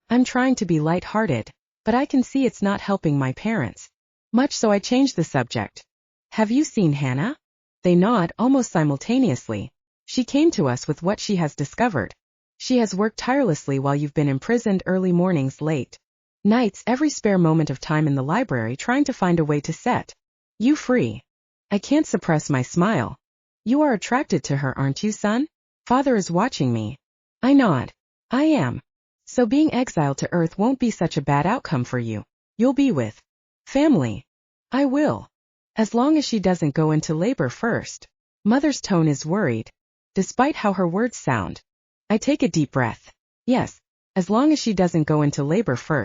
A: I'm trying to be light-hearted, but I can see it's not helping my parents much, so I change the subject. Have you seen Hannah? They nod almost simultaneously. She came to us with what she has discovered. She has worked tirelessly while you've been imprisoned, early mornings, late nights, every spare moment of time in the library trying to find a way to set you free. I can't suppress my smile. You are attracted to her, aren't you, son? Father is watching me. I nod. I am. So being exiled to Earth won't be such a bad outcome for you. You'll be with family. I will. As long as she doesn't go into labor first. Mother's tone is worried, despite how her words sound. I take a deep breath. Yes, as long as she doesn't go into labor first.